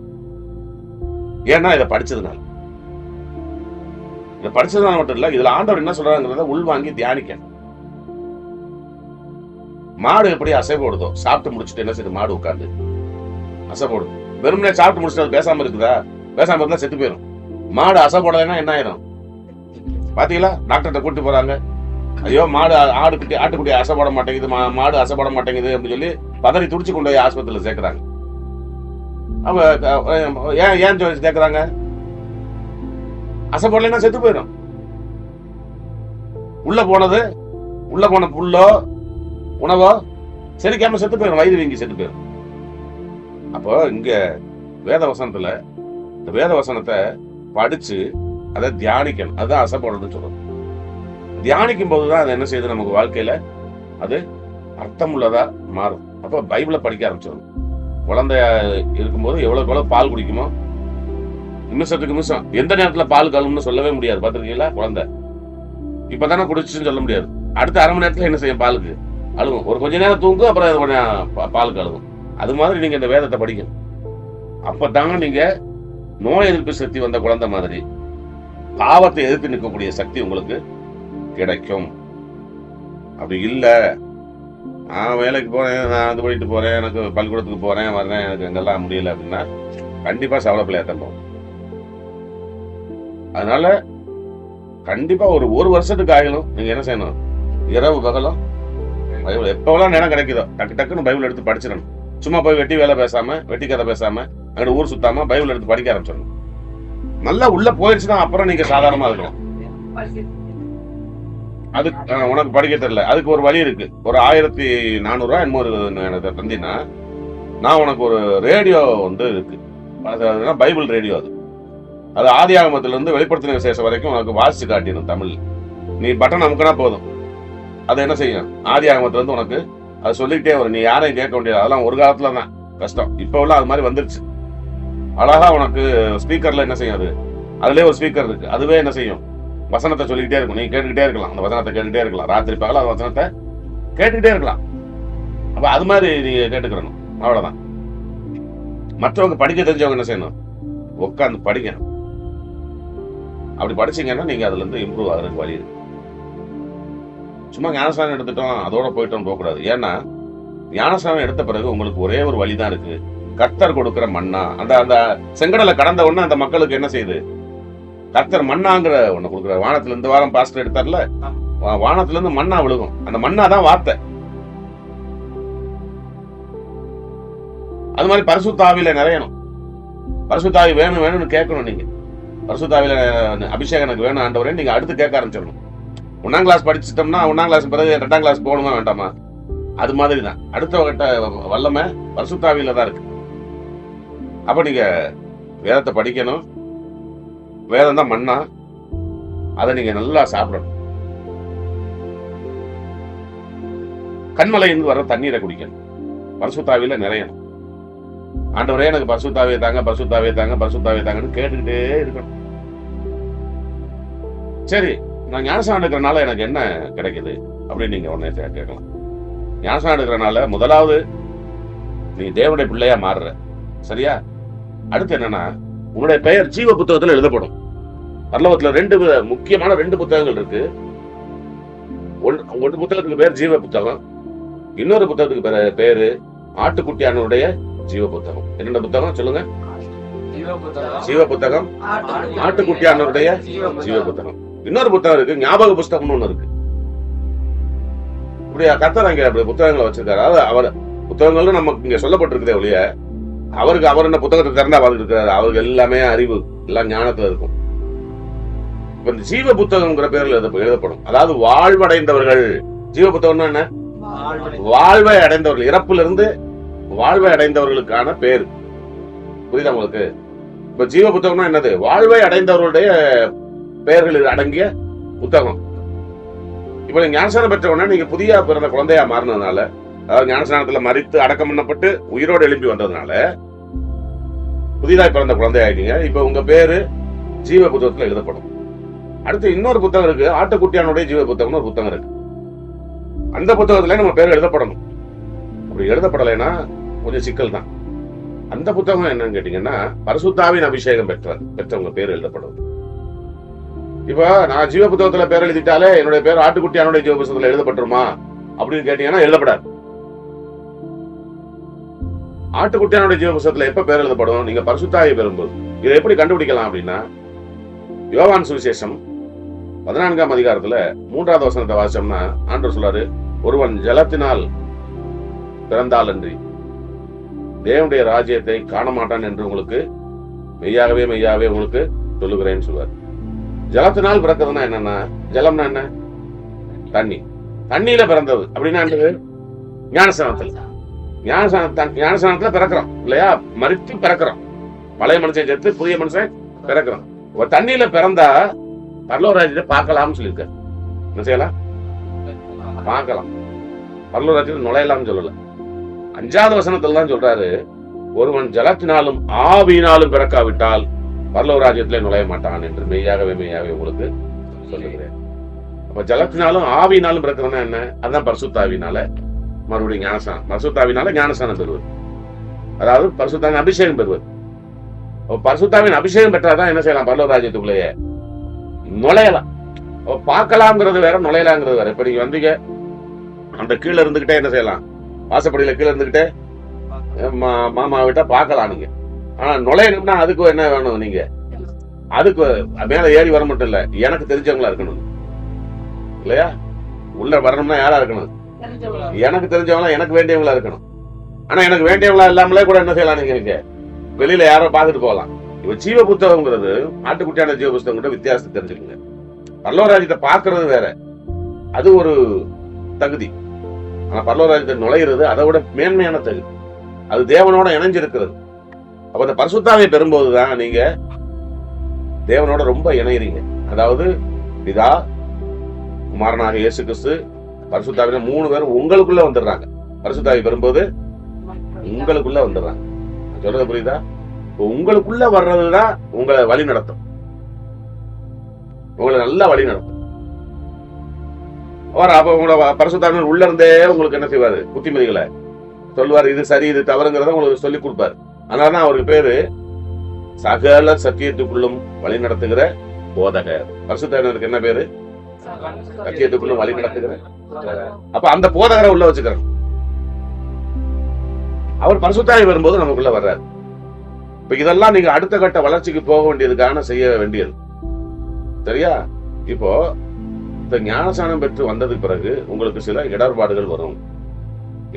S1: ஏன்னா இதை படிச்சதுனால மட்டும் இல்ல, இதுல ஆண்டவர் என்ன சொல்றாங்கிறத உள்வாங்கி தியானிக்க. மாடு எப்படி அசை போடுதோ, சாப்பிட்டு முடிச்சுட்டு என்ன செய்யுது? மாடு உட்காந்து அசை போடுது. வெறுமனே சாப்பிட்டு முடிச்சுட்டு அது பேசாம இருக்குதா? பேசாம இருந்தா செத்து போயிடும். மாடு அசை போடலைன்னா என்ன ஆயிரும்? பாத்தீங்களா? டாக்டர்கிட்ட கூட்டிட்டு போறாங்க, ஐயோ மாடு ஆட்டுக்குட்டி அசைப்பட மாட்டேங்குது, மாடு அசைப்பட மாட்டேங்குது அப்படின்னு சொல்லி பதறி துடிச்சு கொண்டு போய் ஆஸ்பத்திரியில சேர்க்கிறாங்க. அவங்க ஏன் சேர்க்கிறாங்க? அசைப்படலைன்னா செத்து போயிடும். உள்ள போன புல்லோ உணவோ செரிக்காம செத்து போயிடும், வயிறு வீங்கி செத்து போயிடும். அப்போ இங்க வேத வசனத்துல இந்த வேத வசனத்தை படிச்சு அதை தியானிக்கணும். அதுதான் அசைப்படுறதுன்னு சொல்றது. தியானிக்கும் போதுதான் அது என்ன செய்யுது? நமக்கு வாழ்க்கையில அது அர்த்தம் உள்ளதா மாறும். அப்ப பைபிளை படிக்க ஆரம்பிச்சிடணும். குழந்தைய இருக்கும்போது எவ்வளவு பால் குடிக்குமோ, நிமிஷத்துக்கு நிமிஷம் எந்த நேரத்துல பால் கழுவும்னு சொல்லவே முடியாது. பாத்துருக்கீங்களா? குழந்தை இப்பதானே குடிச்சுன்னு சொல்ல முடியாது. அடுத்த அரை மணி நேரத்துல என்ன செய்யும்? பாலுக்கு அழுகும். ஒரு கொஞ்ச நேரம் தூங்கும், அப்புறம் கொஞ்சம் பாலுக்கு அழுகும். அது மாதிரி நீங்க இந்த வேதத்தை படிக்கணும். அப்பதாங்க நீங்க நோய் எதிர்ப்பு சக்தி வந்த குழந்தை மாதிரி பாவத்தை எதிர்த்து நிற்கக்கூடிய சக்தி உங்களுக்கு கிடைக்கும். அப்படி இல்ல, நான் வேலைக்கு போறேன், நான் அது பண்ணிட்டு போறேன், எனக்கு பள்ளிக்கூடத்துக்கு போறேன் வர்றேன், எனக்கு எங்கெல்லாம் முடியல அப்படின்னா கண்டிப்பா சவள பிள்ளையாட்டம் போகும். அதனால கண்டிப்பா ஒரு வருஷத்துக்கு ஆகணும் நீங்க என்ன செய்யணும்? இரவு பகலும் பைபிள் எப்பெல்லாம் நேரம் கிடைக்குதோ டக்கு டக்குன்னு பைபிள் எடுத்து படிச்சிடணும். சும்மா போய் வெட்டி வேலை பேசாம, வெட்டி கதை பேசாம, அங்கிட்ட ஊர் சுத்தாம பைபிள் எடுத்து படிக்க ஆரம்பிச்சிடணும். நல்லா உள்ள போயிடுச்சுன்னா அப்புறம் நீங்க சாதாரணமா இருக்கலாம். அது உனக்கு படிக்க தெரியல, அதுக்கு ஒரு வழி இருக்கு. ஒரு 1400 ரூபாய் என்னமோ தந்தினா நான் உனக்கு ஒரு ரேடியோ வந்து இருக்கு, பைபிள் ரேடியோ. அது ஆதி ஆகமத்துல இருந்து வெளிப்படுத்தின விசேஷம் வரைக்கும் உனக்கு வாசிச்சு காட்டிடும் தமிழ். நீ பட்டன் அமுக்கினா போதும், அது என்ன செய்யும்? ஆதி ஆகமத்துல இருந்து உனக்கு அது சொல்லிக்கிட்டே வரும். நீ யாரையும் கேட்க முடியாது. அதெல்லாம் ஒரு காலத்துல தான் கஷ்டம். இப்ப எல்லாம் அது மாதிரி வந்துருச்சு. அழகா உனக்கு ஸ்பீக்கர்ல என்ன செய்யும்? அது அதுலயே ஒரு ஸ்பீக்கர் இருக்கு. அதுவே என்ன செய்யும்? வசனத்தை சொல்லிக்கிட்டே இருக்கும். நீங்க கேட்டுக்கிட்டே இருக்கலாம். அந்த வசனத்தை கேட்டுக்கிட்டே இருக்கலாம். ராத்திரி பகல அந்த வசனத்தை கேட்டுக்கிட்டே இருக்கலாம். அப்ப அது மாதிரி நீங்க கேட்டுக்கிறணும். அவ்வளவுதான். மற்றவங்க படிக்க தெரிஞ்சவங்க என்ன செய்யணும்? உட்காந்து படிக்கணும். அப்படி படிச்சீங்கன்னா நீங்க அதுல இருந்து இம்ப்ரூவ் ஆகுறதுக்கு வழி இருக்கு. சும்மா ஞானஸ்நானம் எடுத்துட்டோம் அதோட போயிட்டோம் போகக்கூடாது. ஏன்னா ஞானஸ்நானம் எடுத்த பிறகு உங்களுக்கு ஒரே ஒரு வழிதான் இருக்கு. கர்த்தர் கொடுக்கிற மண்ணா அந்த அந்த செங்கடலை கடந்த உடனே அந்த மக்களுக்கு என்ன செய்யுது? கர்த்தர் மண்ணாங்கிற ஒண்ணு கொடுக்குற. வானத்துல இந்த வாரம் பாஸ்டர் எடுத்தார்ல, வானத்துல இருந்து மண்ணா விழுகும். அந்த மண்ணா தான் வார்த்தை. அது மாதிரி பரிசுத்த ஆவியில நிறையணும். பரிசுத்த ஆவி வேணும் வேணும்னு கேட்கணும். நீங்க பரிசுத்த ஆவியில அபிஷேகம் எனக்கு வேணும் ஆண்டவரே நீங்க அடுத்து கேட்க ஆரம்பிச்சிடணும். 1ஆம் கிளாஸ் படிச்சுட்டோம்னா 1ஆம் கிளாஸ் பிறகு 2ஆம் கிளாஸ் போகணுமா வேண்டாமா? அது மாதிரி தான் அடுத்த கட்ட வல்லமை பரிசுத்த ஆவியில தான் இருக்கு. அப்ப நீங்க வேதத்தை படிக்கணும். வேதம் தான் மண்ணா, அதை நீங்க நல்லா சாப்பிடணும். கண்மலையிலிருந்து வர தண்ணீரை குடிக்கணும். பரிசுத்தாவியில நிறையணும். ஆண்டவரே எனக்கு பரிசுத்தாவியை தாங்க, பரிசுத்தாவியை தாங்க, பரிசுத்தாவியை தாங்கன்னு கேட்டுக்கிட்டே இருக்கணும். சரி, நான் ஞானஸ்நானம் எடுக்கிறனால எனக்கு என்ன கிடைக்குது அப்படின்னு நீங்க உடனே கேட்கலாம். ஞானஸ்நானம் எடுக்கிறனால முதலாவது நீ தேவனுடைய பிள்ளையா மாறுற. சரியா? அடுத்து என்னன்னா உங்களுடைய பெயர் ஜீவ புத்தகத்துல எழுதப்படும். பரலோகத்துல முக்கியமான 2 புத்தகங்கள் இருக்கு. ஒரு புத்தகத்துக்கு பேர் ஜீவ புத்தகம், இன்னொரு புத்தகத்துக்கு பேரு ஆட்டுக்குட்டியானுடைய ஜீவ புத்தகம். என்னென்ன புத்தகம் சொல்லுங்க? ஜீவ புத்தகம், ஆட்டுக்குட்டியானுடைய ஜீவ புத்தகம். இன்னொரு புத்தகம் இருக்கு, ஞாபக புஸ்தகம்னு ஒண்ணு இருக்கு. இப்படி கர்த்தர் அங்க புத்தகங்களை வச்சிருக்காரு. அதாவது அவர் புத்தகங்களும் நமக்கு இங்க சொல்லப்பட்டிருக்குதே ஒழிய அவருக்கு அவர் என்ன புத்தகத்தை திறந்தா வாழ்ந்துட்டு இருக்காரு. அவருக்கு எல்லாமே அறிவு, எல்லாம் ஞானத்துல இருக்கும். இப்ப இந்த ஜீவ புத்தகம்ங்கிற பேர்ல எழுதப்படும். அதாவது வாழ்வடைந்தவர்கள். ஜீவ புத்தகம்னா என்ன? வாழ்வை அடைந்தவர்கள், இறப்புல இருந்து வாழ்வை அடைந்தவர்களுக்கான பேர். புரியுதா உங்களுக்கு? இப்ப ஜீவ புத்தகம்னா என்னது? வாழ்வை அடைந்தவர்களுடைய பெயர்கள் அடங்கிய புத்தகம். இப்ப ஞானஸ்நானம் பெற்ற உடனே நீங்க புதிய பிறந்த குழந்தையா மாறினதுனால, அதாவது ஞானஸ்நானத்துல மரித்து அடக்கம் பண்ணப்பட்டு உயிரோடு எழும்பி வந்ததுனால புதிதாய் பிறந்த குழந்தையாயிட்டீங்க. இப்ப உங்க பேரு ஜீவ புத்தகத்துல எழுதப்படும். அடுத்து இன்னொரு புத்தகம் இருக்கு, ஆட்டுக்குட்டியானுடைய ஜீவ புத்தகம்னு ஒரு புத்தகம் இருக்கு. அந்த புத்தகத்துல நம்ம பேர் எழுதப்படணும். அப்படி எழுதப்படலைன்னா கொஞ்சம் சிக்கல் தான். அந்த புத்தகம் என்னன்னு கேட்டீங்கன்னா பரிசுத்தாவின் அபிஷேகம் பெற்றவங்க பேர் எழுதப்படும். இப்ப நான் ஜீவ புத்தகத்துல பேர் எழுதிட்டாலே என்னுடைய பேர் ஆட்டுக்குட்டியானுடைய ஜீவ புத்தகத்துல எழுதப்பட்டுருமா அப்படின்னு கேட்டீங்கன்னா எழுதப்படாது. ஆட்டுக்குட்டியானுடைய ஜீவ புத்தகத்துல எப்ப பேர் எழுதப்படும்? நீங்க பரிசுத்தாவியை பெறும்போது. இதை எப்படி கண்டுபிடிக்கலாம் அப்படின்னா, யோவான் சுவிசேஷம் 14ஆம் அதிகாரத்துல 3வது வசனத்தை வாசிச்சோம்னா ஆண்டவர் சொல்றாரு, ஒருவன் ஜலத்தினால் பிறந்தால் அன்றி தேவனுடைய ராஜ்யத்தை காண மாட்டான் என்று உங்களுக்கு மெய்யாகவே மெய்யாகவே உங்களுக்கு சொல்லுகிறேன்னு சொல்லுவார். ஜலத்தினால் பிறக்கிறதுனா என்னன்னா, ஜலம்னா என்ன? தண்ணி. தண்ணியில பிறந்தது அப்படின்னா என்னது? ஞானஸ்நானத்துல. ஞானஸ்நானத்துல பிறக்கிறோம் இல்லையா? மரித்து பிறக்கிறோம். பழைய மனுஷன் சேர்த்து புதிய மனுஷன் பிறக்கிறோம். தண்ணியில பிறந்தா பரலோக ராஜ்யத்தை பார்க்கலாம்னு சொல்லியிருக்காரு. என்ன செய்யலாம்? பார்க்கலாம். பரலோக ராஜ்யத்தில் நுழையலாம்னு சொல்லல. 5வது வசனத்துல தான் சொல்றாரு, ஒருவன் ஜலத்தினாலும் ஆவியினாலும் பிறக்காவிட்டால் பரலோக ராஜ்யத்திலே நுழைய மாட்டான் என்று மெய்யாகவே மெய்யாகவே உங்களுக்கு சொல்லுகிறேன். அப்ப ஜலத்தினாலும் ஆவியினாலும் பிறக்கிறதுனா என்ன? அதுதான் பரிசுத்தாவினால மறுபடியும் ஞானஸ்நானம். பரிசுத்தாவினால ஞானஸ்நானம் பெறுவது, அதாவது பரிசுத்தாவின் அபிஷேகம் பெறுவது. பரிசுத்தாவின் அபிஷேகம் பெற்றாதான் என்ன செய்யலாம்? பரலோக ராஜ்யத்துக்குள்ளேயே நுழையலாம். பார்க்கலாம்ங்கிறது வேற, நுழையலாங்கிறது வேற. இப்ப நீங்க வந்தீங்க, அந்த கீழே இருந்துகிட்டே என்ன செய்யலாம்? வாசப்படியில கீழே இருந்துகிட்டே மாமா விட்டா பார்க்கலாம் நீங்க. ஆனா நுழையணும்னா அதுக்கு என்ன வேணும்? நீங்க அதுக்கு மேல ஏறி வர மட்டும் இல்ல, எனக்கு தெரிஞ்சவங்களா இருக்கணும் இல்லையா? உள்ள வரணும்னா யாரா இருக்கணும்? எனக்கு தெரிஞ்சவங்களா, எனக்கு வேண்டியவங்களா இருக்கணும். ஆனா எனக்கு வேண்டியவங்களா இல்லாமலே கூட என்ன செய்யலாம்? நீங்க இங்க வெளியில யாரோ பார்த்துட்டு போகலாம். இப்ப ஜீவ புத்தகம்ங்கிறது ஆட்டுக்குட்டியான ஜீவ புத்தகம் கூட வித்தியாசத்தை தெரிஞ்சுக்கோங்க. பரலோக ராஜ்யத்தை பார்க்கறது வேற, அது ஒரு தகுதி. ஆனா பரலோக ராஜ்யத்தை நுழையிறது அதை விட மேன்மையான தகுதி. அது தேவனோட இணைஞ்சிருக்கிறது. அப்ப அந்த பரிசுத்தாவை பெறும்போதுதான் நீங்க தேவனோட ரொம்ப இணையறீங்க. அதாவது பிதா, குமாரனாக இயேசு கிறிஸ்து, பரிசுத்தாவில 3 பேரும் உங்களுக்குள்ள வந்துடுறாங்க. பரிசுத்தாவி பெறும்போது உங்களுக்குள்ள வந்துடுறாங்க. சொல்றது புரியுதா? உங்களுக்குள்ள வர்றதுதான் உங்களை வழி நடத்தும். உங்களை நல்லா வழி நடத்தும். அவர் அப்ப உங்களை பரிசுத்தாவியானவர் உள்ள இருந்தே உங்களுக்கு என்ன செய்வாரு? புத்திமதிகளை சொல்லுவார். இது சரி, இது தவறுங்கிறத உங்களுக்கு சொல்லி கொடுப்பாரு. அதனாலதான் அவருக்கு பேரு சகல சத்தியத்துக்குள்ளும் வழி நடத்துகிற போதகர். பரிசுத்தாவியானவருக்கு என்ன பேரு? சத்தியத்துக்குள்ளும் வழி நடத்துகிற. அப்ப அந்த போதகரை உள்ள வச்சுக்கிறோம். அவர் பரிசுத்தாவி வரும்போது நமக்குள்ள வர்றாரு. இப்ப இதெல்லாம் நீங்க அடுத்த கட்ட வளர்ச்சிக்கு போக வேண்டியதுக்கான செய்ய வேண்டியது. சரியா? இப்போ இந்த ஞானசானம் பெற்று வந்ததுக்கு பிறகு உங்களுக்கு சில இடர்பாடுகள் வரும்.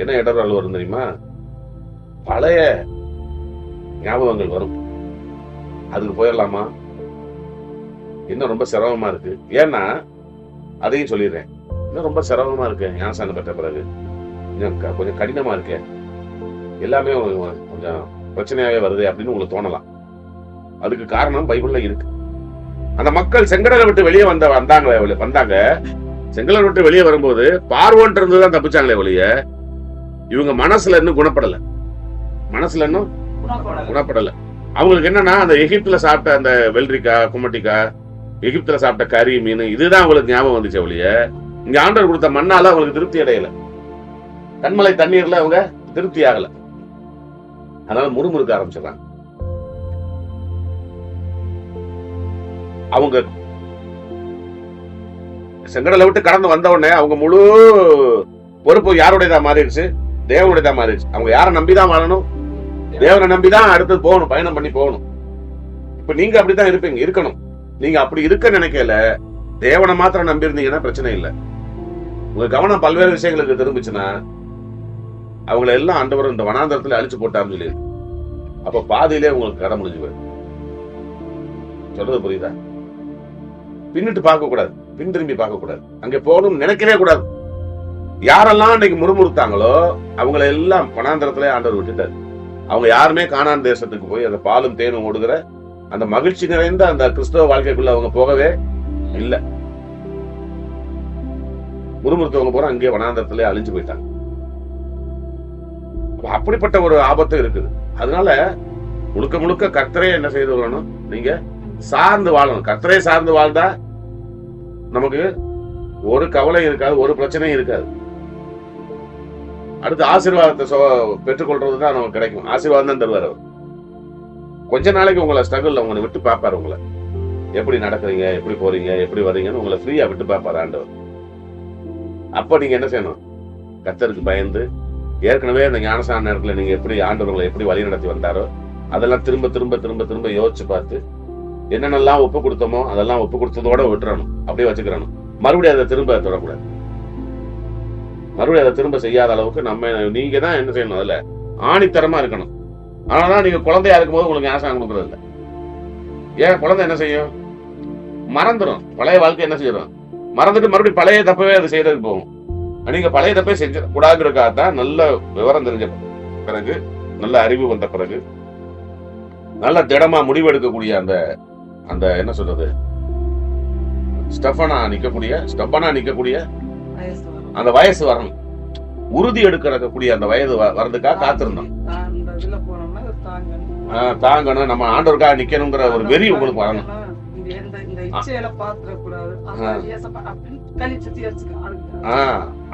S1: என்ன இடர்பாடு வரும் தெரியுமா? பழைய ஞாபகங்கள் வரும். அதுக்கு போயிடலாமா? இன்னும் ரொம்ப சிரமமா இருக்கு. ஏன்னா அதையும் சொல்லிடுறேன், இன்னும் ரொம்ப சிரமமா இருக்கு. ஞானசானம் பெற்ற பிறகு கொஞ்சம் கடினமா இருக்கு, எல்லாமே கொஞ்சம் பிரச்சனையாவே வருது அப்படின்னு உங்களுக்கு தோணலாம். அதுக்கு காரணம் பைபிள்ல இருக்கு. அந்த மக்கள் செங்கடலை விட்டு வெளியே வந்தாங்க. செங்கடலை விட்டு வெளியே வரும்போது பார்வோன்ட்டு இருந்துதான் தப்பிச்சாங்களே ஒழிய இவங்க மனசுல இன்னும் குணப்படல. அவங்களுக்கு என்னன்னா, அந்த எகிப்துல சாப்பிட்ட அந்த வெள்ளரிக்காய், கும்மட்டிக்காய், எகிப்துல சாப்பிட்ட கறி, மீன், இதுதான் அவங்களுக்கு ஞாபகம் வந்துச்சு ஒழிய இங்க ஆண்டவர் கொடுத்த மண்ணால அவங்களுக்கு திருப்தி அடையல. கண்மலை தண்ணீர்ல அவங்க திருப்தி ஆகல. அதனால முறுமுறுக்க ஆரம்பிச்சிடறாங்க. அவங்க செங்கடலை விட்டு கடந்து வந்த உடனே அவங்க முழு பொறுப்பு யாருடையதான் மாறிடுச்சு? தேவனுடையதான் மாறிடுச்சு. அவங்க யாரை நம்பிதான் வாழணும்? தேவனை நம்பிதான் அடுத்து போகணும், பயணம் பண்ணி போகணும். இப்ப நீங்க அப்படித்தான் இருக்கணும். நீங்க அப்படி இருக்க நினைக்கல, தேவனை மாத்திரம் நம்பி இருந்தீங்கன்னா பிரச்சனை இல்லை. உங்க கவனம் பல்வேறு விஷயங்களுக்கு திரும்பிச்சுன்னா அவங்கள எல்லாம் ஆண்டவர் இந்த வனாந்தரத்துல அழிச்சு போட்டான்னு சொல்லி, அப்ப பாதியிலே உங்களுக்கு கடை முடிஞ்சு போயிடும். சொல்றது புரியுதா? பின்னிட்டு பார்க்க கூடாது, பின் திரும்பி பார்க்க கூடாது, அங்க போகணும்னு நினைக்கவே கூடாது. யாரெல்லாம் இன்னைக்கு முறுமுறுத்தாங்களோ அவங்கள எல்லாம் வனாந்தரத்திலே ஆண்டவர் விட்டுட்டாரு. அவங்க யாருமே கானான் தேசத்துக்கு போய் அந்த பாலும் தேனும் ஓடுகிற அந்த மகிழ்ச்சி நிறைந்த அந்த கிறிஸ்தவ வாழ்க்கைக்குள்ள அவங்க போகவே இல்லை. முறுமுறுத்தவங்க போற அங்கே வனாந்தரத்திலே அழிஞ்சு போயிட்டாங்க. அப்படிப்பட்ட ஒரு ஆபத்து இருக்குது. அதனால முழுக்க முழுக்க கர்த்தரே என்ன செய்து வரணும்? நீங்க சார்ந்து வாழணும். கர்த்தரே சார்ந்து வாழ்ந்தா நமக்கு ஒரு கவலை இருக்காது, ஒரு பிரச்சனையும் இருக்காது. அடுத்து ஆசீர்வாதத்தை பெற்றுக்கொள்றதுதான் நமக்கு கிடைக்கும். ஆசீர்வாதம் தான் தருவார் அவர். கொஞ்ச நாளைக்கு உங்களை ஸ்ட்ரகிள் உங்களை விட்டு பார்ப்பாரு. உங்களை எப்படி நடக்கிறீங்க, எப்படி போறீங்க, எப்படி வர்றீங்கன்னு உங்களை ஃப்ரீயா விட்டு பார்ப்பாரு ஆண்டவர். அப்ப நீங்க என்ன செய்யணும்? கர்த்தருக்கு பயந்து, ஏற்கனவே அந்த ஞானசான நேரத்துல நீங்க எப்படி ஆண்டவர்களை எப்படி வழி நடத்தி வந்தாரோ அதெல்லாம் திரும்ப திரும்ப திரும்ப திரும்ப யோசிச்சு பார்த்து என்னென்னலாம் ஒப்பு கொடுத்தோமோ அதெல்லாம் ஒப்பு கொடுத்ததோட விட்டுறணும், அப்படியே வச்சுக்கிறணும். மறுபடியும் அதை திரும்ப தொடக்கூடாது. மறுபடியும் அதை திரும்ப செய்யாத அளவுக்கு நீங்க தான் என்ன செய்யணும்? அதுல ஆணித்தரமா இருக்கணும். ஆனாதான் நீங்க குழந்தையா இருக்கும்போது உங்களுக்கு ஞானசானம் கொடுக்கறது இல்லை. ஏன்? குழந்தை என்ன செய்யும்? மறந்துடும். பழைய வாழ்க்கை என்ன செய்யறோம்? மறந்துட்டு மறுபடியும் பழைய தப்பவே அது செய்யறதுக்கு போகும். நீங்க பழைய தப்பே செஞ்ச கூடாதுக்காகத்தான் நல்ல விவரம் தெரிஞ்ச பிறகு, நல்ல அறிவு வந்த பிறகு, நல்ல திடமா முடிவெடுக்கக்கூடிய அந்த அந்த என்ன சொல்றது, ஸ்டெப்பனா நிக்கக்கூடிய அந்த வயசு வரணும். உறுதி எடுக்கக்கூடிய அந்த வயது வர்றதுக்காக காத்திருந்தோம். தாங்கணும், நம்ம ஆண்டவருக்காக நிக்கணுங்கிற ஒரு வெறி உங்களுக்கு வரணும்.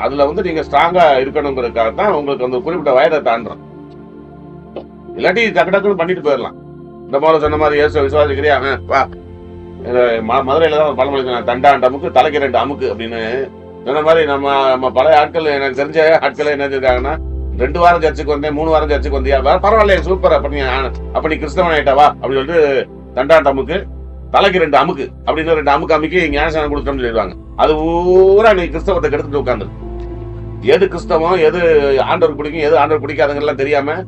S1: அதுல நீங்க ஸ்ட்ராங்கா இருக்கணுங்கிறதுக்காக தான் உங்களுக்கு அந்த குறிப்பிட்ட வயதை தாண்டுறோம். இல்லாட்டி டக்கு டக்குன்னு பண்ணிட்டு போயிடலாம். இந்த மாதிரி சொன்ன மாதிரி இயேசு விசுவாசிக்கிறியா? மதுரையில தான் ஒரு பழமொழி, தண்டாண்ட அமுக்கு தலைக்கு 2 அமுக்கு அப்படின்னு சொன்ன மாதிரி நம்ம பழைய ஆட்கள், எனக்கு தெரிஞ்ச ஆட்கள் என்ன செஞ்சாங்கன்னா, 2 வாரம் சர்ச்சுக்கு வந்தேன், 3 வாரம் சர்ச்சுக்கு வந்தியா, பரவாயில்ல சூப்பர், அப்ப நீ கிறிஸ்தவன் ஆயிட்டாவா அப்படின்னு சொல்லிட்டு தண்டாண்ட அமுக்கு தலைக்கு 2 அமுக்கு அப்படின்னு 2 அமுக்கு அமுக்கி ஞானசானம் கொடுத்தோம்னு சொல்லிடுவாங்க. அது ஊரா நீ கிறிஸ்தவத்தை கெடுத்துட்டு உட்காந்து, எது கிறிஸ்தவம், எது ஆண்டவர் பிடிக்கும், எது ஆண்டவர் பிடிக்காதுங்கெல்லாம் தெரியாம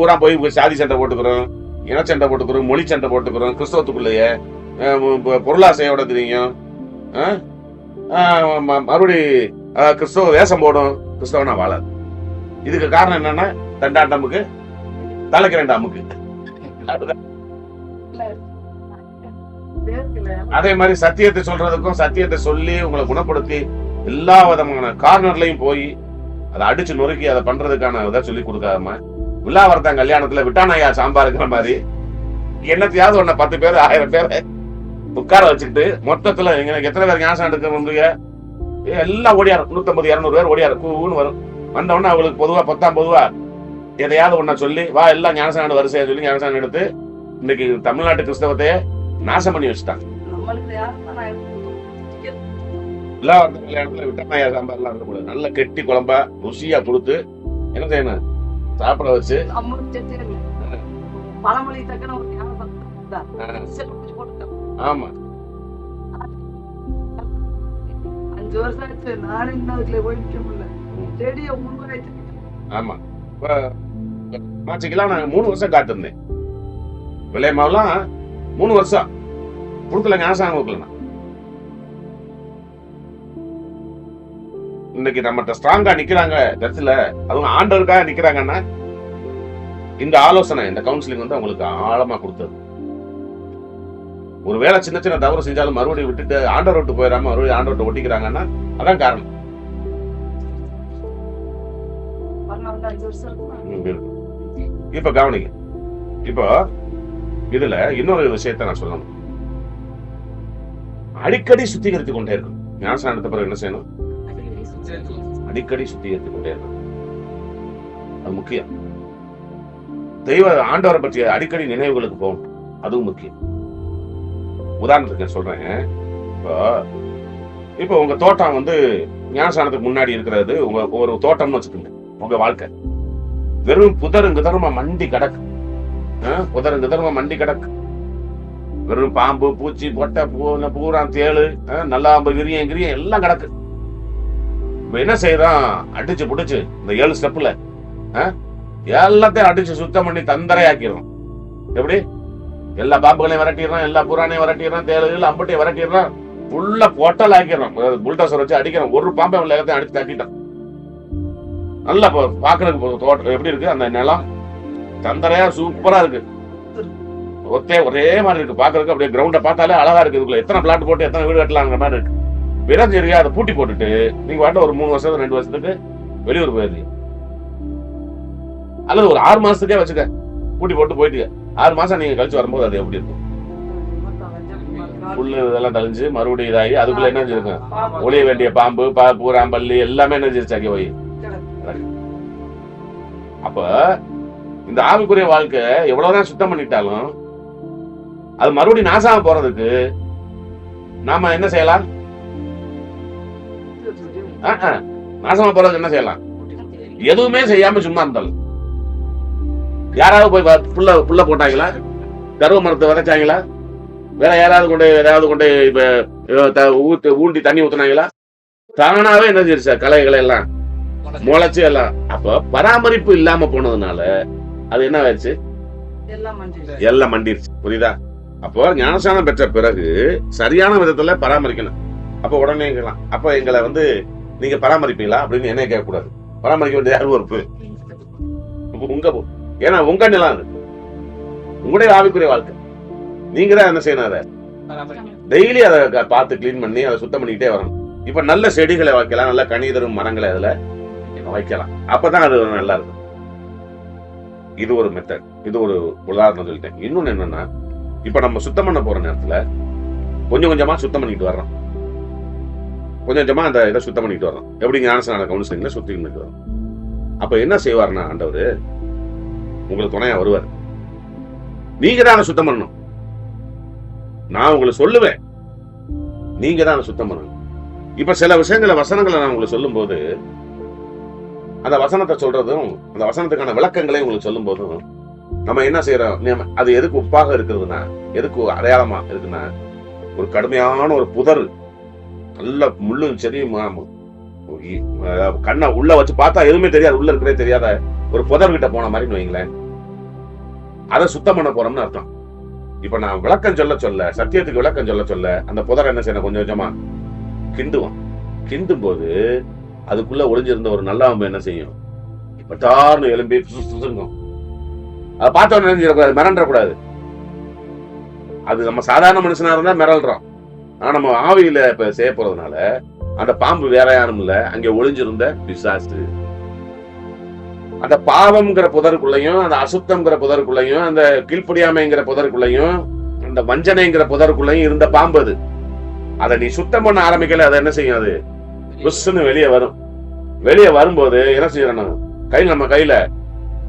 S1: ஊரா போய் சாதி சண்டை போட்டுக்கிறோம், இனச்சண்டை போட்டுக்கிறோம், மொழி சண்டை போட்டுக்கிறோம். கிறிஸ்தவத்துக்குள்ளேயே பொருளாசையோட தெரியும். மறுபடி கிறிஸ்தவ வேஷம் போடும், கிறிஸ்தவனா வாழாது. இதுக்கு காரணம் என்னன்னா, தண்டாண்ட அமுக்கு தலைக்கு 2 அமுக்கு. அதே மாதிரி சத்தியத்தை சொல்றதுக்கும், சத்தியத்தை சொல்லி உங்களை குணப்படுத்தி எல்லா விதமான கார்னர்லயும் போய் அதை அடிச்சு நொறுக்கி அதை பண்றதுக்கான இதை சொல்லி கொடுக்காம, விழாவரத்தான் கல்யாணத்துல விட்டானையா சாம்பாருங்கிற மாதிரி என்னத்தையாவது 10 பேர் 1000 பேரை உட்கார வச்சுக்கிட்டு மொத்தத்துல எத்தனை பேர் ஞானசானம் எடுக்க முடியுங்க? எல்லாம் ஓடியாரு, 150 200 பேர் ஓடியாரு, கூன்னு வரும். வந்த உடனே அவங்களுக்கு பொதுவா எதையாவது ஒன்ன சொல்லி வா எல்லாம் ஞானசானம் வரிசையா சொல்லி ஞானசானம் எடுத்து இன்னைக்கு தமிழ்நாட்டு கிறிஸ்தவத்தையே நாசம் பண்ணி வச்சுட்டாங்க. கல்யாணத்துல விட்டமாயா சாம்பார்லாம் இருக்கக்கூடாது. நல்ல கெட்டி குழம்பா ருசியா கொடுத்து என்ன செய்யணும், சாப்பிட வச்சு. ஆமா,
S2: 5 வருஷம் ஆச்சு, நானே இன்னதுக்குள்ள போய் நிக்க முடியல. செடியை உருவாயிட்டு.
S1: ஆமா, மாச்சிக்கலாம் நான் 3 வருஷம் காத்திருந்தேன். விளையமாவெல்லாம் 3 வருஷம் கொடுக்கல, ஞானசானம் கொடுக்கல. இன்னைக்கு நம்மகிட்ட ஸ்ட்ராங்கா நிக்கிறாங்க சர்ச்சில், அதுவும் ஆண்டவருக்காக நிக்கிறாங்கன்னா இந்த ஆலோசனை, இந்த கவுன்சிலிங் வந்து அவங்களுக்கு ஆழமா கொடுத்தது. ஒருவேளை சின்ன சின்ன தவறு செஞ்சாலும் மறுபடியும் விட்டுட்டு ஆண்டவர் விட்டு போயிடாம மறுபடியும் ஆண்டவர்கிட்ட ஒட்டிக்கிறாங்கன்னா அதான் காரணம். இப்ப கவனிங்க, இப்போ இதுல இன்னொரு விஷயத்த நான் சொல்லணும். அடிக்கடி சுத்திகரித்து கொண்டே இருக்கும். ஞானசானத்த பிறகு என்ன செய்யணும்? அடிக்கடி சுத்திகரித்து கொண்டே இருக்கும். அது முக்கியம். தெய்வ ஆண்டவரை பற்றிய அடிக்கடி நினைவுகளுக்கு போகும், அதுவும் முக்கியம். உதாரணத்துக்கு சொல்றேன், இப்போ உங்க தோட்டம் வந்து ஞானசானத்துக்கு முன்னாடி இருக்கிறது உங்க ஒரு தோட்டம்னு வச்சுக்கோங்க. உங்க வாழ்க்கை வெறும் புதருங்குதரமா மண்டி கிடக்கு, புதருங்குதரமா மண்டி கிடக்கு. வெறும் பாம்பு, பூச்சி, பொட்டை, பூரா, தேளு, நல்லாம்பு, கிரியம் எல்லாம் கிடக்கு. இப்ப என்ன செய்யறோம்? அடிச்சு புடிச்சு இந்த 7 ஸ்டெப்ல எல்லாத்தையும் அடிச்சு சுத்தம் பண்ணி தந்தரையாக்கிறோம். எப்படி? எல்லா பாம்புகளையும் விரட்டிடுறோம், எல்லா புறானையும் விரட்டிடுறோம், தேளுகள் அம்பட்டையும் விரட்டிடுறோம், ஃபுல்லா பொட்டல் ஆக்கிடுறோம். புல்டோசர் வச்சு அடிக்கிறோம். ஒரு பாம்பை எல்லாத்தையும் அடிச்சு தட்டிட்டோம். நல்லா பாக்குறதுக்கு தோட்டம் எப்படி இருக்கு? அந்த நிலம் தந்தரையா சூப்பரா இருக்கு. ஒரே மாதிரி இருக்கு பாக்குறதுக்கு. அப்படியே கிரவுண்ட பார்த்தாலே அழகா இருக்கு. இதுக்குள்ள எத்தனை பிளாட் போட்டு எத்தனை வீடு கட்டலாங்கிற மாதிரி இருக்கு. பிறகு அதை பூட்டி போட்டுட்டு நீங்க வாட்ட ஒரு 3 வருஷம் 2 வருஷத்துக்கு வெளியூர் போயிருந்தீங்க, அல்லது ஒரு 6 மாசத்துக்கே வச்சுக்க பூட்டி போட்டு போயிட்டு 6 மாசம் நீங்க கழிச்சு வரும்போது அது எப்படி இருக்கும்? புல்லு இதெல்லாம் தழிஞ்சு மறுபடியும் இதாகி அதுக்குள்ள என்ன செஞ்சிருக்கும்? ஒளிய வேண்டிய பாம்பு, பூராம்பள்ளி எல்லாமே என்ன செஞ்சிருச்சாக்கி போய். அப்ப இந்த ஆவிக்குரிய வாழ்க்கை எவ்வளவுதான் சுத்தம் பண்ணிட்டாலும் அது மறுபடியும் நாசாம போறதுக்கு நாம என்ன செய்யலாம்? நாசமா போறதுக்கு என்ன செய்யலாம்? எதுவுமே செய்யாம சும்மா இருந்தாலும். யாராவது போய் புல்ல போட்டாங்களா? கருவ மரத்தை விதைச்சாங்களா? வேற யாராவது கொண்டு இப்ப ஊண்டி தண்ணி ஊத்துனாங்களா? தானாவே என்ன செய்யுச்சா? களைகளை எல்லாம் முளைச்சு எல்லாம். அப்ப பராமரிப்பு இல்லாம போனதுனால அது என்ன ஆயிடுச்சு? எல்லாம் மண்டிருச்சு. புரியுதா? அப்போ ஞானசானம் பெற்ற பிறகு சரியான விதத்துல பராமரிக்கணும். அப்ப உடனே அப்ப எங்களை வந்து நீங்க பராமரிப்பீங்களா அப்படின்னு என்ன கேட்க கூடாது. பராமரிக்க வேண்டிய யாரும் பொறுப்பு உங்க, ஏன்னா உங்க நிலம் அது, உங்களுடைய ஆவிக்குரிய வாழ்க்கை. நீங்க தான் என்ன செய்யணும்? அதை டெய்லி அதை பார்த்து கிளீன் பண்ணி அதை சுத்தம் பண்ணிக்கிட்டே வரணும். இப்ப நல்ல செடிகளை வைக்கலாம், நல்ல கனி தரும் மரங்களை அதுல வைக்கலாம். அப்பதான் அது நல்லா இருக்கும். இது ஒரு மெத்தட், இது ஒரு உதாரணம் சொல்லிட்டேன். இன்னொன்னு என்னன்னா, இப்ப நம்ம சுத்தம் பண்ண போற நேரத்துல கொஞ்சம் கொஞ்சமா சுத்தம் பண்ணிட்டு வர்றோம். கொஞ்சம் கொஞ்சமா அந்த இதை சுத்தம் பண்ணிட்டு வரோம். எப்படி? ஞானசான கவுன்சிலிங்ல சுத்தி பண்ணிட்டு வரோம். அப்ப என்ன செய்வார்னா ஆண்டவர் உங்களுக்கு துணையா வருவார். நீங்க தான் சுத்தம் பண்ணணும். நான் உங்களுக்கு சொல்லுவேன், நீங்க தான் சுத்தம் பண்ணணும். இப்ப சில விஷயங்களை வசனங்களை நான் உங்களுக்கு சொல்லும் போது, அந்த வசனத்தை சொல்றதும் அந்த வசனத்துக்கான விளக்கங்களையும் உங்களுக்கு சொல்லும் போதும் நம்ம என்ன செய்யறோம்? அது எதுக்கு உப்பாக இருக்குதுன்னா, எதுக்கு அடையாளமா இருக்குன்னா, ஒரு கடுமையான ஒரு புதர், நல்ல முள்ளும் சரி, கண்ணை உள்ள வச்சு பார்த்தா எதுவுமே தெரியாது, உள்ள இருக்கிறதே தெரியாத ஒரு புதர் கிட்ட போன மாதிரி வைங்களேன். அதை சுத்தம் பண்ண போறோம்னு அர்த்தம். இப்ப நான் விளக்கம் சொல்ல சத்தியத்துக்கு விளக்கம் சொல்ல அந்த புதர் என்ன செய்யணும்? கொஞ்சம் கொஞ்சமா கிண்டுவோம். கிண்டும் போது அதுக்குள்ள ஒளிஞ்சிருந்த ஒரு நல்லாம்பு என்ன செய்யும்? பட்டார்னு எலும்பி சுருங்கும். அதை பார்த்தோன்னு மிரண்டக்கூடாது. அது நம்ம சாதாரண மனுஷனா இருந்தா மிரள்றோம். ஆனா நம்ம ஆவியில இப்ப செய்ய போறதுனால அந்த பாம்பு வேற யாரும் இல்ல, அங்க ஒளிஞ்சிருந்த பிசாசு. அந்த பாவம்ங்கிற புதருக்குள்ளையும், அந்த அசுத்தம்ங்கிற புதருக்குள்ளையும், அந்த கீழ்ப்படியாமைங்கிற புதருக்குள்ளையும் அந்த வஞ்சனைங்கிற புதருக்குள்ளயும் இருந்த பாம்பு அது. அதை நீ சுத்தம் பண்ண ஆரம்பிக்கல, அதை என்ன செய்யும், அது புஷ்ன்னு வெளியே வரும். வெளியே வரும்போது என்ன செய்யணும், கையில நம்ம கையில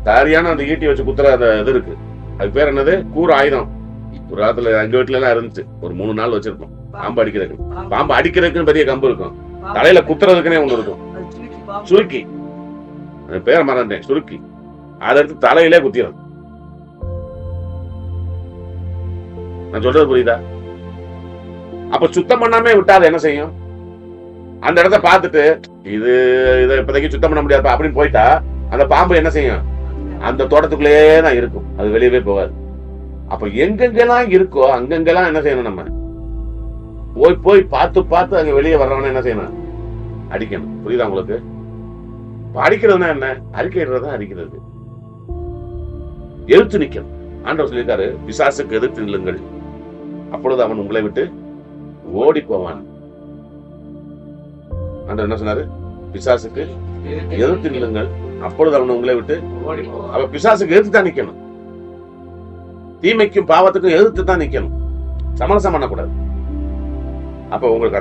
S1: சரியான அந்த ஈட்டி வச்சு குத்துற அந்த இது இருக்கு, அது பேர் என்னது, கூறு ஆயுதம். ஒரு காலத்துல எங்க வீட்டுல எல்லாம் இருந்துச்சு, ஒரு 3 நாள் வச்சிருப்போம். பாம்பு அடிக்கிறதுக்கு, பாம்பு அடிக்கிறதுக்குன்னு பெரிய கம்பு இருக்கும், தலையில குத்துறதுக்குன்னே ஒண்ணு இருக்கும், சுருக்கி, அந்த பேரை மறந்துட்டேன், சுருக்கி. அதை எடுத்து தலையிலே குத்திடும். நான் சொல்றது புரியுதா? அப்ப சுத்தம் பண்ணாம விட்டா அது என்ன செய்யும், அந்த இடத்த பார்த்துட்டு இதை இப்போதைக்கு சுத்தம் பண்ண முடியாது அப்படின்னு போயிட்டா அந்த பாம்பு என்ன செய்யும், அந்த தோட்டத்துக்குள்ளேயே தான் இருக்கும், அது வெளியவே போகாது. அப்ப எங்கெங்கெல்லாம் இருக்கோ அங்கெங்கெல்லாம் என்ன செய்யணும், நம்ம போய் போய் பார்த்து அங்க வெளியே வர்றவன என்ன செய்யணும், அடிக்கணும். புரியுதா உங்களுக்கு? அடிக்கிறதுனா என்ன, அறிக்கையிடுறதா அடிக்கிறது. எதிர்த்து நிக்கணும். ஆண்டவர் சொல்லியிருக்காரு, பிசாசுக்கு எதிர்த்து நில்லுங்கள், அப்பொழுது அவன் உங்களை விட்டு ஓடி போவான். ஆண்டவர் என்ன சொன்னாரு, பிசாசுக்கு எதிர்த்து நில்லுங்கள், அப்பொழுது அவன் உங்களை விட்டு. அவ பிசாசுக்கு எதிர்த்து தான் நிக்கணும், தீமைக்கும் பாவத்துக்கும் எதிர்த்து தான் நிக்கணும், சமரசம் பண்ணக்கூடாது. அப்ப உங்களுக்கு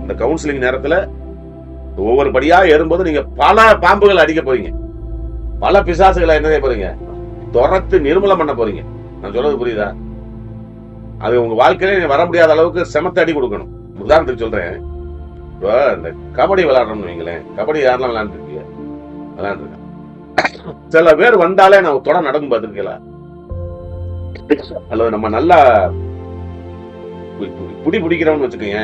S1: அந்த கவுன்சிலிங் நேரத்துல ஒவ்வொரு படியா ஏறும்போது நீங்க பல பாம்புகள் அடிக்க போறீங்க, பல பிசாசுகளை என்ன செய்ய போறீங்க, துரத்து நிர்மூலம் பண்ண போறீங்க. நான் சொல்றது புரியுதா? அது உங்க வாழ்க்கையில வர முடியாத அளவுக்கு செமத்த அடி கொடுக்கணும். உதாரணத்துக்கு சொல்றேன், இப்போ இந்த கபடி விளையாடுறோம்னு வைங்களேன், கபடி யாரெல்லாம் விளையாண்டுருக்கீங்க, விளையாண்டுருக்கேன். சில பேர் வந்தாலே நான் தொடர் நடக்கும் பார்த்துருக்கீங்களா, அல்லது நம்ம நல்லா புடி பிடிக்கிறோம்னு வச்சுக்கோங்க,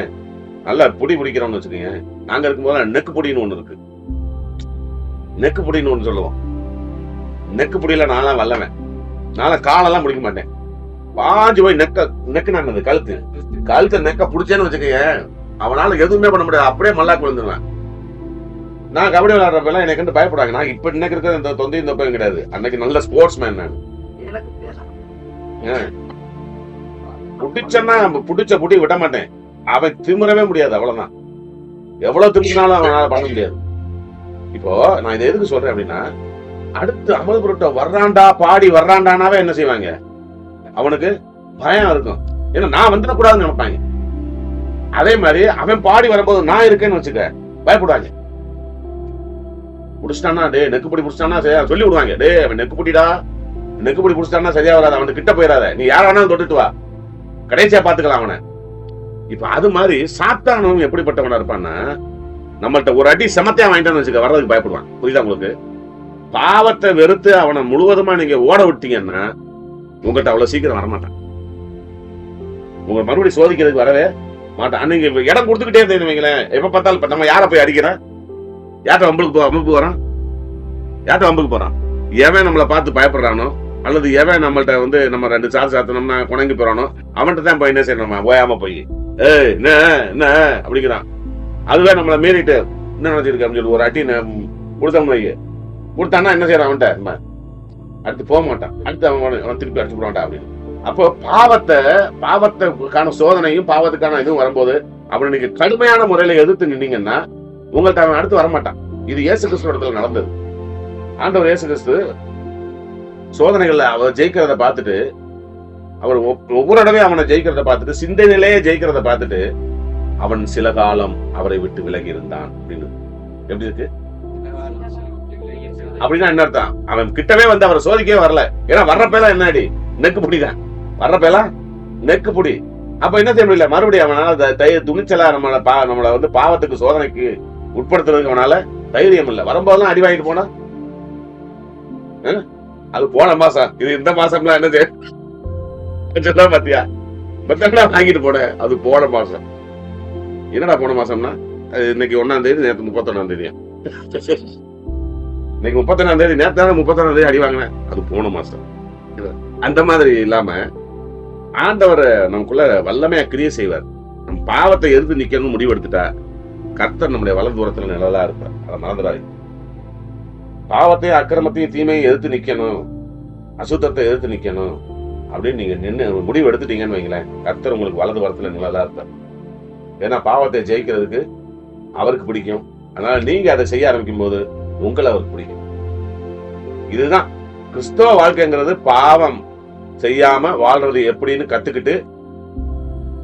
S1: நல்லா புடி பிடிக்கிறோம்னு வச்சுக்கோங்க, நாங்க இருக்கும்போது நெக்கு புடின்னு ஒண்ணு இருக்கு, நெக்கு புடின்னு ஒண்ணு சொல்லுவோம். நெக்கு புடியில நான்லாம் வல்லவன், நான்லாம் காலெல்லாம் பிடிக்க மாட்டேன், பாஞ்சு போய் நெக்கு நான் கழுத்து நெக்க புடிச்சேன்னு வச்சுக்கோங்க, அவனால எதுவுமே பண்ண முடியாது, அப்படியே மல்லாக்கு விழுந்துருவேன். நான் கபடி விளையாடுறப்பெல்லாம் எனக்கு வந்து பயப்படுவாங்க. நான் இப்ப இன்னைக்கு இருக்கிற இந்த தொந்தையும் தொப்பையும் கிடையாது, அன்னைக்கு நல்ல ஸ்போர்ட்ஸ் மேன் நான். புடிச்சன்னா புடிச்ச புடி விட மாட்டேன், அவன் திமிரவே முடியாது, அவ்வளவுதான். எவ்வளவு திமினாலும் அவனால பண்ண முடியாது. இப்போ நான் இதை எதுக்கு சொல்றேன் அப்படின்னா, அடுத்து அமல் புரோட்டா வர்றாண்டா பாடி வர்றாண்டானாவே என்ன செய்வாங்க, அவனுக்கு பயம் இருக்கும், ஏன்னா நான் வந்துடக்கூடாதுன்னு நினைப்பாங்க. அதே மாதிரி அவன் பாடி வரும்போது நான் இருக்கேன்னு வச்சுக்க பயப்படுவாங்க. புடிச்சிட்டானா, டே நெக்குப்படி புடிச்சிட்டானா சரியா சொல்லி விடுவாங்க, டே அவன் நெக்குப்படிடா, நெக்குப்படி புடிச்சிட்டானா சரியா வராது, அவனுக்கு கிட்ட போயிடாத, நீ யார வேணாலும் தொட்டுட்டு வா, கடைசியா பாத்துக்கலாம் அவனை. இப்ப அது மாதிரி சாத்தானவன் எப்படிப்பட்டவனா இருப்பான்னா, நம்மள்ட்ட ஒரு அடி செமத்தையா வாங்கிட்டான்னு வச்சுக்க வர்றதுக்கு பயப்படுவான். புரியுதா உங்களுக்கு? பாவத்தை வெறுத்து அவனை முழுவதுமா நீங்க ஓட விட்டீங்கன்னா உங்கள்கிட்ட அவ்வளவு சீக்கிரம் வரமாட்டான், உங்க மறுபடியும் சோதிக்கிறதுக்கு வரவே மாட்டான். நீங்க இடம் கொடுத்துக்கிட்டே இருந்தீங்களேன், எப்ப பார்த்தாலும் இப்ப நம்ம யார போய் அடிக்கிறோம், யார்ட்ட வம்புக்கு போறான், யார்ட்ட வம்புக்கு போறான், எவன் நம்மளை பார்த்து பயப்படுறானோ, அல்லது எவன் நம்மள்ட்ட வந்து நம்ம 2 சார் சாத்தனம்னா குணங்கி போறானோ அவன்கிட்ட தான் போய் என்ன செய்யணும், ஓயாம போய் என்ன அப்படிங்கிறான். அதுவே நம்மளை மீறிட்டு என்ன நினைச்சிருக்கு அப்படின்னு சொல்லி ஒரு அட்டி கொடுத்தோம்னு வைக்க கொடுத்தான்னா என்ன செய்யறான், அவன்கிட்ட அடுத்து போக மாட்டான், அடுத்து அவன் திருப்பி அடிச்சு போடான்டா அப்படின்னு. அப்போ பாவத்துக்கான சோதனையும் பாவத்துக்கான இதுவும் வரும்போது அவன் நீங்க கடுமையான முறையில எதிர்த்து நின்னீங்கன்னா உங்கள்கிட்ட அவன் அடுத்து வரமாட்டான். இது இயேசு கிறிஸ்து இடத்துல நடந்தது. ஆண்டவர் இயேசு கிறிஸ்து சோதனைகள்ல அவர் ஜெயிக்கிறத பார்த்துட்டு, அவர் ஒவ்வொரு இடமே அவனை ஜெயிக்கிறத பார்த்துட்டு, சிந்தனையிலேயே ஜெயிக்கிறத பார்த்துட்டு அவன் சில காலம் அவரை விட்டு விலகி இருந்தான் அப்படின்னு. எப்படி இருக்கு அப்படின்னா என்ன அர்த்தம், அவன் கிட்டவே வந்து அவரை சோதிக்கவே வரல, ஏன்னா வர்றப்பெல்லாம் என்னடி நெக்கு புடிதான், வர்றப்பெல்லாம் நெக்கு புடி. அப்ப என்ன செய்ய முடியல, மறுபடியும் அவனால துணிச்சலா நம்மளை வந்து பாவத்துக்கு சோதனைக்கு உட்படுத்துறதுக்கு அவனால தைரியம் இல்லை. வரும்போதெல்லாம் அடி வாங்கிட்டு போனா அது போன மாசம், இது இந்த மாசம்லாம் என்ன செய்ய பாத்தியா, வாங்கிட்டு போன அது போன மாசம். என்னடா போன மாசம்னா, இன்னைக்கு 1ஆம் தேதி, நேற்று 31ஆம் தேதியா, இன்னைக்கு 31ஆம் தேதி, நேற்று 31ஆம் தேதி அடி வாங்கினேன், அது போன மாசம். அந்த மாதிரி இல்லாம ஆண்டவர் நமக்குள்ள வல்லமையா கிரியை செய்வார். நம்ம பாவத்தை எதிர்த்து நிக்கணும்னு முடிவெடுத்துட்டா கர்த்தர் நம்முடைய வலது தூரத்துல நிழலா இருப்பார். அதை மறந்துடாது. பாவத்தையும் அக்கிரமத்தையும் தீமையும் எதிர்த்து நிக்கணும், அசுத்தத்தை எதிர்த்து நிக்கணும் அப்படின்னு நீங்க நின்று முடிவு எடுத்துட்டீங்கன்னு வைங்களேன், கர்த்தர் உங்களுக்கு வலது வரத்துல நிழலா இருப்பார். ஏன்னா பாவத்தை ஜெயிக்கிறதுக்கு அவருக்கு பிடிக்கும். அதனால நீங்க அதை செய்ய ஆரம்பிக்கும் போது உங்களை அவருக்கு பிடிக்கும். இதுதான் கிறிஸ்தவ வாழ்க்கைங்கிறது. பாவம் செய்யாம வாழ்றது எப்படின்னு கத்துக்கிட்டு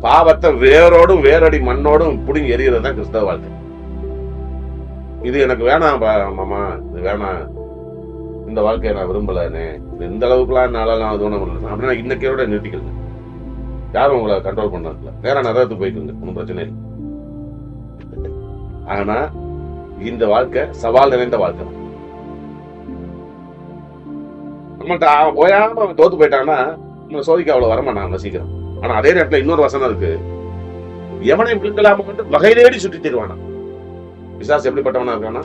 S1: பாவத்தை வேரோடும் வேரடி மண்ணோடும் புடிங்கி எறிகிறது தான் கிறிஸ்தவ வாழ்க்கை. இது எனக்கு வேணாம் மாமா, இது வேணாம், இந்த வாழ்க்கையை நான் விரும்பலன்னு, இந்த அளவுக்குலாம் என்னால அது ஒண்ணு முடியல அப்படின்னா இன்னைக்கோட நிறுத்திக்கல. யாரும் உங்களை கண்ட்ரோல் பண்ணல, வேற நரகத்துக்கு போய்க்குங்க, ஒன்றும் பிரச்சனை இல்லை. ஆனா இந்த வாழ்க்கை சவால் நிறைந்த வாழ்க்கை. நம்மள்ட்ட போயாம அவன் தோத்து போயிட்டான்னா நம்மளை சோதிக்க அவ்வளவு வரமாட்டான் சீக்கிரம். ஆனா அதே நேரத்துல இன்னொரு வசனம் இருக்கு, எவனை விழுங்கலாம வகை தேடி சுற்றி தருவானா. பிசாசு எப்படிப்பட்டவனா இருக்கானா,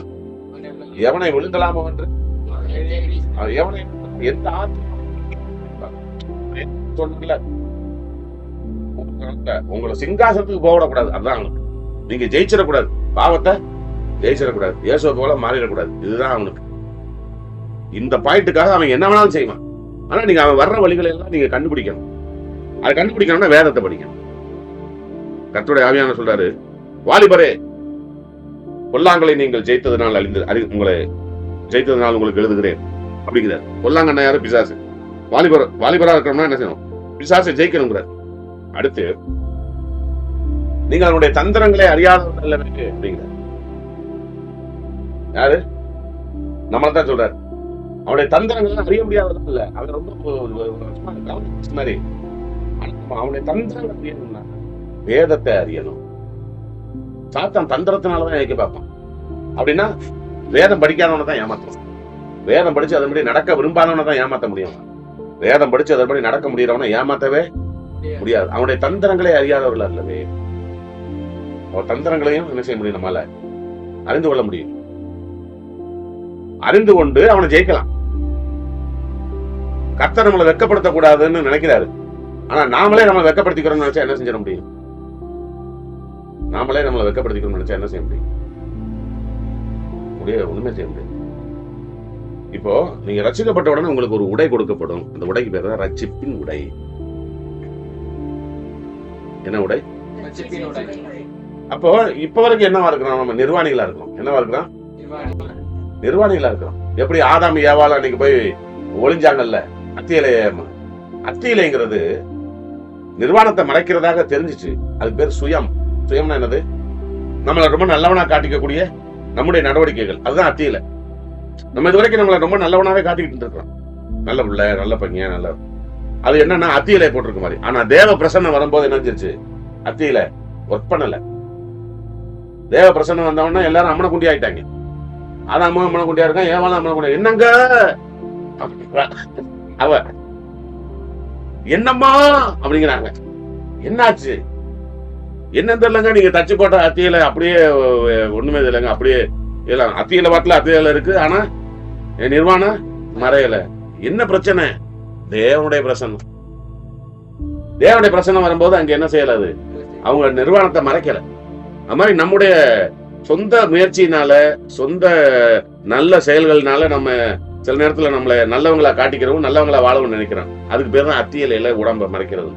S1: எவனை விழுங்கலாம என்று எவனை எந்த சொன்ன உங்களை சிங்காசனத்துக்கு போகக்கூடாது. அதுதான் நீங்க ஜெயிச்சிடக்கூடாது, பாவத்தை ஜெயிச்சிடக்கூடாது, இயேசுவை போல மாறிடக்கூடாது. இதுதான் அவனுக்கு. இந்த பாயிண்ட்டுக்காக அவன் என்ன வேணாலும் செய்வான். ஆனா நீங்க அவன் வர்ற வழிகளை எல்லாம் நீங்க கண்டுபிடிக்கணும். அதை கண்டுபிடிக்கணும்னா வேதத்தை படிக்கணும். கர்த்தருடைய ஆவியான சொல்றாரு, வாலிபரே பொல்லாங்களை நீங்கள் ஜெயித்ததுனால் உங்களை ஜெயித்ததுனால் உங்களுக்கு எழுதுகிறேன் அப்படிங்கிறார். பொல்லாங்கண்ணா யாரு? பிசாசு. வாலிபரா இருக்கணும்னா என்ன செய்யணும்? பிசாசை ஜெயிக்கணுங்கிறார். அடுத்து நீங்கள் அவனுடைய தந்திரங்களை அறியாதவர்கள் அப்படிங்கிறார். யாரு? நம்மளதான் சொல்றாரு. அவனுடைய தந்திரங்கள் அறிய முடியாதவர்கள் இல்ல, அவன் ரொம்ப மாதிரி. அவனுடைய தந்திரங்கள் அறியணும்னா வேதத்தை அறியணும். சாத்தான் தந்திரத்தினாலதான் இயக்க பார்ப்பான். அப்படின்னா வேதம் படிக்காதவனை தான் ஏமாத்தணும். வேதம் படிச்சு அதன்படி நடக்க விரும்பாதவனை தான் ஏமாத்த முடியும். வேதம் படிச்சு அதன்படி நடக்க முடியறவனை ஏமாத்தவே முடியாது. அவனுடைய தந்திரங்களே அறியாதவர்கள் அல்லவே. அவன் தந்திரங்களையும் என்ன செய்ய முடியும்? நம்மால அறிந்து கொள்ள முடியும். அறிந்து கொண்டு அவனை ஜெயிக்கலாம். கர்த்தர் நம்மளை வெட்கப்படுத்த கூடாதுன்னு நினைக்கிறாரு. ஆனா நாமளே நம்மளை வெட்கப்படுத்திக்கிறோம்னு நினைச்சா என்ன செஞ்சிட முடியும்? நாமளே நம்மளை வெட்கப்படுத்திக்கிறோம்னு நினைச்சா என்ன செய்ய முடியும்? ஒண்ணுமே செய்ய முடியாது. இப்போ நீங்க ரட்சிக்கப்பட்ட உடனே உங்களுக்கு ஒரு உடை கொடுக்கப்படும். அந்த உடைக்கு பேர் தான் ரட்சிப்பின் உடை. என்ன உடை? அப்போ இப்ப வரைக்கும் என்னவா இருக்கிறோம்? நம்ம நிர்வாணிகளா இருக்கிறோம். என்னவா இருக்கிறோம்? நிர்வாணிகளா இருக்கிறோம். எப்படி ஆதாம் ஏவாள் அன்னைக்கு போய் ஒளிஞ்சாங்கல்ல அத்தியிலைங்கிறது நிர்வாணத்தை மறைக்கிறதாக தெரிஞ்சிச்சு. அதுக்கு பேர் சுயம். சுயம்னா என்னது? நம்மளை ரொம்ப நல்லவனா காட்டிக்கக்கூடிய நம்முடைய நடவடிக்கைகள், அதுதான் அத்தியில. நம்ம இது வரைக்கும் நம்மளை ரொம்ப நல்லவனாவே காட்டிக்கிட்டு இருக்கிறோம். நல்ல பிள்ளை, நல்ல பையன், நல்ல. அது என்னன்னா அத்தியில போட்டிருக்க மாதிரி. ஆனா தேவ பிரசன்னம் வரும்போது என்ன செஞ்சு? அத்தியில ஒர்க் பண்ணல. தேவ பிரசன்னம் வந்தவொடனே எல்லாரும் அம்மன குண்டி ஆயிட்டாங்க. அதான் அம்மன குண்டியா இருக்கான், ஏவாலும் அம்மன குண்டியா. என்னங்க அவ என்னம்மா அப்படிங்கிறாங்க. என்னாச்சு? என்ன தெரியலங்க, நீங்க தச்சு போட்ட அத்தியில அப்படியே ஒண்ணுமே இல்லைங்க, அப்படியே எல்லாம் அத்தியில பாட்டுல அத்தியில இருக்கு, ஆனா நிர்வாணம் மறையல. என்ன பிரச்சனை? தேவனுடைய பிரசன்னம். தேவனுடைய பிரசன்னம் வரும்போது அங்க என்ன செய்யலாது? அவங்க நிர்வாணத்தை மறைக்கல. அது மாதிரி நம்முடைய சொந்த முயற்சியினால, சொந்த நல்ல செயல்கள்னால நம்ம சில நேரத்துல நம்மளை நல்லவங்களா காட்டிக்கிறோம், நல்லவங்களா வாழவும் நினைக்கிறோம். அதுக்கு பேர் தான் அத்தியில உடம்ப மறைக்கிறது.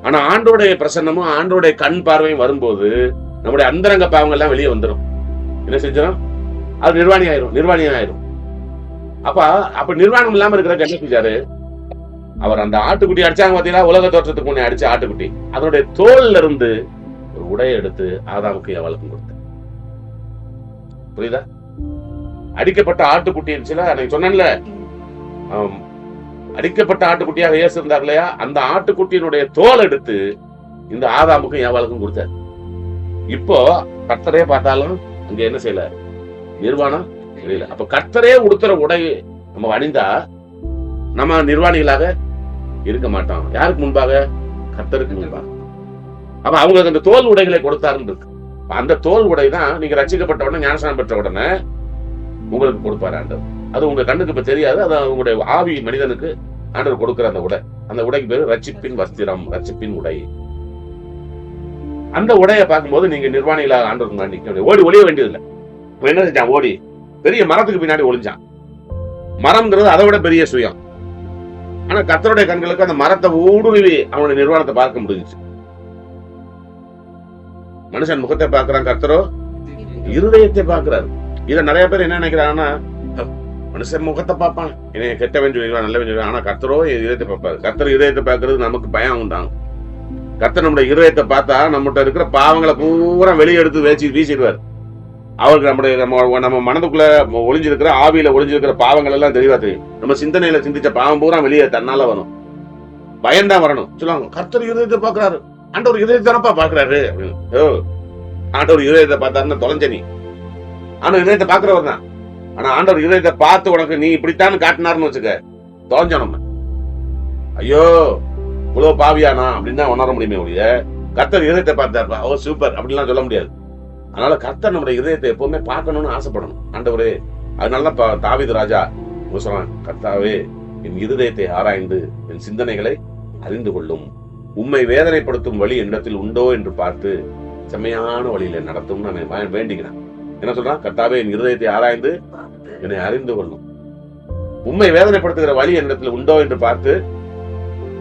S1: ஆனா ஆண்டோடைய பிரசன்னமும் ஆண்டோடைய கண் பார்வையும் வரும்போது நம்முடைய அந்தரங்க பாவங்கள் எல்லாம் வெளியே வந்துடும். என்ன செஞ்சிடும்? அது நிர்வாணியாயிரும். அப்ப நிர்வாணம் இல்லாம இருக்கிற என்ன செஞ்சாரு? அவர் அந்த ஆட்டுக்குட்டி அடிச்சாங்க பாத்தீங்களா, உலக தோற்றத்துக்கு முன்னே அடிச்ச ஆட்டுக்குட்டி, அதனுடைய தோல்ல இருந்து ஒரு உடையை எடுத்து ஆதாமுக்கு எவளுக்கும் கொடுத்த. புரியுதா? அடிக்கப்பட்ட ஆட்டுக்குட்டி இருந்துச்சுல, அன்னைக்கு சொன்னேன்ல, அடிக்கப்பட்ட ஆட்டுக்குட்டியாக இயேசு இருந்தார் இல்லையா, அந்த ஆட்டுக்குட்டியினுடைய தோல் எடுத்து இந்த ஆதாமுக்கும் எவளுக்கும் கொடுத்தார். இப்போ கர்த்தரே பார்த்தாலும் அங்க என்ன செய்யல? நிர்வாணம் தெரியல. அப்ப கர்த்தரே உடுத்துற உடை நம்ம அணிந்தா நம்ம நிர்வாணிகளாக இருக்க மாட்டோம். யாருக்கு முன்பாக? கர்த்தருக்கு முன்பாக. அப்ப அவங்க அந்த தோல் உடைகளை கொடுத்தாருன்னு இருக்கு. அந்த தோல் உடை தான் நீங்க ரட்சிக்கப்பட்ட உடனே, ஞானஸ்நானம் பெற்ற உடனே உங்களுக்கு கொடுப்பாரு ஆண்டவர். அது உங்க கண்ணுக்கு இப்ப தெரியாது. அது உங்களுடைய ஆவி மனிதனுக்கு ஆண்டவர் கொடுக்கிற அந்த உடை. அந்த உடைக்கு பேரு ரட்சிப்பின் வஸ்திரம், ரட்சிப்பின் உடை. அந்த உடையை பார்க்கும்போது நீங்க நிர்வாணிகளாக ஆண்டவர் நிக்க முடியும். ஓடி ஒளிய வேண்டியதில்லை. இப்ப என்ன செஞ்சான்? ஓடி பெரிய மரத்துக்கு பின்னாடி ஒளிஞ்சான். மரம்ங்கிறது அதை விட பெரிய சுயம். ஆனா கர்த்தருடைய கண்களுக்கு அந்த மரத்தை ஊடுருவி அவனுடைய நிர்வாணத்தை பார்க்க முடிஞ்சிச்சு. மனுஷன் முகத்தை பார்க்கிறான், கர்த்தரோ இருதயத்தை பார்க்கிறாரு. இத நிறைய பேர் என்ன நினைக்கிறாங்கன்னா, மனுஷன் முகத்தை பார்ப்பான், என்னைய கெட்டவன் சொல்லிடுவான், நல்லவன் சொல்லிடுவான். ஆனா கர்த்தரோ இதயத்தை பார்ப்பாரு. கர்த்தர் இதயத்தை பார்க்கறது நமக்கு பயம் உண்டாங்க. கர்த்தர் நம்முடைய இதயத்தை பார்த்தா நம்மகிட்ட இருக்கிற பாவங்களை பூரா வெளியே எடுத்து வீசிடுவார். அவருக்கு நம்ம மனதுக்குள்ள ஒளிஞ்சிருக்கிற ஆவியில ஒளிஞ்சிருக்கிற பாவங்கள் எல்லாம் தெளிவா தெரியும். நம்ம சிந்தனையில சிந்திச்ச பாவம் பூரா வெளியே தன்னால வரும். பயம்தான் வரணும். சொல்லுவாங்க, கர்த்தர் இதயத்தை பாக்குறாரு. ஆண்டவர் இதயத்தை தானப்பா பாக்குறாரு அப்படின்னு. ஆண்டவர் இதயத்தை பார்த்தாருன்னு தொலைஞ்ச நீ. ஆண்டவர் இதயத்தை பாக்குறவர் தான். ஆனா ஆண்டவர் இதயத்தை பார்த்து உனக்கு நீ இப்படித்தான் காட்டினாருன்னு வச்சுக்க, தொலைஞ்சோம் நம்ம. ஐயோ இவ்வளவு பாவியானா அப்படின்னு தான் உணர முடியுமே ஒழிய கர்த்தர் இதயத்தை பார்த்தாருப்பா ஓ சூப்பர் அப்படின்லாம் சொல்ல முடியாது. அதனால கர்த்தர் நம்முடைய இதயத்தை எப்பவுமே பார்க்கணும்னு ஆசைப்படணும். ஆண்டவரே, அதனாலதான் தாவீது ராஜா சொல்றான், கர்த்தாவே என் இருதயத்தை ஆராய்ந்து என் சிந்தனைகளை அறிந்து கொள்ளும், உம்மை வேதனைப்படுத்தும் வழி என்னிடத்தில் உண்டோ என்று பார்த்து செம்மையான வழியில நடத்தும் நான் வேண்டிக்கிறேன். என்ன சொல்றான்? கர்த்தாவே என் இருதயத்தை ஆராய்ந்து என்னை அறிந்து கொள்ளும், உம்மை வேதனைப்படுத்துகிற வழி என்னிடத்தில் உண்டோ என்று பார்த்து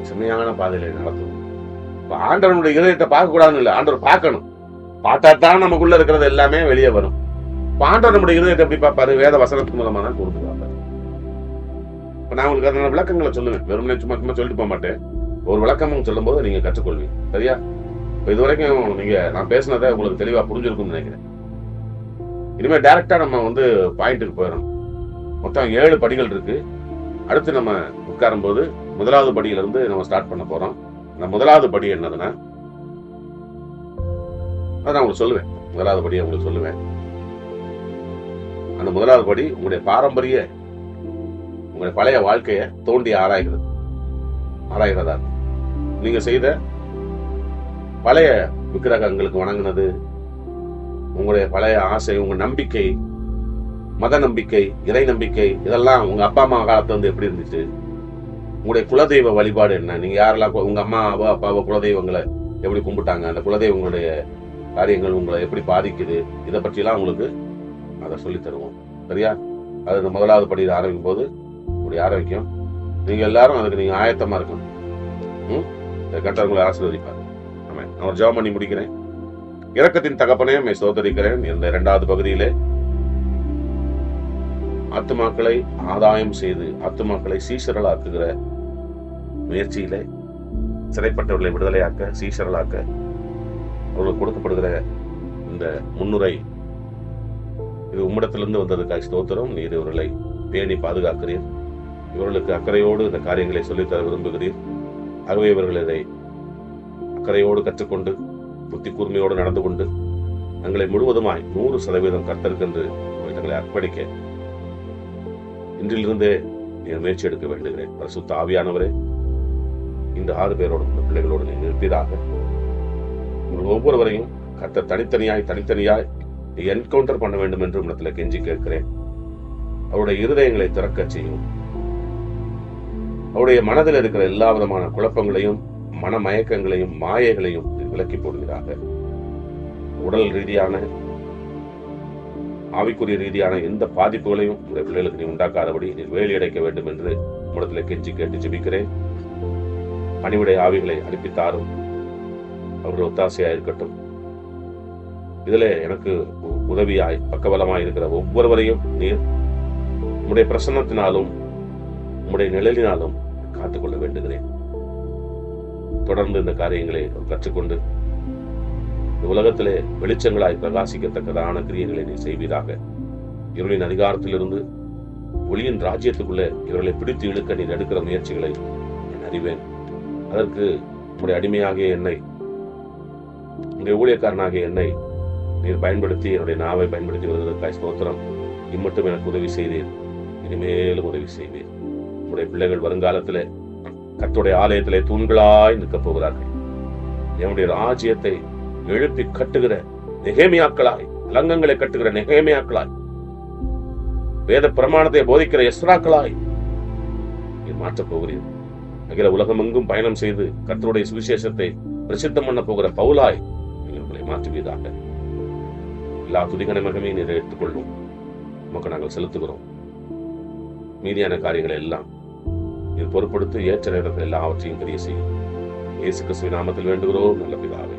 S1: செம்மையான பாதையில நடத்தும். ஆண்டவனுடைய இதயத்தை பார்க்க கூடாதுன்னு இல்லை, ஆண்டவர் பார்க்கணும். பார்த்தாதான் நமக்குள்ள இருக்கிறது எல்லாமே வெளியே வரும். ஆண்டவர் நம்முடைய இதயத்தை எப்படி பார்ப்பாரு? வேத வசனத்துக்கு மூலமா தான் கொடுத்து பார்ப்பாரு. இப்ப நான் உங்களுக்கு அதனால விளக்கங்களை சொல்லுவேன், வெறுமனே சும்மா சும்மா சொல்லிட்டு போக மாட்டேன். ஒரு விளக்கமும் சொல்லும் போது நீங்க கற்றுக்கொள்வீங்க. சரியா? இப்ப இது வரைக்கும் நீங்க நான் பேசினதை உங்களுக்கு தெளிவா புரிஞ்சிருக்கும்னு நினைக்கிறேன். இனிமே டைரக்டா நம்ம பாயிண்ட்டுக்கு போயிடணும். மொத்தம் 7 படிகள் இருக்கு. அடுத்து நம்ம உட்காரும் போது முதலாவது படியில இருந்து நம்ம ஸ்டார்ட் பண்ண போறோம். அந்த முதலாவது படி என்னதுன்னா, நான் உங்களுக்கு சொல்லுவேன். முதலாவது படியை உங்களுக்கு சொல்லுவேன். அந்த முதலாவது படி உங்களுடைய பாரம்பரிய, உங்களுடைய பழைய வாழ்க்கைய தோண்டி ஆராய்கிறதா. நீங்க செய்த பழைய விக்கிரகங்களுக்கு வணங்கினது, உங்களுடைய பழைய ஆசை, உங்க நம்பிக்கை, மத நம்பிக்கை, இறை நம்பிக்கை, இதெல்லாம் உங்க அப்பா அம்மா காலத்துல எப்படி இருந்துச்சு? உங்களுடைய குலதெய்வ வழிபாடு என்ன? நீங்க யாரெல்லாம் உங்க அப்பாவை குலதெய்வங்களை எப்படி கும்பிட்டாங்க? அந்த குலதெய்வங்களுடைய காரியங்கள் உங்களை எப்படி பாதிக்குது? இதை பற்றிலாம் உங்களுக்கு அதை சொல்லி தருவோம். சரியா? அது இந்த முதலாவது படி ஆரம்பிக்கும் போது இப்படி ஆரம்பிக்கும். நீங்க எல்லாரும் அதுக்கு நீங்க ஆயத்தமா இருக்கணும். கர்த்தர் ஆசீர்வதிப்பார். ஆமென். நான் ஜெபம் பண்ணி முடிக்கிறேன். இரக்கத்தின் தகப்பனே உம்மை ஸ்தோத்திரிக்கிறேன். இந்த 2வது பகுதியிலே ஆத்துமாக்களை ஆதாயம் செய்து ஆத்துமாக்களை சீஷர்களாக்குகிற முயற்சியிலே சிறைப்பட்டவர்களை விடுதலையாக்க, சீஷர்களாக்க அவர்களுக்கு கொடுக்கப்படுகிற இந்த முன்னுரை, இது உம்மிடத்திலிருந்து வந்ததுக்காக ஸ்தோத்திரம். நீர் இவர்களை பேணி பாதுகாக்கிறீர். இவர்களுக்கு அக்கறையோடு இந்த காரியங்களை சொல்லித்தர விரும்புகிறீர். ஆகவே இவர்கள் இதை அக்கறையோடு கற்றுக்கொண்டு புத்தி கூர்மையோடு நடந்து கொண்டு தங்களை முழுவதுமாய் 100% கர்த்தருக்கென்று தங்களை அர்ப்பணிக்க இன்றிலிருந்தே நீர் முயற்சி எடுக்க வேண்டுகிறேன். பரிசுத்த ஆவியானவரே, இந்த 6 பேரோடு பிள்ளைகளோடு நீ நிற்பீராக. உங்கள் ஒவ்வொருவரையும் கர்த்தர் தனித்தனியாய் என்கவுண்டர் பண்ண வேண்டும் என்று உன்னத்துல கெஞ்சி கேட்கிறேன். அவருடைய இருதயங்களை திறக்க செய்யும். அவருடைய மனதில் இருக்கிற எல்லா விதமான குழப்பங்களையும், மனமயக்கங்களையும், மாயைகளையும் விலக்கி போடுகிறாங்க. உடல் ரீதியான, ஆவிக்குரிய ரீதியான எந்த பாதிப்புகளையும் உடைய பிள்ளைகளுக்கு நீ உண்டாக்காதபடி நீ வேலி அடைக்க வேண்டும் என்று உடத்துல கெஞ்சி கேட்டு ஜெபிக்கிறேன். பணிவிடை ஆவிகளை அனுப்பித்தாரும் அவர்கள் ஒத்தாசையா இருக்கட்டும். இதுல எனக்கு உதவியாய் பக்கபலமாய் இருக்கிற ஒவ்வொருவரையும் நீர் உம்முடைய பிரசன்னத்தினாலும் உம்முடைய நிழலினாலும் காத்துக்கொள்ள வேண்டுகிறேன். தொடர்ந்து இந்த காரியங்களை கற்றுக்கொண்டு இந்த உலகத்திலே வெளிச்சங்களாய் பிரகாசிக்கத்தக்கதான கிரியைகளை நீ செய்வீராக. இவர்களின் அதிகாரத்திலிருந்து ஒளியின் ராஜ்யத்துக்குள்ள இவர்களை பிடித்து இழுக்க நீ எடுக்கிற முயற்சிகளை நான் அறிவேன். அதற்கு உங்களுடைய அடிமையாகிய என்னை, உங்களுடைய ஊழியக்காரனாகிய என்னை நீர் பயன்படுத்தி என்னுடைய நாவை பயன்படுத்தி வருவதற்காக ஸ்தோத்திரம். இம்மட்டும் எனக்கு உதவி செய்தீர், இனிமேலும் உதவி செய்வீர். உங்களுடைய பிள்ளைகள் வருங்காலத்திலே கர்த்தருடைய ஆலயத்திலே தூண்களாய் நிற்கப் போகிறார்கள். என்னுடைய ராஜ்யத்தை எழுப்பி கட்டுகிற நெகேமியாக்களாய், லங்கங்களை கட்டுகிற நெகேமியாக்களாய், வேத பிரமாணத்தை போதிக்கிற எஸ்ராக்களாய் நீர் மாற்றப் போகிறீர். அகில உலகமெங்கும் பயணம் செய்து கர்த்தருடைய சுவிசேஷத்தை பிரசித்தம் பண்ண போகிற பவுலாய் உங்களை மாற்றுவீராக. எல்லா துதிகன மகமே நீரை எடுத்துக்கொள்வோம். நமக்கு நாங்கள் செலுத்துகிறோம். மீதியான காரியங்களை எல்லாம் நீர் பொறுப்படுத்தி ஏற்ற நேரத்தில் எல்லாவற்றையும் தெரிய செய்யும். இயேசு கிறிஸ்துவின் நாமத்தில் வேண்டுகிறோம் நல்ல பிதாவே.